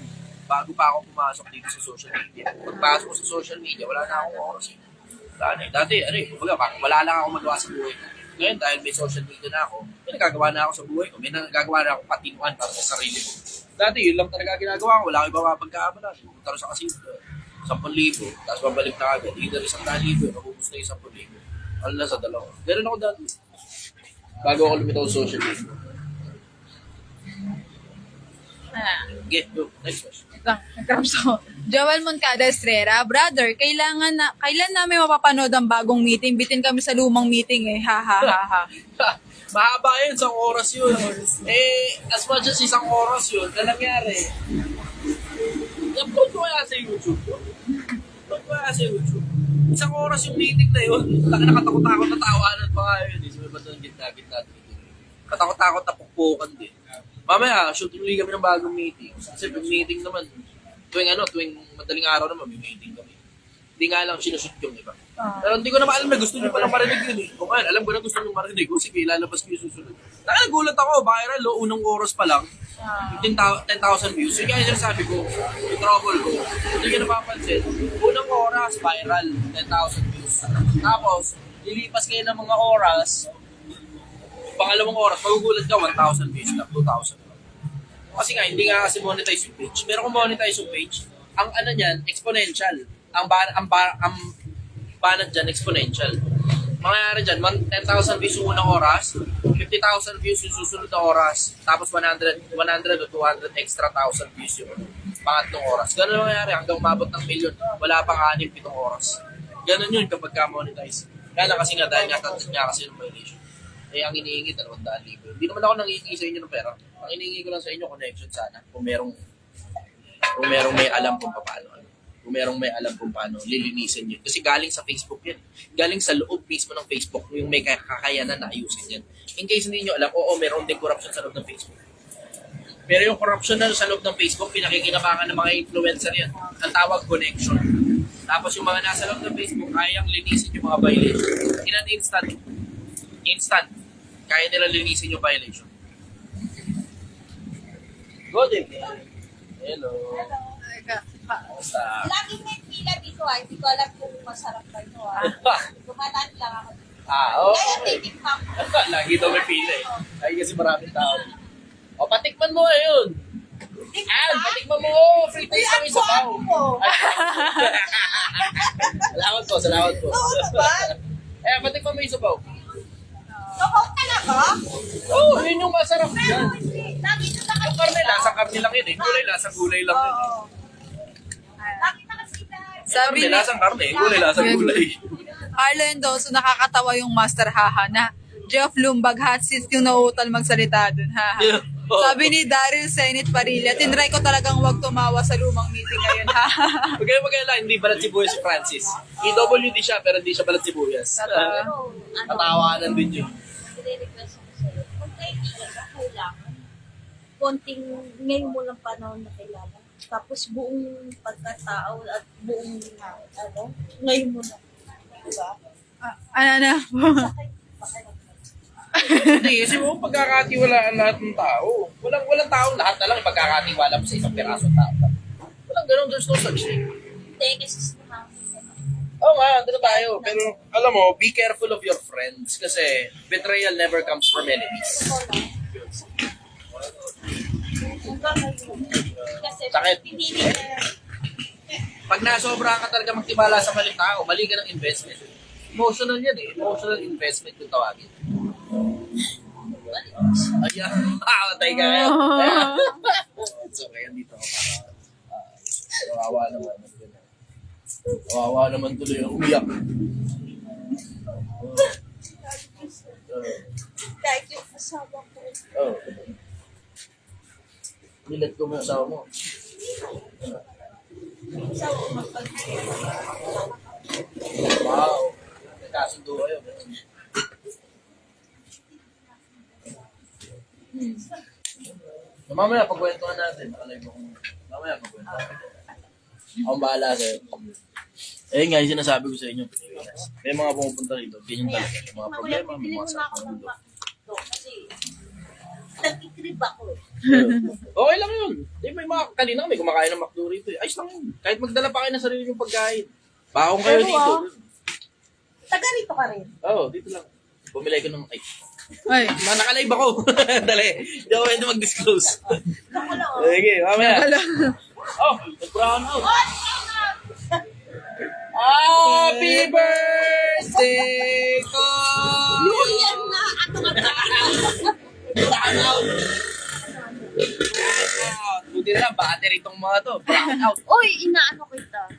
bago pa ako pumasok dito sa social media. Pagpasok ko sa social media, wala na akong oras. Wala na. Dati, wala lang ako magawa sa buhay ko. Ngayon, dahil may social media na ako, may nagagawa na ako sa buhay ko. May nagagawa na ako patinuan para sa sarili ko. Dati, yun lang talaga ginagawa ko. Wala akong iba mapagkaamalan. Pumunta rin sa casino. 10,000. Tapos babalik na agad. Either 100,000, nakubos na yung 10,000. Ano na sa dalawa. Ganun ako dati. Bago ako lumitaw sa social media. Okay, go. Next question. Nag-cramps ako. Joel Moncada Estrera, brother, kailan namin mapapanood ang bagong meeting? Bitin kami sa lumang meeting eh. Ha ha ha ha. Mahaba yun, isang oras yun. As much as isang oras yun, na nangyari. I-upload ko kaya sa YouTube. I-upload ko kaya sa YouTube. Isang oras yung meeting na yun. Nakatakot-takot na tawanan pa nga yun. Sabi ba doon, gitna-gitna dito. Katakot-takot na pukpukan din. Mamaya, shoot ulit kami ng bagong meeting. Kasi pag meeting naman, tuwing madaling araw naman, may meeting kami. Hindi nga lang sinushoot yung iba. Pero hindi ko naman alam na gusto nyo palang marinig yun eh. Kung ngayon, alam ko na gusto nyo marinig. Kung sige, ilalabas ko yung susunod. Nagulat ako, viral, unang oras pa lang. 10,000 views. Yung kaya sabi ko, yung trouble ko, hindi ko napapansin. Unang oras, viral, 10,000 views. Tapos, lilipas kayo ng mga oras, pangalawang oras, magugulat ka, 1,000 views lang, 2,000 lang. Kasi nga, hindi nga kasi monetize yung page. Pero kung monetize yung page, ang ano niyan, exponential. Ang banat dyan, exponential. Mangyayari dyan, 10,000 views yung unang oras, 50,000 views yung susunod na oras, tapos 100 o 200 extra thousand views yung pangatlong oras. Ganun mangyayari hanggang umabot ng milyon, wala pang 6-7 oras. Ganun yun kapag ka-monetize. Kaya na kasi nga, dahil nga kasi ng violation. Eh, ang iniingi, 200,000. Hindi naman ako nangihingi sa inyo ng pera. Ang iniingi ko lang sa inyo, connection sana. Kung merong may alam kung paano. Kung merong may alam kung paano lilinisin yun. Kasi galing sa Facebook yan. Galing sa loob mismo ng Facebook yung may kakayanan na ayusin yan. In case hindi nyo alam, oo, meron din corruption sa loob ng Facebook. Pero yung corruption na sa loob ng Facebook, pinakikinabangan ng mga influencer yan. Ang tawag connection. Tapos yung mga nasa loob ng Facebook, kayang linisin yung mga violation. In an instant, kaya nila linisin yung violation. Good evening. Hello. Basta. Laging may pila dito hindi ko alam kung masarap ba ito Dumadaan lang ako dito. Oo. Kaya titikman ko. Lagi daw may pila eh. Lagi kasi maraming tao. O, patikman mo ngayon. Patikman mo. Free taste kami sa pao. Salamat po. Oo naman. Patikman mo yung sabaw. Sokaw talaga? Oo, yun yung masarap Pero yan. hindi. Lagi na nakasita. Yung karne, lasang karne lang yun eh. Gulay, lasang gulay lang yun eh. Lagi nakasita. Sabi Karne, ni lasang karne. Gulay, lasang gulay. Arlo Endoso, nakakatawa yung Master Haha na Jeff Lumbag hot seat yung nauutal magsalita dun. Haha. Yeah. Sabi ni Daryl Senate Parilla, tinry ko talagang wag tumawa sa lumang meeting ngayon. Haha. Huwag kayo mag-alala, hindi balat sibuyas si Francis. PWD siya, pero hindi siya balat sibuyas. Pero, Katawanan din yun. i-request ko sa'yo. Kung kaibigan ka, kailangan. Konting ngayon mo lang panahon na kailangan. Tapos buong pagkatao at buong, ngayon mo lang. Diba? Ano? Hindi, kasi mo pagkakatiwalaan lahat ng tao. Walang taong lahat na lang pagkakatiwala mo sa isang pirasong tao. Walang ganun, there's no such thing. Hindi, kasi naman. Oo nga, doon tayo. Pero alam mo, be careful of your friends kasi betrayal never comes from enemies. Hanggang ngayon. Kasi Sakit. pinili na Pag nasobrahan ka talaga magtiwala sa maling tao, mali ka ng investment. Emotional yan eh. Emotional investment yung tawagin. Ayan. Matay ka yan. So, kaya dito ako para kawawa naman. Kawawa naman tuloy ang umiyak. kahit yung asawa ko. Oh. Nilat ko mo yung asawa mo. Asawa ko magpag-ibig. Wow. Nagkasundo kayo. Mamaya pagkwentuhan natin. Mamaya pagkwentuhan natin. Akong bahala sa'yo. Eh nga, yung sinasabi ko sa inyo, Pilipinas. May mga pumupunta rito, ganyan talaga. May mga problema, may Bili mga mo na sakit ako ng ng mundo. McDo kasi nag-itrip ako eh. Okay lang yun. May mga kanina may kumakain ng McDo rito. Ayos lang yun. Kahit magdala pa kayo ng sarili yung pagkain. Baong kayo Pero, dito. Taga rito ka rin. Oo, dito lang. Bumilay ko ng Ay, Nakalive ako. Dali. Hindi ako pwede mag-disclose. Ako lang oh. Sige, mamaya. wala. Oh, nag-brown out. Happy birthday ko! Yan na! Ato ka na! Brown out. Buti na lang, battery itong mga to. Brown out. Uy, inaano kita.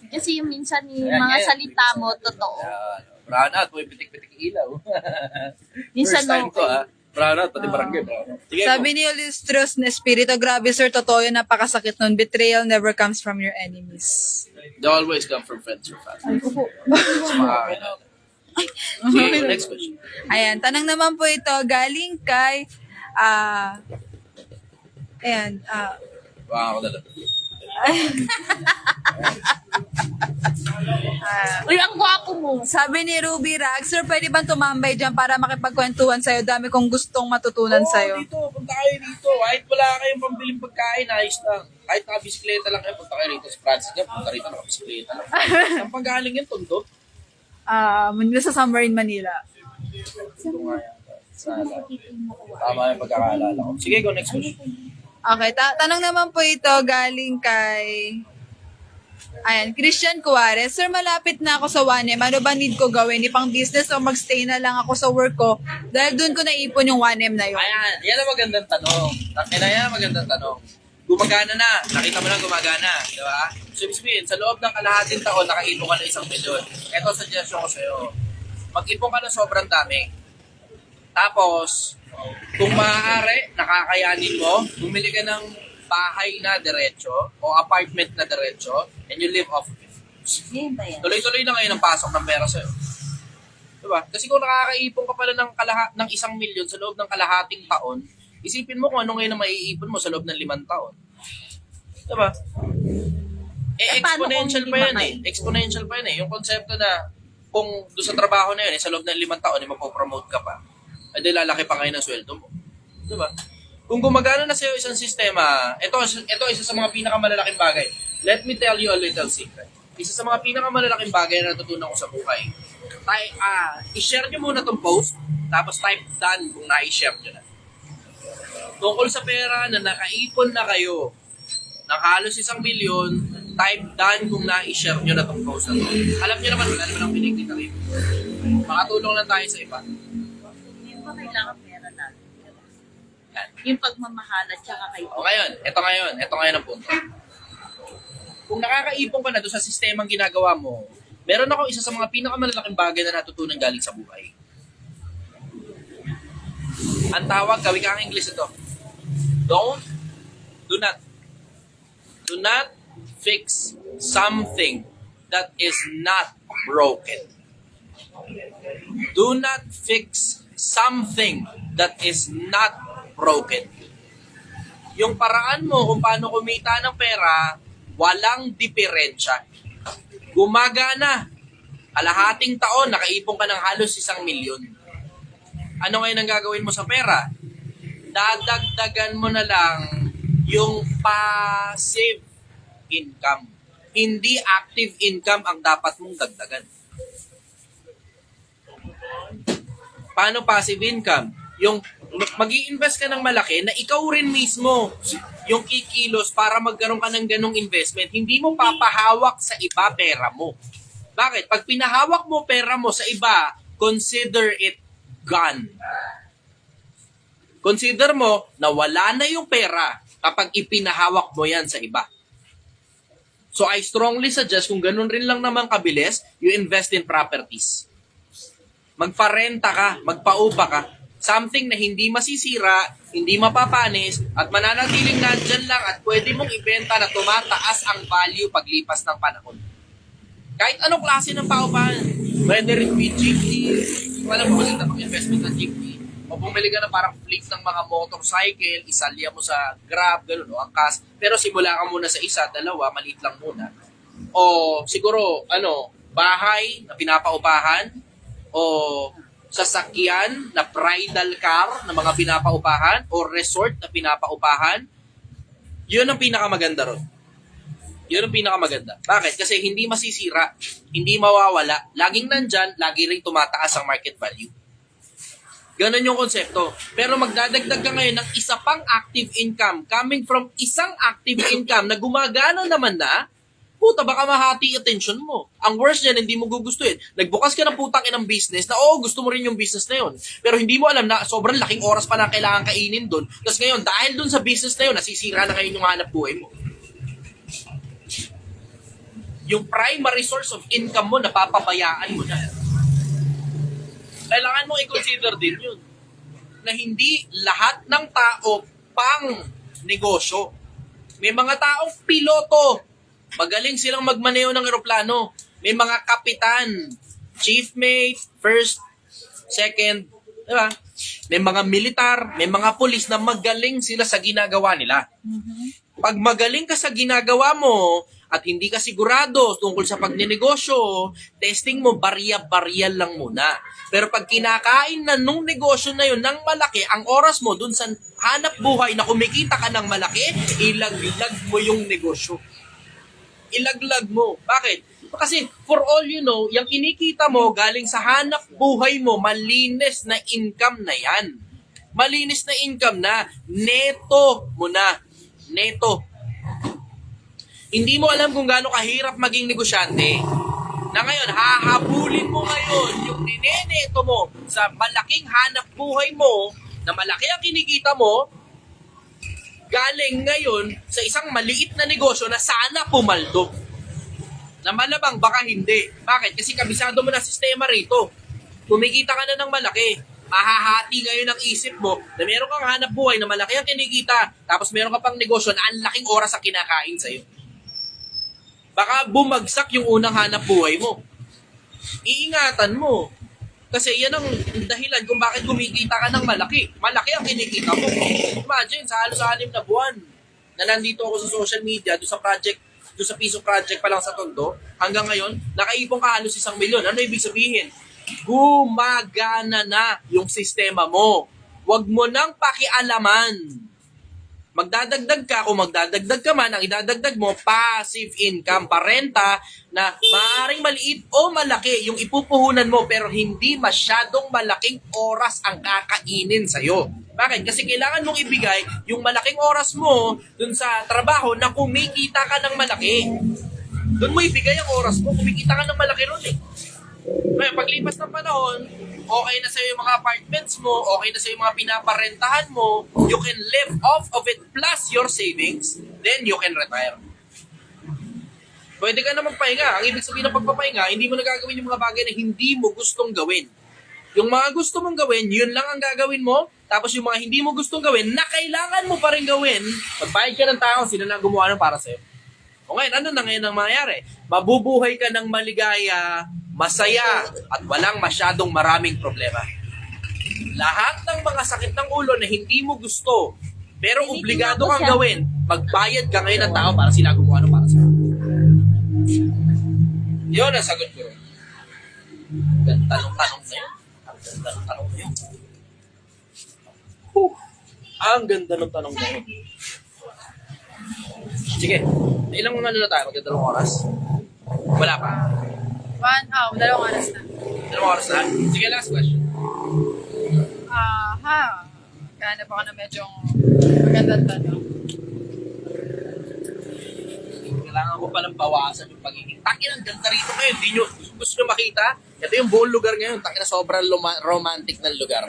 Kasi yung minsan yung Ayan, mga ayan. salita mo, totoo. Ayan. Brown out. May pitik-pitik ilaw. Minsan First time okay. ko, ha? Brown out, pati barangay brown out. Sige, Sabi ni Illustrious na Espiritu, grabe sir, totoo yun, napakasakit nun. Betrayal never comes from your enemies. they always come from friends or family. Sa mga kakilala. Sige, next question. Ayan, tanong naman po ito, galing kay, Baka ako na lang. Uy, ang gwapo mo. sabi ni Ruby Rag, sir, pwede bang tumambay dyan para makipagkwentuhan sa'yo? Dami kong gustong matutunan sa'yo. Dito, punta kayo dito. Kahit wala kayong pambiling pagkain, ayos lang. Kahit nakabisikleta lang kayo, punta kayo rito sa Francis niya, punta rito nakabisikleta lang. Ang panggaling yan, Tondo. Manila sa Summer in Manila. Ito nga yan. Sana. Tama yung pagkakaalala ko. Sige, go next question. Okay, tanong naman po ito galing kay Christian Cuarez. Sir, malapit na ako sa 1M. Ano ba need ko gawin? Ipang business o magstay na lang ako sa work ko? Dahil doon ko naipon yung 1M na yun. Ayan, yan ang magandang tanong. Yan ang magandang tanong. Gumagana na. Nakita mo na gumagana. Di ba? So, ibig sabihin, sa loob ng kalahating taon, nakaipon ka na 1 milyon. Ito ang suggestion ko sa'yo. Mag-ipon ka na sobrang dami. Tapos, kung maaari, nakakayanin mo, bumili ka ng bahay na diretso o apartment na diretso and you live off of it. Yan ba yan? Tuloy-tuloy na ngayon ang pasok ng pera sa'yo. Diba? Kasi kung nakakaipon ka pala ng 1 milyon sa loob ng kalahating taon, isipin mo kung ano ngayon ang maiipon mo sa loob ng 5 taon. Diba? Paano Exponential kung pa hindi yan eh. Exponential pa yan eh. Yung konsepto na kung doon sa trabaho na yun, sa loob ng 5 taon, mapopromote ka pa. Ay, lalaki pa ngayon ang sweldo mo. Diba? Kung gumagana na sa'yo isang sistema, ito isa sa mga pinakamalalaking bagay. Let me tell you a little secret. Isa sa mga pinakamalalaking bagay na natutunan ko sa buhay. I-share nyo muna tong post, tapos type done kung na-i-share nyo na. Tungkol sa pera na nakaipon na kayo ng halos 1 milyon, type done kung na-i-share nyo na tong post na to. Alam nyo naman, wala naman ang pinikita rin. Makatulong lang tayo sa iba. Hindi ba kailangan pera natin? Yan. Yung pagmamahal at saka kayo. O ngayon, ito ngayon ang punto. Kung nakakaipon ka na doon sa sistemang ginagawa mo, meron ako isa sa mga pinakamalalaking bagay na natutunan galing sa buhay. Ang tawag, kawikang English ito. Do not fix something that is not broken. Do not fix something that is not broken. Yung paraan mo kung paano kumita ng pera, walang diferensya. Gumagana. Kalahating taon, nakaipon ka ng halos 1 milyon. Ano ngayon ang gagawin mo sa pera? Dadagdagan mo na lang yung passive income. Hindi active income ang dapat mong dagdagan. Paano passive income? Yung mag-i-invest ka ng malaki na ikaw rin mismo yung kikilos para magkaroon ka ng ganong investment. Hindi mo papahawak sa iba pera mo. Bakit? Pag pinahawak mo pera mo sa iba, consider it gone. Consider mo na wala na yung pera kapag ipinahawak mo yan sa iba. So I strongly suggest kung ganun rin lang naman kabilis, you invest in properties. Magparenta ka, magpaupa ka. Something na hindi masisira, hindi mapapanis, at mananatiling nandyan lang at pwede mong ibenta na tumataas ang value paglipas ng panahon. Kahit anong klase ng paupahan, whether it be jeepney, alam mo kasi tapang investment ng jeepney, o O bumili ka na parang fleet ng mga motorcycle, isalya mo sa Grab, gano'n, no? Angkas. Pero simula ka muna sa isa, dalawa, maliit lang muna. O siguro, bahay na pinapaupahan, o sasakyan na bridal car na mga pinapaupahan, o resort na pinapaupahan, yun ang pinakamaganda ron. Yun ang pinakamaganda. Bakit? Kasi hindi masisira, hindi mawawala, laging nandyan, lagi rin tumataas ang market value. Ganon yung konsepto. Pero magdadagdag ka ngayon ng isa pang active income coming from isang active income na gumagana naman na, puta, baka mahati attention mo. Ang worst niyan, hindi mo gugustuhin. Nagbukas ka ng putang inang business na, oo, gusto mo rin yung business na yun. Pero hindi mo alam na sobrang laking oras pa na kailangan kainin doon. Tapos ngayon, dahil doon sa business na yun, nasisira na ngayon yung hanap buhay mo. Yung primary source of income mo, napapabayaan mo na. Kailangan mo i-consider din yun. Na hindi lahat ng tao pang negosyo. May mga taong piloto. Magaling silang magmaneho ng eroplano. May mga kapitan, chief mate, first, second, diba? May mga militar, may mga pulis na magaling sila sa ginagawa nila. Pag magaling ka sa ginagawa mo at hindi ka sigurado tungkol sa pagnenegosyo, testing mo, barya-barya lang muna. Pero pag kinakain na nung negosyo na yun ng malaki, ang oras mo dun sa hanap buhay na kumikita ka ng malaki, ilaglag mo yung negosyo. Ilaglag mo. Bakit? Kasi for all you know, yung kinikita mo galing sa hanap buhay mo, malinis na income na yan. Malinis na income na. Neto mo na. Neto. Hindi mo alam kung gaano kahirap maging negosyante. Na ngayon, hahabulin mo ngayon yung nineneto mo sa malaking hanap buhay mo, na malaki ang kinikita mo, galing ngayon sa isang maliit na negosyo na sana pumaldo. Na malamang baka hindi. Bakit? Kasi kabisado mo na sistema rito. Kumikita ka na ng malaki. Mahahati ngayon ang isip mo na meron kang hanap buhay na malaki ang kinikita, tapos meron ka pang negosyo na ang laking oras ang kinakain sa'yo. Baka bumagsak yung unang hanap buhay mo. Iingatan mo. Kasi yan ang dahilan kung bakit kumikita ka ng malaki. Malaki ang kinikita mo. Imagine, sa halos 6 na buwan na nandito ako sa social media, doon sa piso project pa lang sa Tondo, hanggang ngayon, nakaipon ka halos 1 milyon. Ano ibig sabihin? Gumagana na yung sistema mo. Huwag mo nang pakialaman. Magdadagdag ka, kung magdadagdag ka man, ang idadagdag mo, passive income, parenta, na maaaring maliit o malaki yung ipupuhunan mo, pero hindi masyadong malaking oras ang kakainin sa'yo. Bakit? Kasi kailangan mong ibigay yung malaking oras mo dun sa trabaho na kumikita ka ng malaki. Dun mo ibigay ang oras mo, kumikita ka ng malaki ron eh. Ngayon, paglipas ng panahon, okay na sa'yo yung mga apartments mo, okay na sa'yo yung mga pinaparentahan mo, you can live off of it plus your savings, then you can retire. Pwede ka na magpahinga. Ang ibig sabihin ng pagpapahinga, hindi mo nagagawin yung mga bagay na hindi mo gustong gawin. Yung mga gusto mong gawin, yun lang ang gagawin mo, tapos yung mga hindi mo gustong gawin, na kailangan mo pa rin gawin, magbayad ka ng tao, sila na gumawa ng para sa'yo. O ngayon, ano na ngayon ang mangyayari? Mabubuhay ka ng maligaya, masaya, at walang masyadong maraming problema. Lahat ng mga sakit ng ulo na hindi mo gusto, pero obligado kang gawin, magbayad ka ngayon ng tao para sila gumawa ng para sa'yo. Yun ang sagot ko. Tanong-tanong na yun. Ang ganda ng tanong na yun. Ang ganda ng tanong na yun. Sige, ilang ano na tayo? Magdadalawang oras? Wala pa. 2 oras na. 2 oras na? Sige, last question. Hanap ako na medyo magandang tanong. Kailangan ko palang bawasan yung pagiging. Takin, ang ganda rito kayo. Hindi nyo gusto nyo makita? Ito yung buong lugar ngayon. Takin na sobrang romantic ng lugar.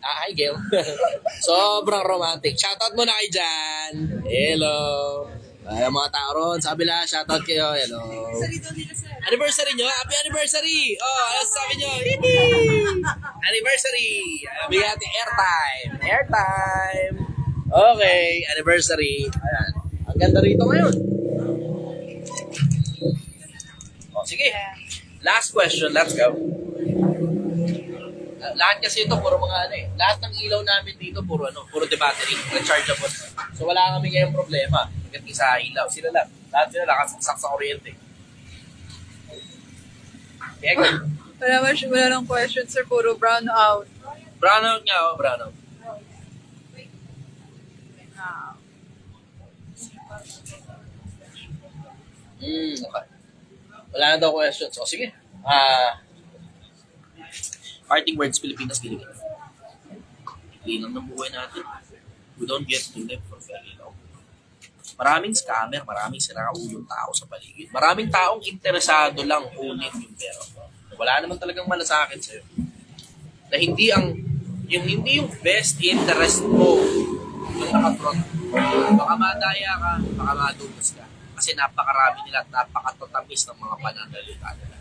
Hi, Gail. Sobrang romantic. Shoutout muna kayo dyan. Hello. Ay, mga tao ron. Sabi lang, shoutout kayo. Hello. Anniversary nyo? Happy anniversary! Oh, ano sabi nyo? Anniversary! Bigyan natin airtime. Airtime! Okay, anniversary. Ayan. Ang ganda rito ngayon. Oh, sige. Last question. Let's go. Lahat kasi ito, puro mga ano eh. Lahat ng ilaw namin dito, puro the battery, rechargeable. So wala kami ngayong problema. Hanggang sa ilaw, sila lang. Lahat sila nakasaksak sa kuryente. Kaya Wala nang question, sir. Puro brown out. brownout nga ako, brownout. Okay. Wala na daw questions. O sige. Parting words, Pilipinas, Pilipinas. Hindi lang ng buhay natin. We don't get to live for very long. Maraming scammer, maraming sinaulong tao sa paligid. Maraming taong interesado lang kunin yung pera. Wala naman talagang malasakit sa'yo. Na hindi yung best interest mo yung nakapront. Baka madaya ka, baka madugas ka. Kasi napakarami nila at napakatatamis ng mga pananalita nila.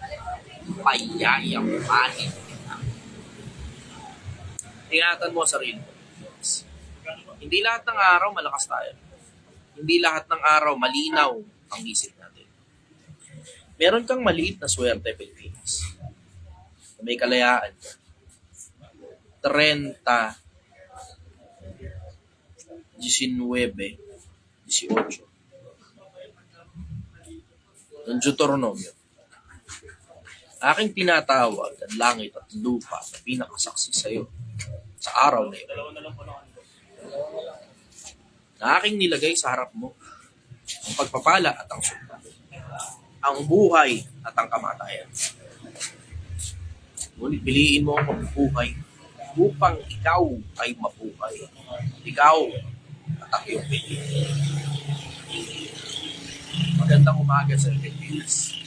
Payayang panin. Ingatan mo ang sarili mo. Hindi lahat ng araw malakas tayo. Hindi lahat ng araw malinaw ang isip natin. Meron kang maliit na swerte, Pilipinas. May kalayaan ka. 30, 19, 18. Ang Deuteronomio. Aking tinatawag ang langit at lupa na pinakasaksi sa iyo sa araw na ito. Na aking nilagay sa harap mo ang pagpapala at ang sumpa, ang buhay at ang kamatayan. Ngunit piliin mo ang mabubuhay upang ikaw ay mabuhay. Ikaw at ang iyong piliin. Magandang umaga sa Pilipinas.